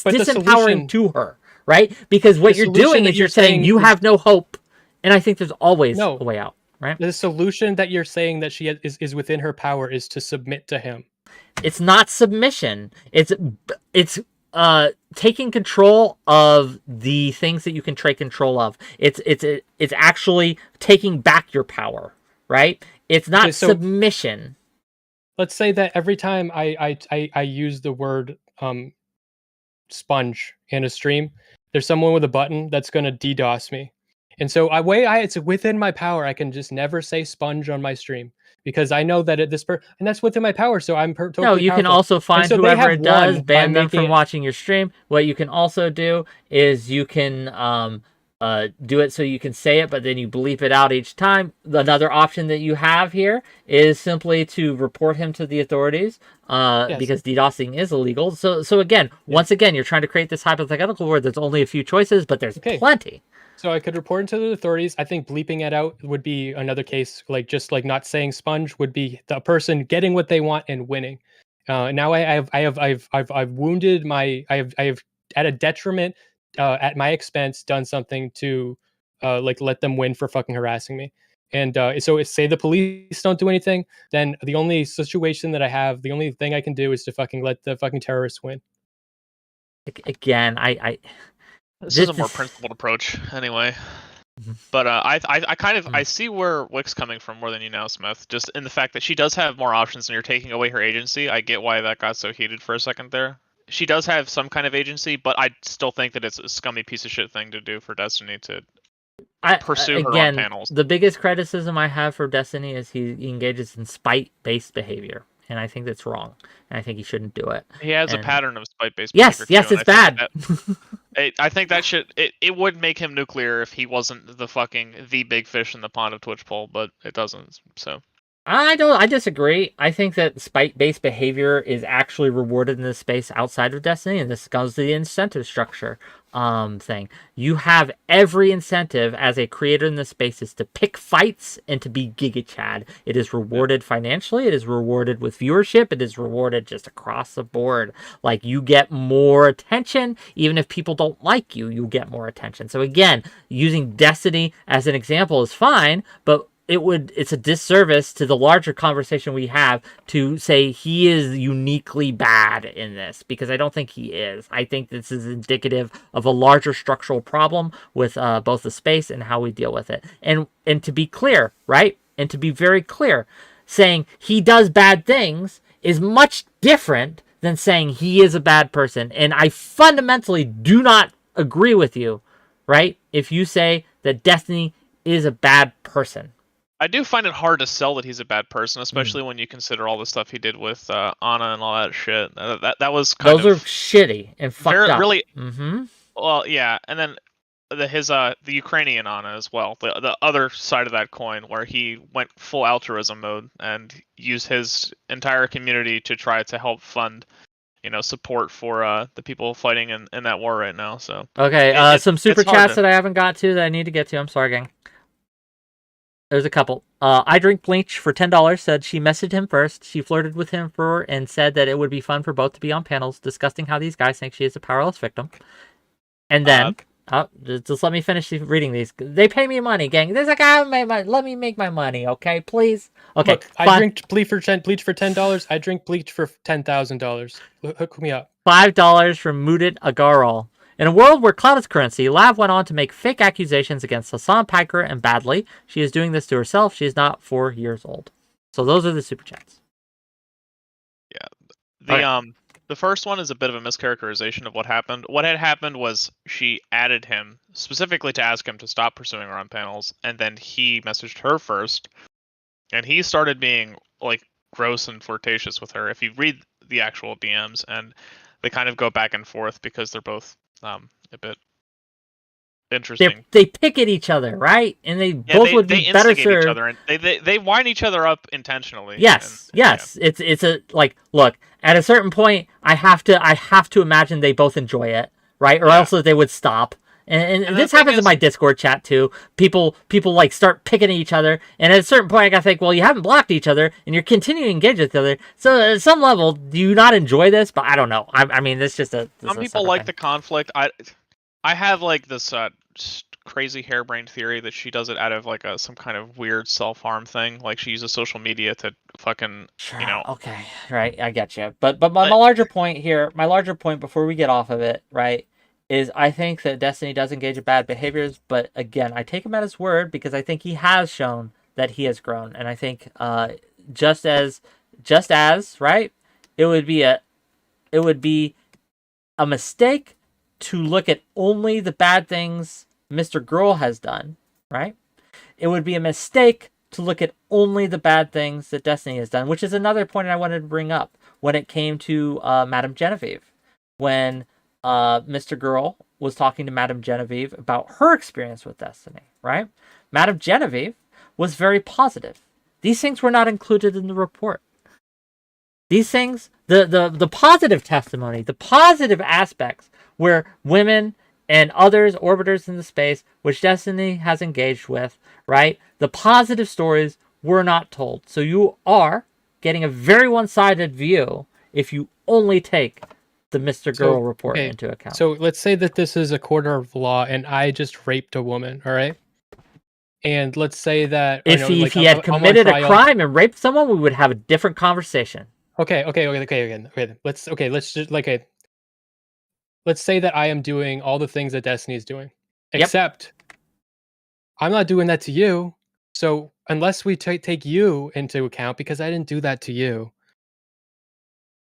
disempowering to her, right? Because what you're doing is you're saying you have no hope, and I think there's always a way out, right? The solution that you're saying that she is within her power is to submit to him. It's not submission. It's taking control of the things that you can take control of. It's actually taking back your power, right? It's not submission. Let's say that every time I use the word sponge in a stream, there's someone with a button that's going to DDoS me. And so it's within my power. I can just never say sponge on my stream because I know that and that's within my power. So I'm totally No, you powerful. can also find whoever it does, ban them from watching your stream. What you can also do is you can do it so you can say it, but then you bleep it out each time. Another option that you have here is simply to report him to the authorities because DDoSing is illegal. So again, once again, you're trying to create this hypothetical where there's only a few choices, but there's plenty. So I could report him to the authorities. I think bleeping it out would be another case, like just like not saying sponge would be the person getting what they want and winning. Now I've wounded I have at a detriment at my expense done something to like let them win for fucking harassing me. And so say the police don't do anything, then the only situation that I have, the only thing I can do is to fucking let the fucking terrorists win. Again, This is a more principled approach, anyway. But I kind of I see where Whick's coming from more than you know, Smith. Just in the fact that she does have more options, and you're taking away her agency. I get why that got so heated for a second there. She does have some kind of agency, but I still think that it's a scummy piece of shit thing to do for Destiny to pursue her on panels. The biggest criticism I have for Destiny is he engages in spite-based behavior. And I think that's wrong. And I think he shouldn't do it. He has a pattern of spite-based behavior. Yes, it's bad. I think that it would make him nuclear if he wasn't the big fish in the pond of Twitch poll, but it doesn't. So I disagree. I think that spite-based behavior is actually rewarded in this space outside of Destiny, and this goes to the incentive structure thing. You have every incentive as a creator in this space is to pick fights and to be Giga Chad. It is rewarded financially, it is rewarded with viewership, it is rewarded just across the board. Like, you get more attention, even if people don't like you, you get more attention. So again, using Destiny as an example is fine, but it's a disservice to the larger conversation we have to say he is uniquely bad in this, because I don't think he is. I think this is indicative of a larger structural problem with both the space and how we deal with it. And to be clear, right? And to be very clear, saying he does bad things is much different than saying he is a bad person. And I fundamentally do not agree with you, right? If you say that Destiny is a bad person. I do find it hard to sell that he's a bad person, especially when you consider all the stuff he did with Anna and all that shit. That was kind Those are shitty and fucked up. Really, well, yeah, and then the Ukrainian Anna as well, the other side of that coin, where he went full altruism mode and used his entire community to try to help fund, support for the people fighting in that war right now. So okay, some super chats that I haven't got to that I need to get to. I'm sorry, gang. There's a couple. I Drink Bleach for $10 said she messaged him first. She flirted with him and said that it would be fun for both to be on panels discussing how these guys think she is a powerless victim. And then, just let me finish reading these. They pay me money, gang. There's a guy who made let me make my money, okay? Please. Okay. Look, I drink bleach for $10. I drink bleach for $10,000. Hook me up. $5 from Mooted Agarol. In a world where cloud is currency, Lav went on to make fake accusations against Hassan Piker and Badley. She is doing this to herself. She is not 4 years old. So those are the super chats. Yeah. The first one is a bit of a mischaracterization of what happened. What had happened was she added him specifically to ask him to stop pursuing her on panels, and then he messaged her first, and he started being gross and flirtatious with her. If you read the actual DMs, and they kind of go back and forth because they're both a bit interesting. They pick at each other, right? And they both would be better served. Each other, and they wind each other up intentionally. Yes, yes. Yeah. It's a look. At a certain point, I have to imagine they both enjoy it, right? Or else they would stop. And the this thing happens in is- my Discord chat too. People like start picking at each other, and at a certain point, I gotta think, well, you haven't blocked each other, and you're continuing to engage with each other. So at some level, do you not enjoy this? But I don't know. I mean, it's just a. Some people like the conflict. I have like this crazy harebrained theory that she does it out of like some kind of weird self-harm thing. Like she uses social media to fucking, Sure. you know. Okay. Right. I get you. But my larger point here, before we get off of it, right, is I think that Destiny does engage in bad behaviors. But again, I take him at his word because I think he has shown that he has grown, and I think just as right, it would be a mistake to look at only the bad things Mr. Girl has done, right? It would be a mistake to look at only the bad things that Destiny has done, which is another point I wanted to bring up when it came to Madame Genevieve. When Mr. Girl was talking to Madame Genevieve about her experience with Destiny, right? Madame Genevieve was very positive. These things were not included in the report. These things, the positive testimony, the positive aspects where women and others, orbiters in the space, which Destiny has engaged with, right? The positive stories were not told. So you are getting a very one-sided view if you only take the Mr. Girl report into account. So let's say that this is a court of law and I just raped a woman, all right? And let's say that... If he had committed a crime and raped someone, we would have a different conversation. Okay. Let's say that I am doing all the things that Destiny is doing, except I'm not doing that to you. So unless we take you into account, because I didn't do that to you,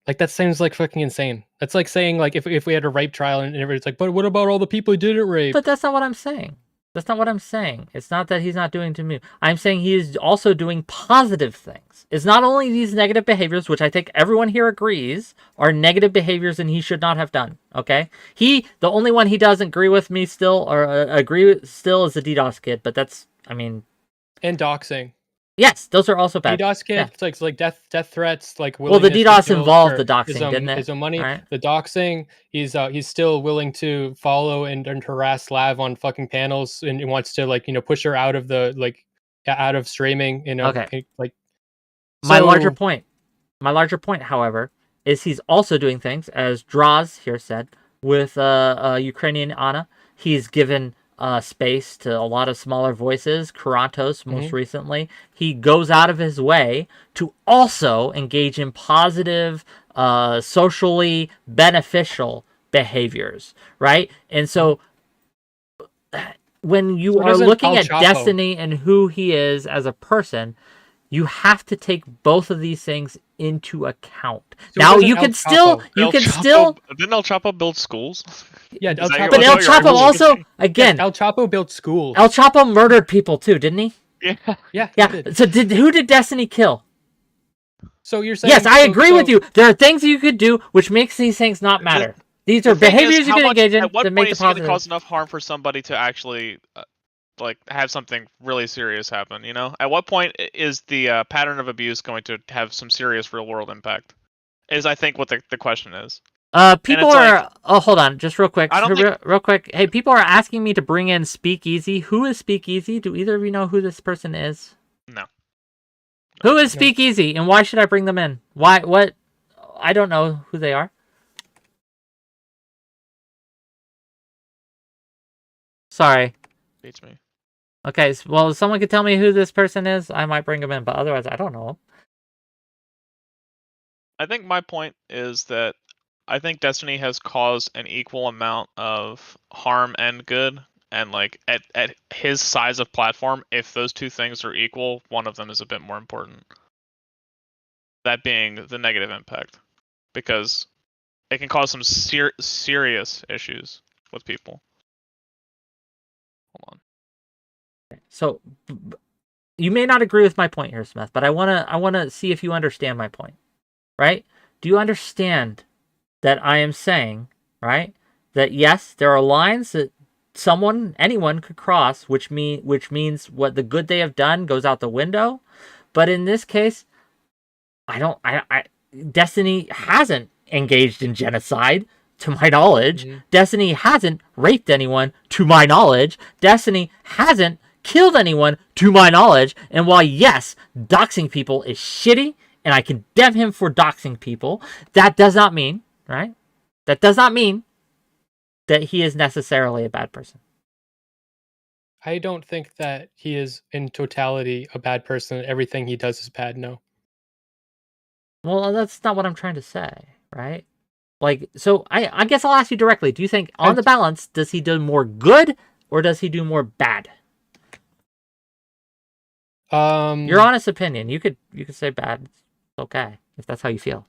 like that seems like fucking insane. That's like saying like if we had a rape trial and everybody's like, but what about all the people who didn't rape? But that's not what I'm saying. That's not what I'm saying. It's not that he's not doing to me. I'm saying he is also doing positive things. It's not only these negative behaviors, which I think everyone here agrees are negative behaviors and he should not have done. Okay? The only one he doesn't agree with me still, or agree with still, is the DDoS kid, but that's, I mean... And doxing. Yes, those are also bad. DDoS kid, it's like death threats, like well, the DDoS involved the doxing, didn't it? His own money. Right. The doxing, he's still willing to follow and harass Lav on fucking panels, and he wants to like push her out of the out of streaming. Okay. Like my larger point, however, is he's also doing things, as Draws here said, with Ukrainian Anna. He's given space to a lot of smaller voices, Karantos most recently. He goes out of his way to also engage in positive, socially beneficial behaviors, right? And so when you are looking at Destiny and who he is as a person, you have to take both of these things into account. So now you can still didn't El Chapo build schools? Yeah, but El Chapo also, again, El Chapo built schools. El Chapo murdered people too, didn't he? Yeah. So who did Destiny kill? So you're saying? Yes, I agree with you. There are things you could do which makes these things not matter. These are behaviors you can engage in to make the positive. At what point is it going to cause enough harm for somebody to actually like have something really serious happen? At what point is the pattern of abuse going to have some serious real world impact? Is I think what the question is. People are. Oh, hold on, just real quick. Real quick. Hey, people are asking me to bring in Speakeasy. Who is Speakeasy? Do either of you know who this person is? No. Who is Speakeasy, and why should I bring them in? Why? What? I don't know who they are. Sorry. Beats me. Okay, well, if someone could tell me who this person is, I might bring them in, but otherwise, I don't know them. I think my point is that I think Destiny has caused an equal amount of harm and good, and like at his size of platform, if those two things are equal, one of them is a bit more important. That being the negative impact, because it can cause some serious issues with people. Hold on. So you may not agree with my point here, Smith, but I wanna see if you understand my point. Right? Do you understand that I am saying, right, that yes, there are lines that anyone could cross, which means what the good they have done goes out the window, but in this case, Destiny hasn't engaged in genocide to my knowledge. Destiny hasn't raped anyone, to my knowledge. Destiny hasn't killed anyone, to my knowledge. And while, yes, doxing people is shitty, and I condemn him for doxing people, that does not mean, right? That does not mean that he is necessarily a bad person. I don't think that he is in totality a bad person. Everything he does is bad. No. Well, that's not what I'm trying to say, right? Like, so I guess I'll ask you directly. Do you think, on the balance, does he do more good or does he do more bad? Your honest opinion. You could say bad. It's okay if that's how you feel.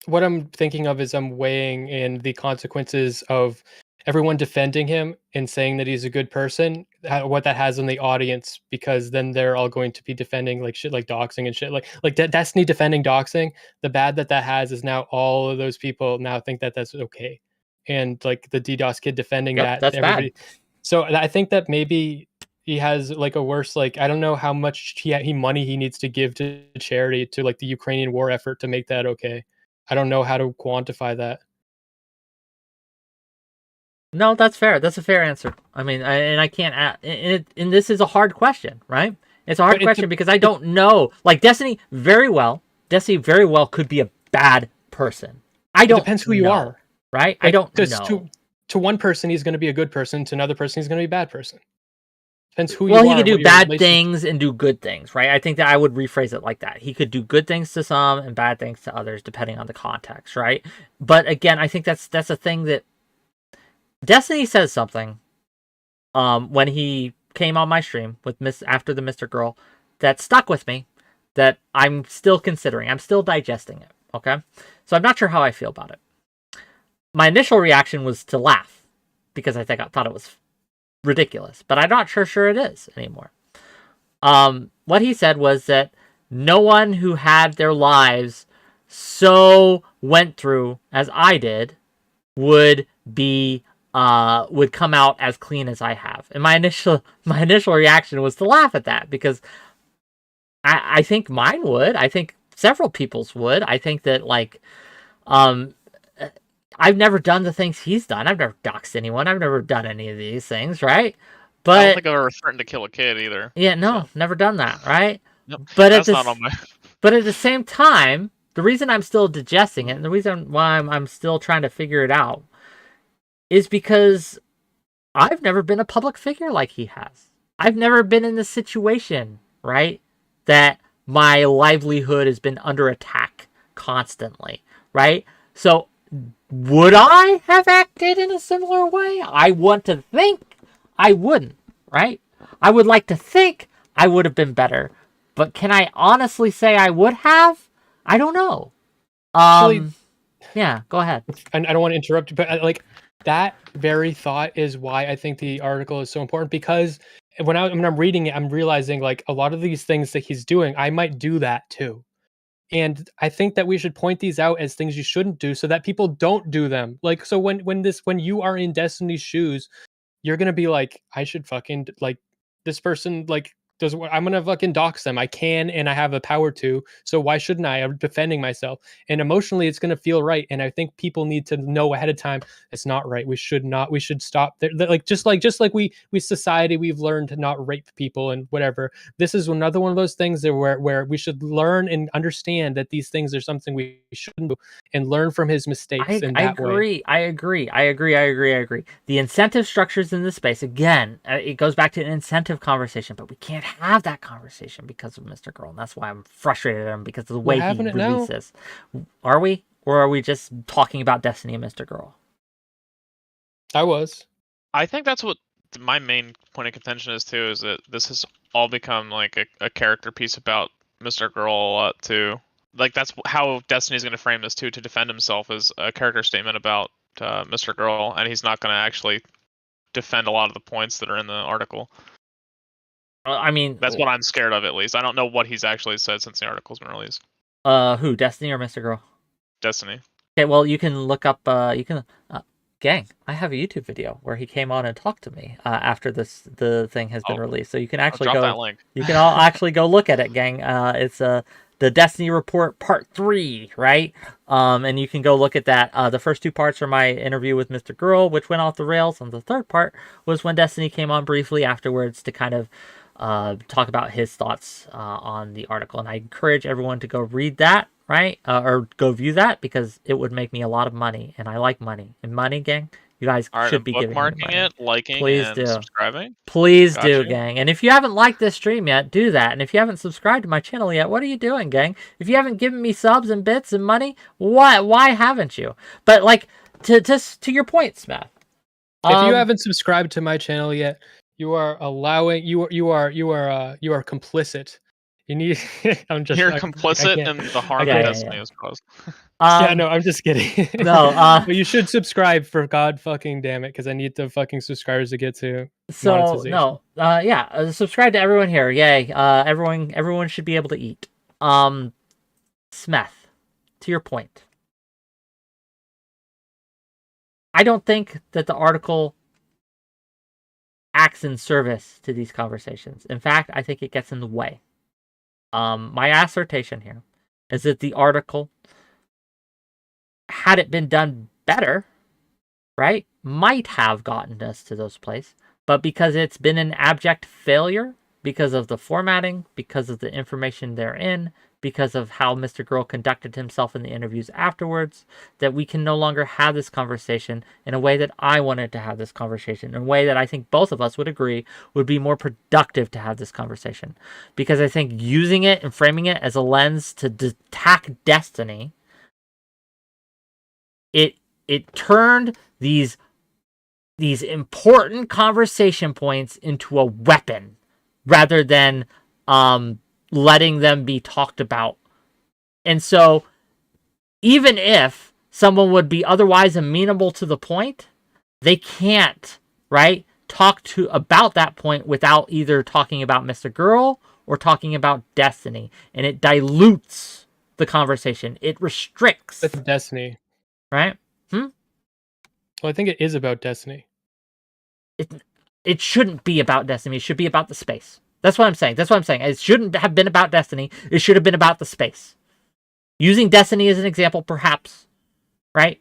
What I'm thinking of is I'm weighing in the consequences of everyone defending him and saying that he's a good person, what that has on the audience, because then they're all going to be defending like shit like doxing and shit like Destiny defending doxing. The bad that has is now all of those people now think that that's okay, and like the DDoS kid defending that, that's everybody. bad. So I think that maybe he has like a worse, like, I don't know how much money he needs to give to charity, to like the Ukrainian war effort, to make that okay. I don't know how to quantify that. No, that's fair. That's a fair answer. I mean, I can't. And this is a hard question, right? It's a hard question because I don't know. Like Destiny very well could be a bad person. I don't. It depends who you are, right? I don't know. To one person, he's going to be a good person. To another person, he's going to be a bad person. Depends who you are. Well, he could do bad things and do good things, right? I think that I would rephrase it like that. He could do good things to some and bad things to others, depending on the context, right? But again, I think that's a thing that Destiny says something when he came on my stream with after the Mr. Girl that stuck with me, that I'm still considering. I'm still digesting it, okay? So I'm not sure how I feel about it. My initial reaction was to laugh because I thought it was ridiculous, but I'm not sure it is anymore. What he said was that no one who had their lives so went through as I did would come out as clean as I have. And my initial reaction was to laugh at that because I think mine would. I think several people's would. I think that I've never done the things he's done. I've never doxed anyone. I've never done any of these things, right? But I don't think I've ever threatened to kill a kid either. Yeah, no, so. Never done that, right? Nope, but that's not on my. But at the same time, the reason I'm still digesting it, and the reason why I'm still trying to figure it out, is because I've never been a public figure like he has. I've never been in this situation, right? That my livelihood has been under attack constantly, right? So would I have acted in a similar way? I want to think I wouldn't, right? I would like to think I would have been better, but can I honestly say I would have? I don't know. Yeah, go ahead. I don't want to interrupt you, but like that very thought is why I think the article is so important, because when I'm reading it, I'm realizing like a lot of these things that he's doing, I might do that too. And I think that we should point these out as things you shouldn't do so that people don't do them. Like, so when you are in Destiny's shoes, you're going to be like, I should fucking, like, this person, like, I'm going to fucking dox them. I can, and I have the power to. So why shouldn't I? I'm defending myself. And emotionally, it's going to feel right. And I think people need to know ahead of time, it's not right. We should not. We should stop. Like, just like we society, we've learned to not rape people and whatever. This is another one of those things that where we should learn and understand that these things are something we shouldn't do, and learn from his mistakes. I agree. The incentive structures in this space, again, it goes back to an incentive conversation, but we can't have that conversation because of Mr. Girl, and that's why I'm frustrated at him, because of the way he released this. Are we? Or are we just talking about Destiny and Mr. Girl? I think that's what my main point of contention is too, is that this has all become like a character piece about Mr. Girl a lot too. Like that's how Destiny's going to frame this too, to defend himself as a character statement about Mr. Girl, and he's not going to actually defend a lot of the points that are in the article. I mean, that's what I'm scared of, at least. I don't know what he's actually said since the article's been released. Who, Destiny or Mr. Girl? Destiny. Okay, well, you can look up, gang, I have a YouTube video where he came on and talked to me after the thing has been released. So you can actually drop that link. You can all actually go look at it, gang. It's the Destiny Report Part 3, right? And you can go look at that. The first 2 parts are my interview with Mr. Girl, which went off the rails, and the third part was when Destiny came on briefly afterwards to kind of talk about his thoughts on the article. And I encourage everyone to go read that, right? Or go view that, because it would make me a lot of money, and I like money. And money, gang, you guys All right, should I'm be giving me bookmarking money. it, liking, Please and do. subscribing. Please do, Gotcha. gang. And if you haven't liked this stream yet, do that. And if you haven't subscribed to my channel yet, what are you doing, gang? If you haven't given me subs and bits and money, why haven't you? But like, to your point, Smeth. If you haven't subscribed to my channel yet, you are complicit. You need. You're complicit in the harm that Destiny has caused. Yeah, no, I'm just kidding. No, but you should subscribe, for God fucking damn it, because I need the fucking subscribers to get to monetization. No, subscribe to everyone here. Yay. Everyone should be able to eat. Smeth, to your point. I don't think that the article acts in service to these conversations. In fact, I think it gets in the way. My assertion here is that the article, had it been done better, right, might have gotten us to those places. But because it's been an abject failure, because of the formatting, because of the information therein, because of how Mr. Girl conducted himself in the interviews afterwards, that we can no longer have this conversation in a way that I wanted to have this conversation, in a way that I think both of us would agree would be more productive to have this conversation. Because I think using it and framing it as a lens to attack Destiny, it turned these important conversation points into a weapon rather than letting them be talked about. And so even if someone would be otherwise amenable to the point, they can't, right, talk about that point without either talking about Mr. Girl or talking about Destiny. And it dilutes the conversation. It restricts. It's Destiny. Right? Well, I think it is about Destiny. It shouldn't be about Destiny. It should be about the space. That's what I'm saying. It shouldn't have been about Destiny. It should have been about the space. Using Destiny as an example, perhaps, right?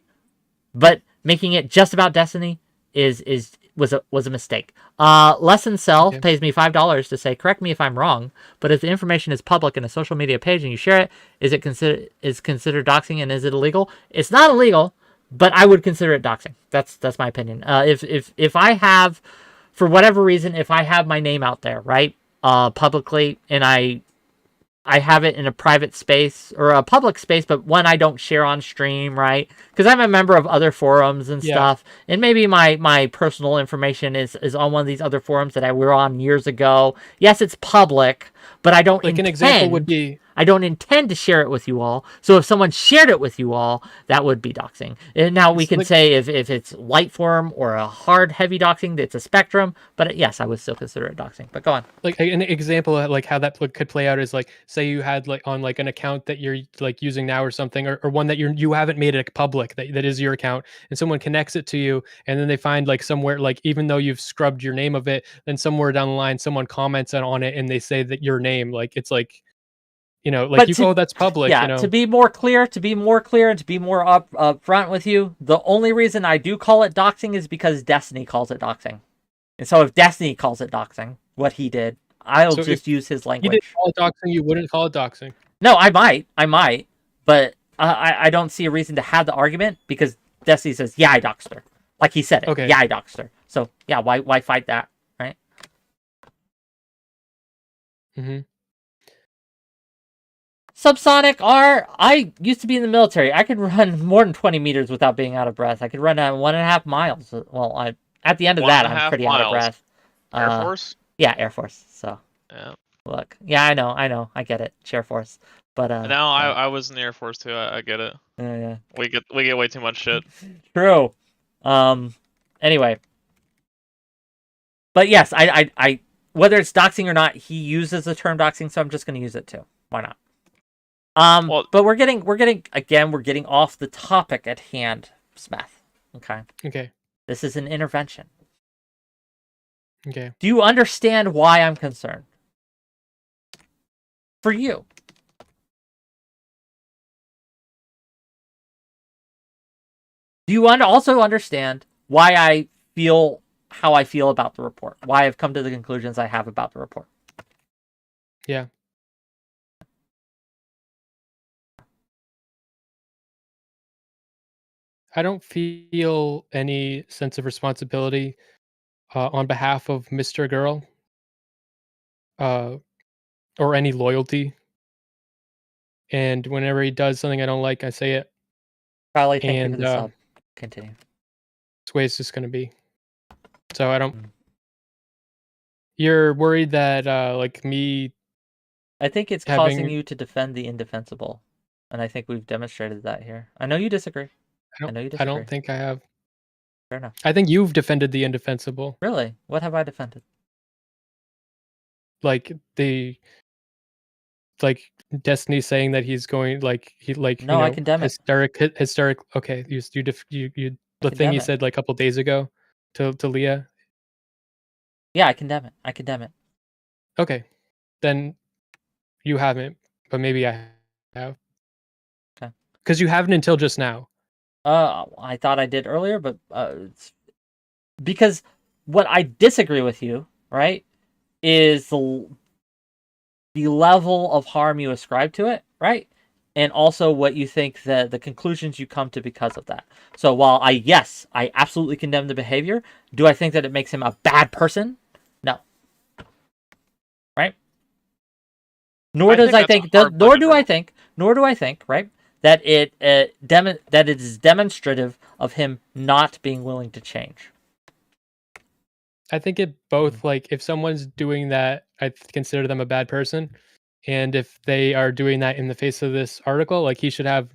But making it just about Destiny was a mistake. Lesson Self pays me $5 to say, correct me if I'm wrong, but if the information is public in a social media page and you share it, is considered doxing, and is it illegal? It's not illegal, but I would consider it doxing. That's my opinion. If I have, for whatever reason, if I have my name out there, right, publicly, and I have it in a private space or a public space, but one I don't share on stream, right? Because I'm a member of other forums and stuff, and maybe my personal information is on one of these other forums that I were on years ago. Yes, it's public, but I don't intend, an example would be, I don't intend to share it with you all. So if someone shared it with you all, that would be doxing. And now we can say if it's light form or a hard, heavy doxing, it's a spectrum. But yes, I would still consider it doxing. But go on. Like an example of like how that could play out is like, say you had like on like an account that you're like using now or something, or one that you haven't made it public, that is your account, and someone connects it to you, and then they find like somewhere, like even though you've scrubbed your name of it, then somewhere down the line someone comments on it and they say that your name, like it's like, you know, like that's public. Yeah, you know? to be more clear, and to be more upfront with you, the only reason I do call it doxing is because Destiny calls it doxing. And so if Destiny calls it doxing, what he did, I'll just use his language. He didn't call it doxing, you wouldn't call it doxing. No, I might, but I don't see a reason to have the argument, because Destiny says, yeah, I doxed her. Like he said it. Okay. Yeah, I doxed her. So yeah, why fight that, right? Mm-hmm. Subsonic R, I used to be in the military. I could run more than 20 meters without being out of breath. I could run 1.5 miles. Well, at the end of that, I'm pretty out of breath. Air Force? Yeah, Air Force. So, yeah. Look. Yeah, I know. I get it. Air Force. But no, I was in the Air Force too. I get it. Yeah. We get way too much shit. True. Anyway. But yes, I whether it's doxing or not, he uses the term doxing, so I'm just going to use it too. Why not? But we're getting off the topic at hand, Smeth. Okay. This is an intervention. Okay. Do you understand why I'm concerned? For you. Do you also understand why I feel how I feel about the report? Why I've come to the conclusions I have about the report? Yeah. I don't feel any sense of responsibility on behalf of Mr. Girl, uh, or any loyalty. And whenever he does something I don't like, I say it. Probably thank you for And the sub. Continue. that's the way it's just going to be. So I don't. Mm. You're worried that like me I think it's having. causing you to defend the indefensible, and I think we've demonstrated that here. I know you disagree. I know you I disagree. don't think I have. Fair enough. I think you've defended the indefensible. Really? What have I defended? Like Destiny saying that he's going like he like No, I condemn it. hysteric. Okay, you the thing Condemn you it. said like a couple days ago to Leah. Yeah, I condemn it. I condemn it. Okay, then you haven't, but maybe I have. Okay. Because you haven't until just now. I thought I did earlier, but it's because what I disagree with you, right, is the level of harm you ascribe to it, right? And also what you think the conclusions you come to because of that. So while I absolutely condemn the behavior, do I think that it makes him a bad person? No. Right? Nor do I think, right, that that it is demonstrative of him not being willing to change. I think it both like if someone's doing that, I consider them a bad person. And if they are doing that in the face of this article, like he should have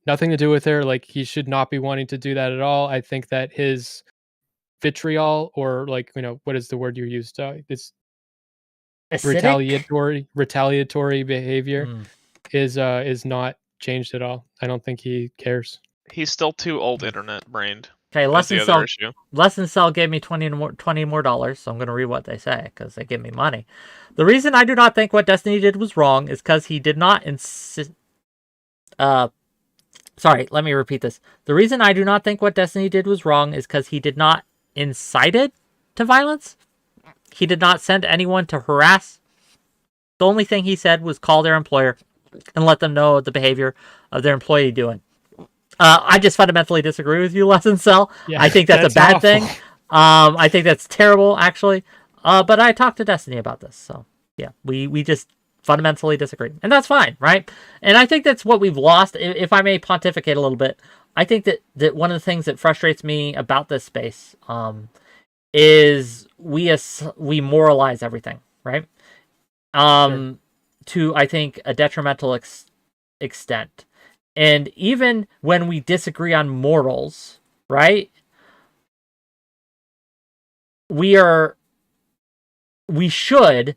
nothing to do with her. Like he should not be wanting to do that at all. I think that his vitriol or like, what is the word you used? It's Acidic? retaliatory behavior Mm. is not changed at all. I don't think he cares. He's still too old internet brained. Okay, That's the other issue. Lesson Cell gave me $20 more, so I'm going to read what they say, because they give me money. The reason I do not think what Destiny did was wrong is because he did not insist... Sorry, let me repeat this. The reason I do not think what Destiny did was wrong is because he did not incite it to violence. He did not send anyone to harass. The only thing he said was call their employer and let them know the behavior of their employee doing. I just fundamentally disagree with you, Lesson Cell. Yeah, I think that's a bad awful thing. I think that's terrible, actually. But I talked to Destiny about this, so yeah, we just fundamentally disagree, and that's fine, right? And I think that's what we've lost. If I may pontificate a little bit, I think that one of the things that frustrates me about this space is we moralize everything, right? Sure. To I think a detrimental extent. And even when we disagree on morals, right? What we should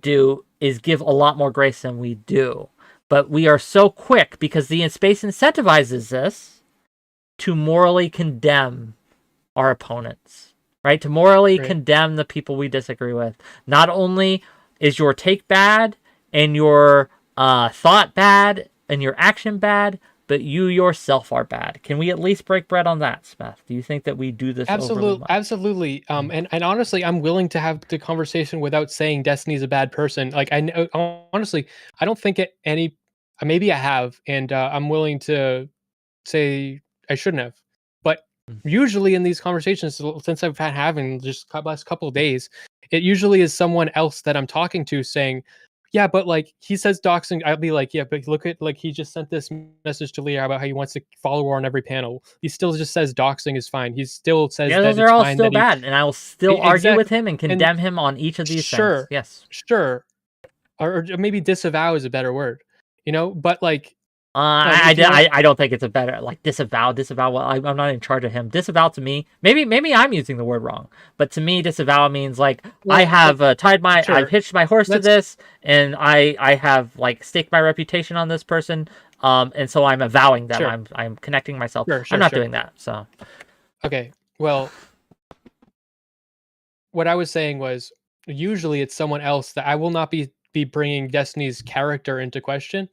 do is give a lot more grace than we do. But we are so quick because the space incentivizes this to morally condemn our opponents, right? To morally condemn the people we disagree with. Not only is your take bad and your thought bad and your action bad, but you yourself are bad. Can we at least break bread on that, Smeth? Do you think that we do this? Absolutely. And honestly, I'm willing to have the conversation without saying Destiny's a bad person. Like honestly, I don't think maybe I have, and I'm willing to say I shouldn't have. But usually in these conversations, since I've had having just the last couple of days, it usually is someone else that I'm talking to saying, yeah, but like he says doxing, I'll be like, yeah, but look at like he just sent this message to Leah about how he wants to follow her on every panel. He still just says doxing is fine. He still says that those are all still bad, and I will still argue with him and condemn him on each of these things. Yes, sure, or maybe disavow is a better word, but like. I don't think it's a better disavow. Well, I'm not in charge of him. Disavow to me, maybe I'm using the word wrong, but to me, disavow means like I have I've hitched my horse to this, and I have like staked my reputation on this person, and so I'm avowing them. I'm connecting myself. I'm not doing that. So, okay, well, what I was saying was usually it's someone else that I will not be bringing Destiny's character into question.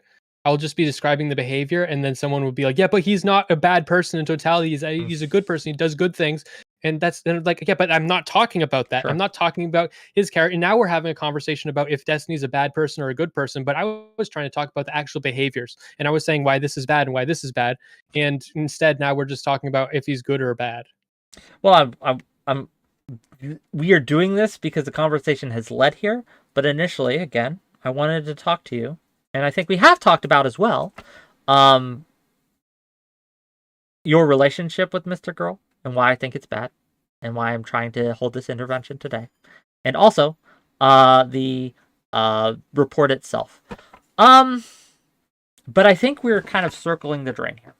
I'll just be describing the behavior, and then someone would be like, yeah, but he's not a bad person in totality. He's a good person. He does good things. And that's like, yeah, but I'm not talking about that. Sure. I'm not talking about his character. And now we're having a conversation about if Destiny's a bad person or a good person. But I was trying to talk about the actual behaviors. And I was saying why this is bad and why this is bad. And instead, now we're just talking about if he's good or bad. Well, we are doing this because the conversation has led here. But initially, again, I wanted to talk to you. And I think we have talked about as well your relationship with Mr. Girl and why I think it's bad and why I'm trying to hold this intervention today. And also the report itself. But I think we're kind of circling the drain here.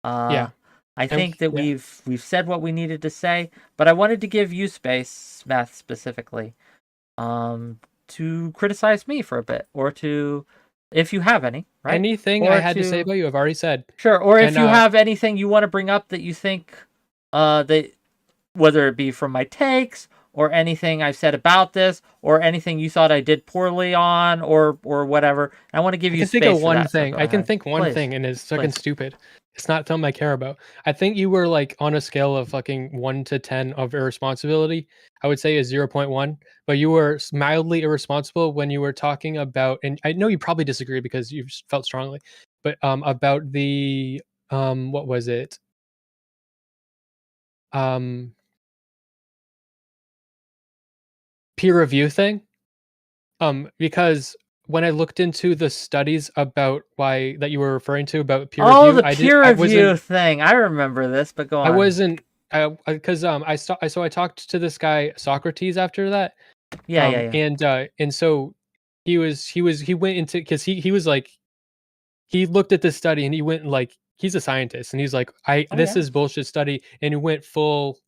Yeah. I think that we've said what we needed to say, but I wanted to give you space, Smeth specifically, to criticize me for a bit, or to, if you have any, right? Anything I had to say about you, I've already said. Sure. Or if you have anything you want to bring up that you think, that whether it be from my takes or anything I've said about this, or anything you thought I did poorly on, or whatever. I want to give you space. I can think of for one that, thing. so I can think one thing, and it's fucking stupid. It's not something I care about. I think you were like on a scale of fucking 1 to 10 of irresponsibility. I would say a 0.1, but you were mildly irresponsible when you were talking about, and I know you probably disagree because you felt strongly, but about the what was it? Peer review thing. Because when I looked into the studies about why that you were referring to about peer review, the peer review thing. I remember this, but go on. I wasn't, because I talked to this guy Socrates after that. Yeah. And so he went into, because he was like, he looked at this study and he went like, he's a scientist and he's like, this is bullshit study, and he went full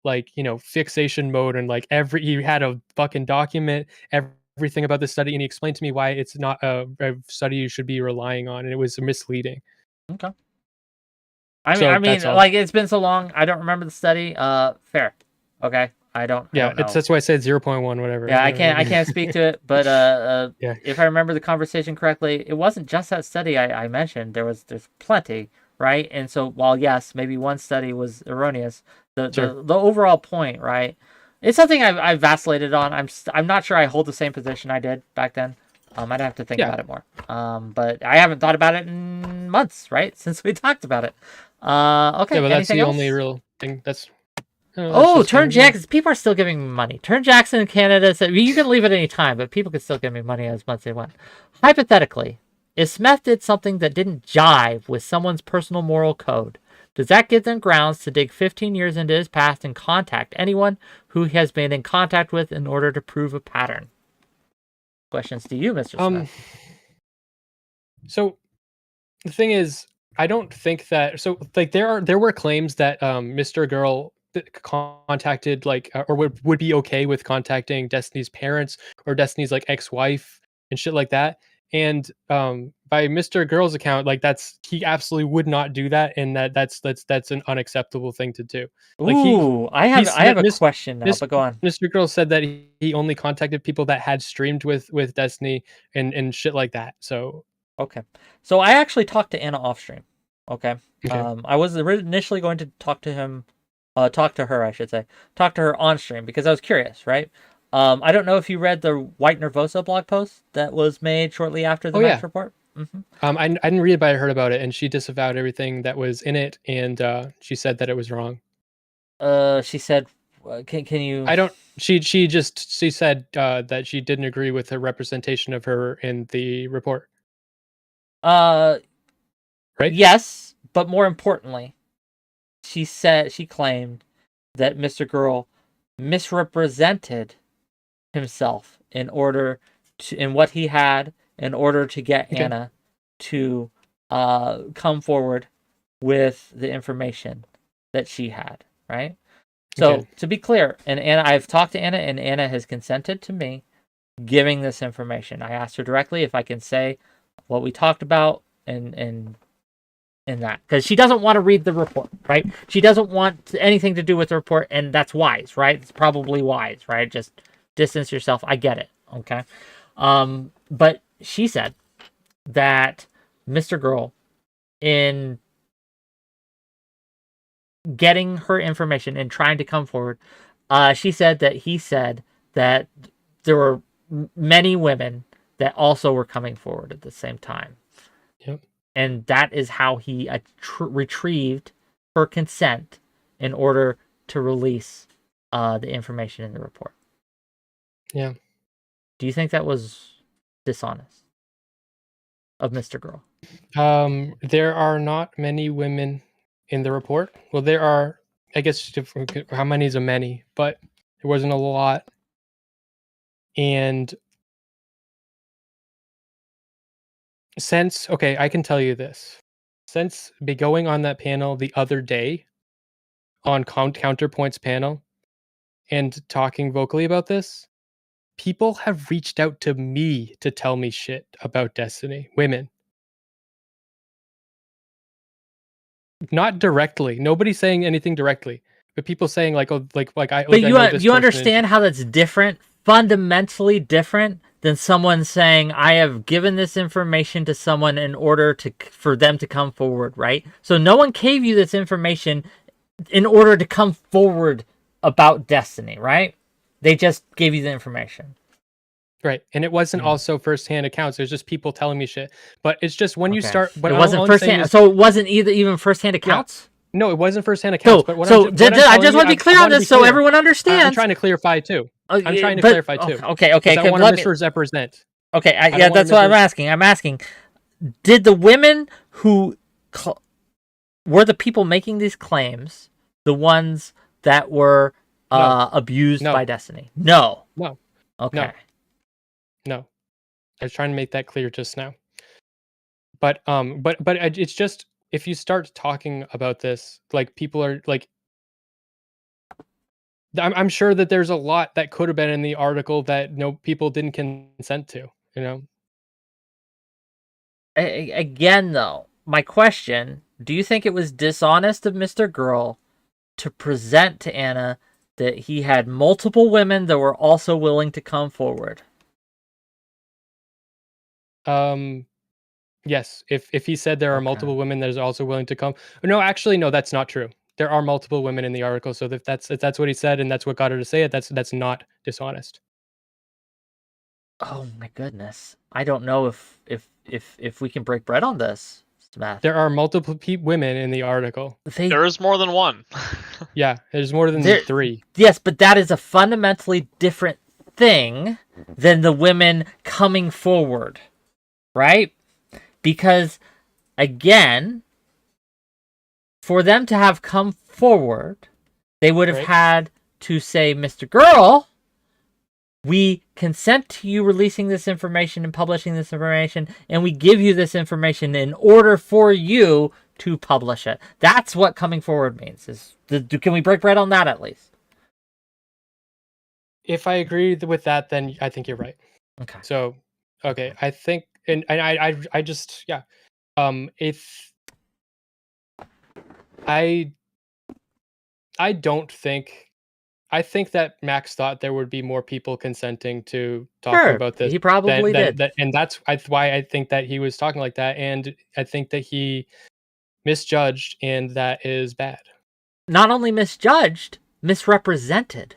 like, fixation mode, and like he had a fucking document everything about this study, and he explained to me why it's not a study you should be relying on, and it was misleading. Okay. I mean, like, it's been so long, I don't remember the study. Fair. Okay. I don't know. That's why I said 0.1, whatever. Yeah, I can't speak to it, but if I remember the conversation correctly, it wasn't just that study I mentioned. There's plenty, right? And so while yes, maybe one study was erroneous, the overall point, right? It's something I've vacillated on. I'm not sure I hold the same position I did back then. I'd have to think about it more. But I haven't thought about it in months, right? Since we talked about it. Okay. Yeah, but that's the only real thing. Turn Jackson. People are still giving me money. Turn Jackson in Canada said, you can leave at any time, but people can still give me money as much as they want. Hypothetically, if Smeth did something that didn't jive with someone's personal moral code, does that give them grounds to dig 15 years into his past and contact anyone who he has been in contact with in order to prove a pattern? Questions to you, Mr. Smith. So the thing is, I don't think that. So like there were claims that Mr. Girl contacted or would be okay with contacting Destiny's parents or Destiny's like ex-wife and shit like that. And by Mr. Girl's account, like he absolutely would not do that, and that's an unacceptable thing to do. Like I have a question now, but go on. Mr. Girl said that he only contacted people that had streamed with Destiny and shit like that. So okay, so I actually talked to Anna off stream. Okay. I was initially going to talk to her, I should say, talk to her on stream because I was curious, right? I don't know if you read the 𝕾𝖍𝖎𝖙 blog post that was made shortly after the Max report. Mm-hmm. I didn't read it, but I heard about it, and she disavowed everything that was in it, and she said that it was wrong. She said, "Can you?" I don't. She said that she didn't agree with the representation of her in the report. Right. Yes, but more importantly, she claimed that Mr. Girl misrepresented himself in what he had in order to get Anna to come forward with the information that she had, right? So to be clear, and Anna, I've talked to Anna, and Anna has consented to me giving this information. I asked her directly if I can say what we talked about and that, because she doesn't want to read the report, right? She doesn't want anything to do with the report, and that's wise, right? It's probably wise, right? Just distance yourself. I get it, okay? But she said that Mr. Girl in getting her information and trying to come forward. She said that he said that there were many women that also were coming forward at the same time. Yep. And that is how he retrieved her consent in order to release the information in the report. Yeah. Do you think that was dishonest of Mr. Girl? There are not many women in the report. Well, there are, I guess, how many is a many, but there wasn't a lot. And I can tell you this. Since going on that panel the other day, on Counterpoint's panel, and talking vocally about this, people have reached out to me to tell me shit about Destiny. Women. Not directly. Nobody's saying anything directly. But people saying like, oh, like I. But I know this you person understand how that's different, fundamentally different than someone saying, I have given this information to someone in order for them to come forward, right? So no one gave you this information in order to come forward about Destiny, right? They just gave you the information. Right. And it wasn't also firsthand accounts. There's just people telling me shit. But it's just when you start. But it wasn't firsthand. So it wasn't even firsthand accounts? Yeah. No, it wasn't firsthand accounts. But I just want to be clear on this so everyone understands. I'm trying to clarify too. Okay. I want to misrepresent. Okay, that's what I'm asking. I'm asking, did the women who were the people making these claims the ones that were abused by Destiny? No. No. Okay. No. I was trying to make that clear just now. But it's just, if you start talking about this, like, people are like, I'm sure that there's a lot that could have been in the article that people didn't consent to, you know? Again, though, my question, do you think it was dishonest of Mr. Girl to present to Anna that he had multiple women that were also willing to come forward? Yes. If he said there are multiple women that are also willing to come. No, actually, no, that's not true. There are multiple women in the article. So if that's what he said and that's what got her to say it, that's not dishonest. Oh my goodness. I don't know if we can break bread on this, Smeth. There are multiple women in the article. There is more than one. Yeah, there's more than 3. Yes, but that is a fundamentally different thing than the women coming forward, right? Because, again, for them to have come forward, they would have had to say, Mr. Girl, we consent to you releasing this information and publishing this information, and we give you this information in order for you to publish it. That's what coming forward means. Can we break bread on that at least? If I agree with that, then I think you're right. Okay. So, okay, I think, and I just, yeah. If I don't think, I think that Max thought there would be more people consenting to talking about this. He probably did. And that's why I think that he was talking like that. And I think that he misjudged, and that is bad. Not only misjudged, misrepresented.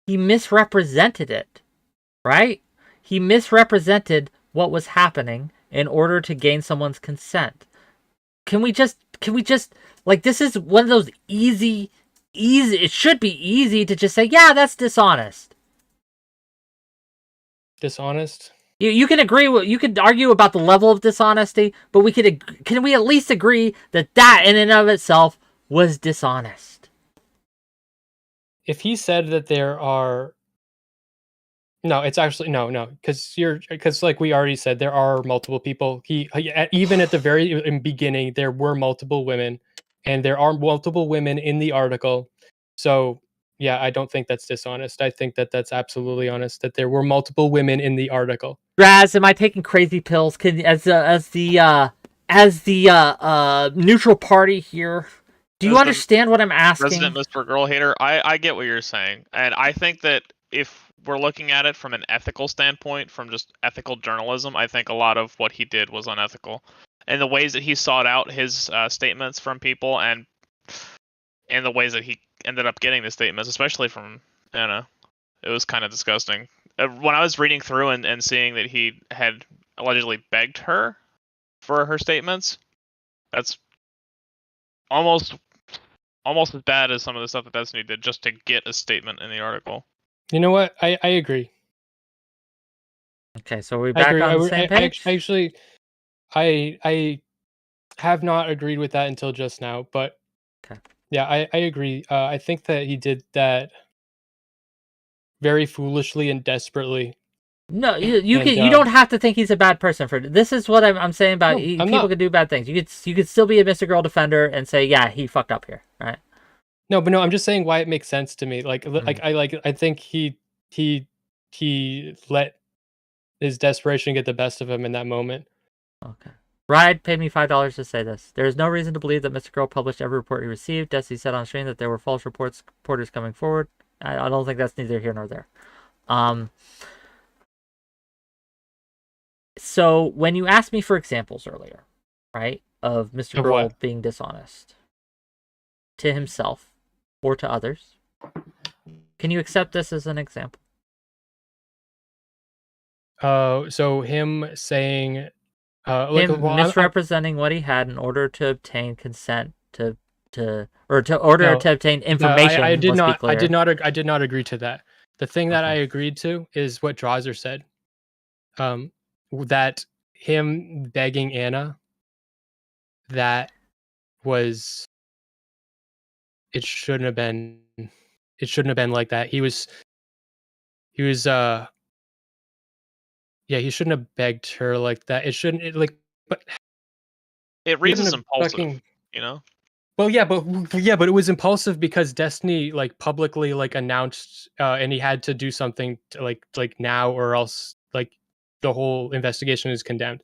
He misrepresented it, right? He misrepresented what was happening in order to gain someone's consent. Can we just, like, this is one of those easy, it should be easy to just say, yeah, that's dishonest. Dishonest? You can agree with, you could argue about the level of dishonesty, but can we at least agree that in and of itself was dishonest? If he said that there are, no, it's actually no, because like we already said, there are multiple people. Even at the very beginning, there were multiple women, and there are multiple women in the article. So yeah, I don't think that's dishonest. I think that that's absolutely honest, that there were multiple women in the article. Raz, am I taking crazy pills? As the neutral party here, do you understand what I'm asking? Resident Mr. Girl hater, I get what you're saying, and I think that if we're looking at it from an ethical standpoint, from just ethical journalism, I think a lot of what he did was unethical. And the ways that he sought out his statements from people, and the ways that he ended up getting the statements, especially from Anna, it was kind of disgusting. When I was reading through and seeing that he had allegedly begged her for her statements, that's almost as bad as some of the stuff that Destiny did just to get a statement in the article. You know what? I agree. Okay, so we're back on the same page? Actually, I have not agreed with that until just now, but okay. Yeah, I agree. I think that he did that very foolishly and desperately. No, you don't have to think he's a bad person for this. Is what I'm saying about people can do bad things. You could still be a Mr. Girl defender and say, yeah, he fucked up here, right? No, but no, I'm just saying why it makes sense to me. I think he let his desperation get the best of him in that moment. Okay. Ride paid me $5 to say this. There is no reason to believe that Mr. Girl published every report he received. Destiny said on stream that there were false reporters coming forward. I don't think that's neither here nor there. So when you asked me for examples earlier, right, of Mr. Girl being dishonest to himself or to others, can you accept this as an example? So him saying, misrepresenting what he had in order to obtain consent to obtain information. I did not agree to that. The thing that I agreed to is what 𝕵𝖎𝖙 said. That him begging Anna, that was, it shouldn't have been like that. He shouldn't have begged her like that. But it reads as impulsive, you know? Well, but it was impulsive because Destiny publicly announced, and he had to do something to, now, or else the whole investigation is condemned.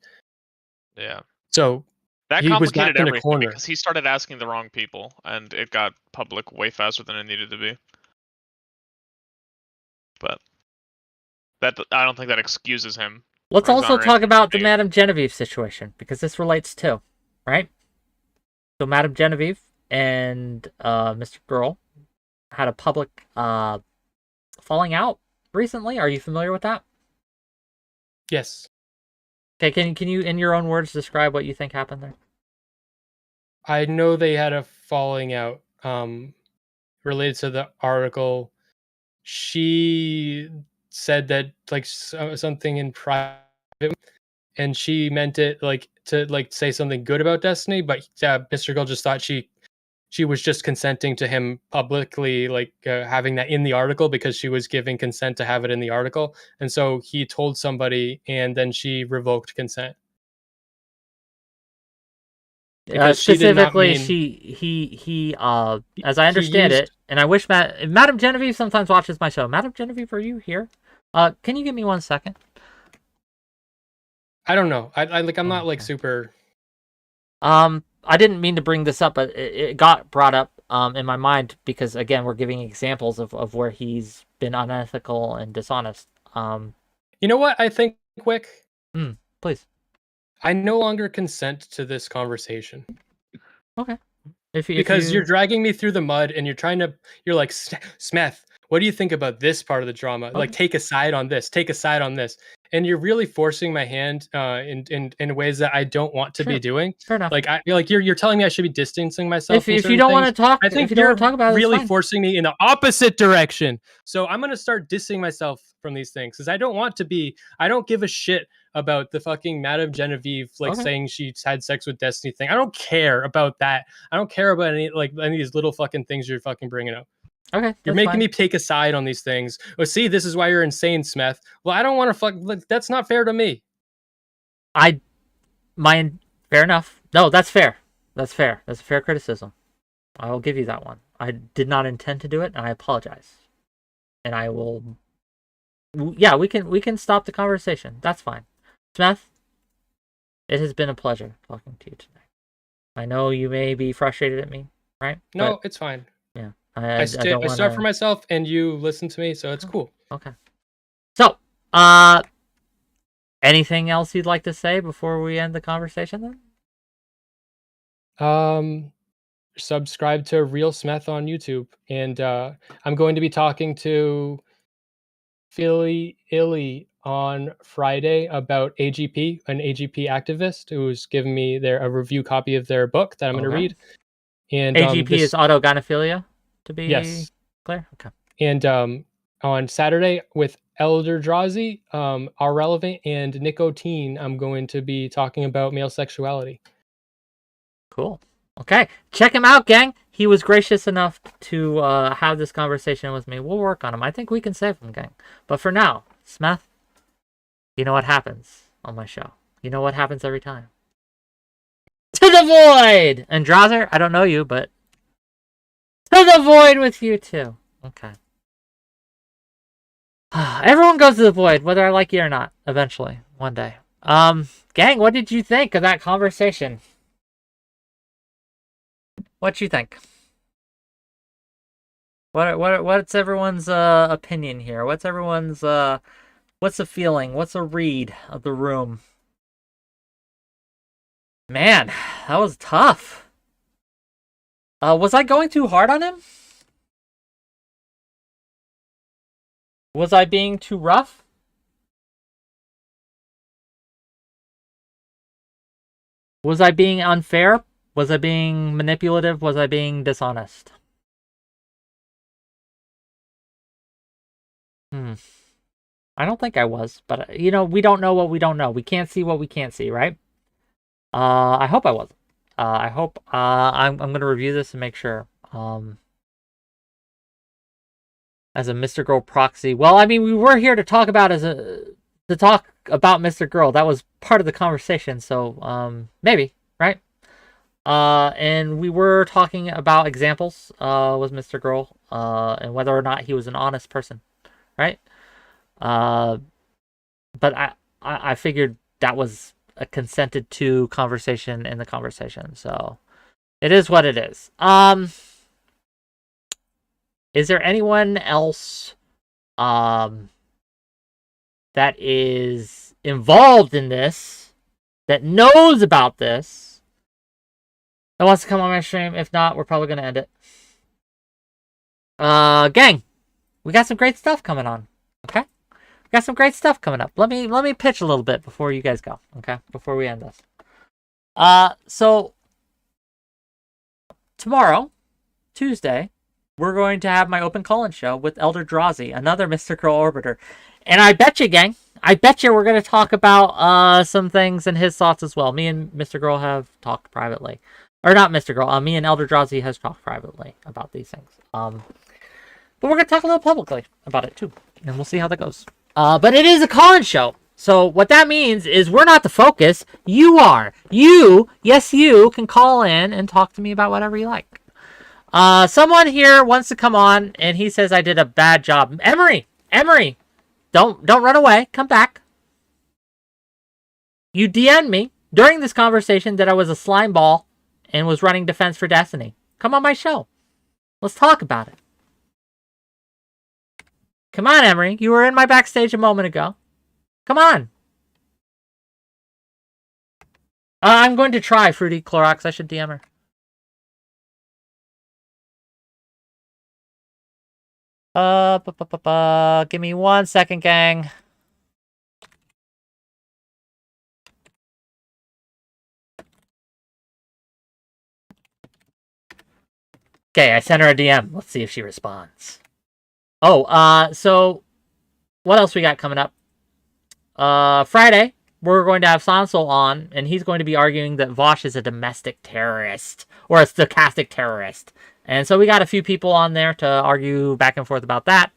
Yeah. So that complicated everything because he started asking the wrong people, and it got public way faster than it needed to be. But I don't think that excuses him. Let's also talk about the Madame Genevieve situation, because this relates too, right? So Madame Genevieve and Mr. Girl had a public falling out recently. Are you familiar with that? Yes. Okay, can you, in your own words, describe what you think happened there? I know they had a falling out related to the article. She said that something in private, and she meant it to say something good about Destiny, but Mr. Girl just thought she was just consenting to him publicly, having that in the article, because she was giving consent to have it in the article. And so he told somebody, and then she revoked consent. Specifically, he as I understand it, and I wish Madame Genevieve sometimes watches my show. Madame Genevieve, are you here? Can you give me 1 second? I don't know. I'm not super. I didn't mean to bring this up, but it got brought up in my mind because, again, we're giving examples of where he's been unethical and dishonest. You know what I think, Whick? Please. I no longer consent to this conversation. Okay. Because you're dragging me through the mud, and you're like, Smeth, what do you think about this part of the drama? Okay. Take a side on this. Take a side on this. And you're really forcing my hand in ways that I don't want to be doing. Fair enough. You're telling me I should be distancing myself. If you don't want to talk, I think you're really forcing me in the opposite direction. So I'm gonna start dissing myself from these things because I don't want to be. I don't give a shit about the fucking Madame Genevieve saying she's had sex with Destiny thing. I don't care about that. I don't care about any of these little fucking things you're fucking bringing up. Okay, you're making me take a side on these things. Oh, see, this is why you're insane, Smeth. Well, I don't want to that's not fair to me. Fair enough. No, that's fair. That's fair. That's a fair criticism. I will give you that one. I did not intend to do it, and I apologize. And I will. Yeah, we can stop the conversation. That's fine. Smeth, it has been a pleasure talking to you tonight. I know you may be frustrated at me, right? No, it's fine. Yeah. I start for myself, and you listen to me, so it's cool. Okay. So, anything else you'd like to say before we end the conversation then? Subscribe to Real Smeth on YouTube, and I'm going to be talking to 𝕾𝖎𝖙 on Friday about AGP, an AGP activist who's given me a review copy of their book that I'm going to read. And AGP is autogynephilia, to be clear. Okay. And on Saturday with 𝕾𝖍𝖎𝖙, 𝕖𝕋 and nicotine, I'm going to be talking about male sexuality. Cool. Okay, check him out, gang. He was gracious enough to have this conversation with me. We'll work on him. I think we can save him, gang. But for now, Smeth, you know what happens on my show. You know what happens every time. To the void! And 𝕵𝖎𝖙, I don't know you, but to the void with you too. Okay. Everyone goes to the void, whether I like you or not, eventually, one day. Gang, what did you think of that conversation? What you think? What's everyone's opinion here? What's everyone's what's the feeling? What's a read of the room? Man, that was tough. Was I going too hard on him? Was I being too rough? Was I being unfair? Was I being manipulative? Was I being dishonest? I don't think I was, but you know, we don't know what we don't know. We can't see what we can't see, right? I hope I wasn't. I hope I'm gonna review this and make sure. As a Mr. Girl proxy. Well, I mean, we were here to talk about Mr. Girl. That was part of the conversation, so maybe, right? And we were talking about examples with Mr. Girl, and whether or not he was an honest person, right? But I figured that was a consented to conversation in the conversation, so it is what it is. Is there anyone else that is involved in this, that knows about this, that wants to come on my stream? If not, we're probably going to end it. Gang, we got some great stuff coming on, okay? We got some great stuff coming up. Let me pitch a little bit before you guys go, okay? Before we end this. So, tomorrow, Tuesday, we're going to have my open call-in show with 𝕾𝖍𝖎𝖙, another Mr. Girl orbiter. And I bet you, gang, I bet you we're going to talk about some things and his thoughts as well. Me and Mr. Girl have talked privately. Or not Mr. Girl, me and 𝕾𝖍𝖎𝖙 has talked privately about these things. But we're going to talk a little publicly about it too. And we'll see how that goes. But it is a call-in show. So what that means is we're not the focus. You are. You, yes you, can call in and talk to me about whatever you like. Someone here wants to come on, and he says I did a bad job. Emery, don't run away. Come back. You DM'd me during this conversation that I was a slime ball and was running Defense for Destiny. Come on my show. Let's talk about it. Come on, Emery. You were in my backstage a moment ago. Come on. I'm going to try Fruity Clorox. I should DM her. Give me 1 second, gang. Okay, I sent her a DM. Let's see if she responds. Oh, so what else we got coming up? Friday, we're going to have Sansol on, and he's going to be arguing that Vosh is a domestic terrorist, or a stochastic terrorist. And so we got a few people on there to argue back and forth about that.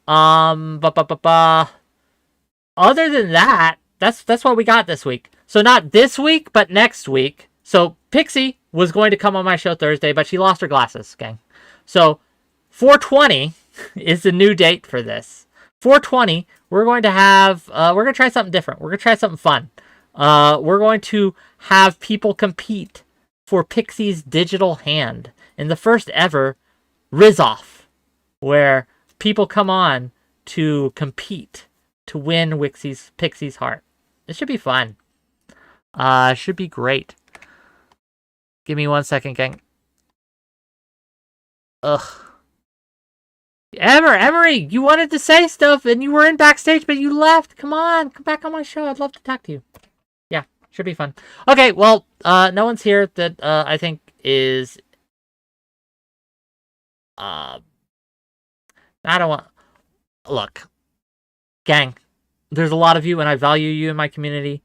Other than that, that's what we got this week. So not this week, but next week. So Pixie was going to come on my show Thursday, but she lost her glasses, gang. So 420 is the new date for this. 420, we're going to have, we're going to try something different. We're going to try something fun. We're going to have people compete for Pixie's digital hand in the first ever Riz-Off, where people come on to compete to win Pixie's heart. It should be fun. Should be great. Give me 1 second, gang. Ugh. Emery, you wanted to say stuff and you were in backstage, but you left. Come on, come back on my show. I'd love to talk to you. Yeah, should be fun. Okay, well, no one's here that I think is I don't want. Look, gang, there's a lot of you and I value you in my community.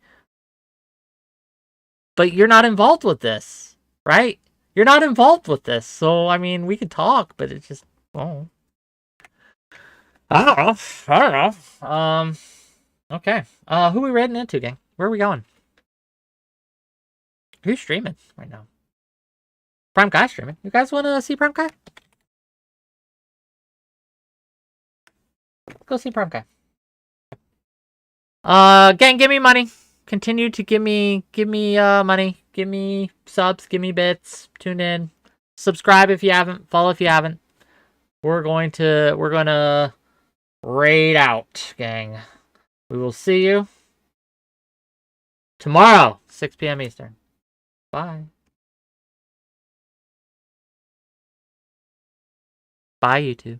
But you're not involved with this, right? You're not involved with this. So, I mean, we could talk, but it's just, oh. I don't know. Okay. Who are we raiding into, gang? Where are we going? Who's streaming right now? Prime Guy streaming. You guys want to see Prime Guy? Go see Prime Guy. Gang, give me money. Continue to give me money. Give me subs. Give me bits. Tune in. Subscribe if you haven't. Follow if you haven't. We're gonna raid out, gang. We will see you tomorrow, 6 p.m. Eastern. Bye. Bye, YouTube.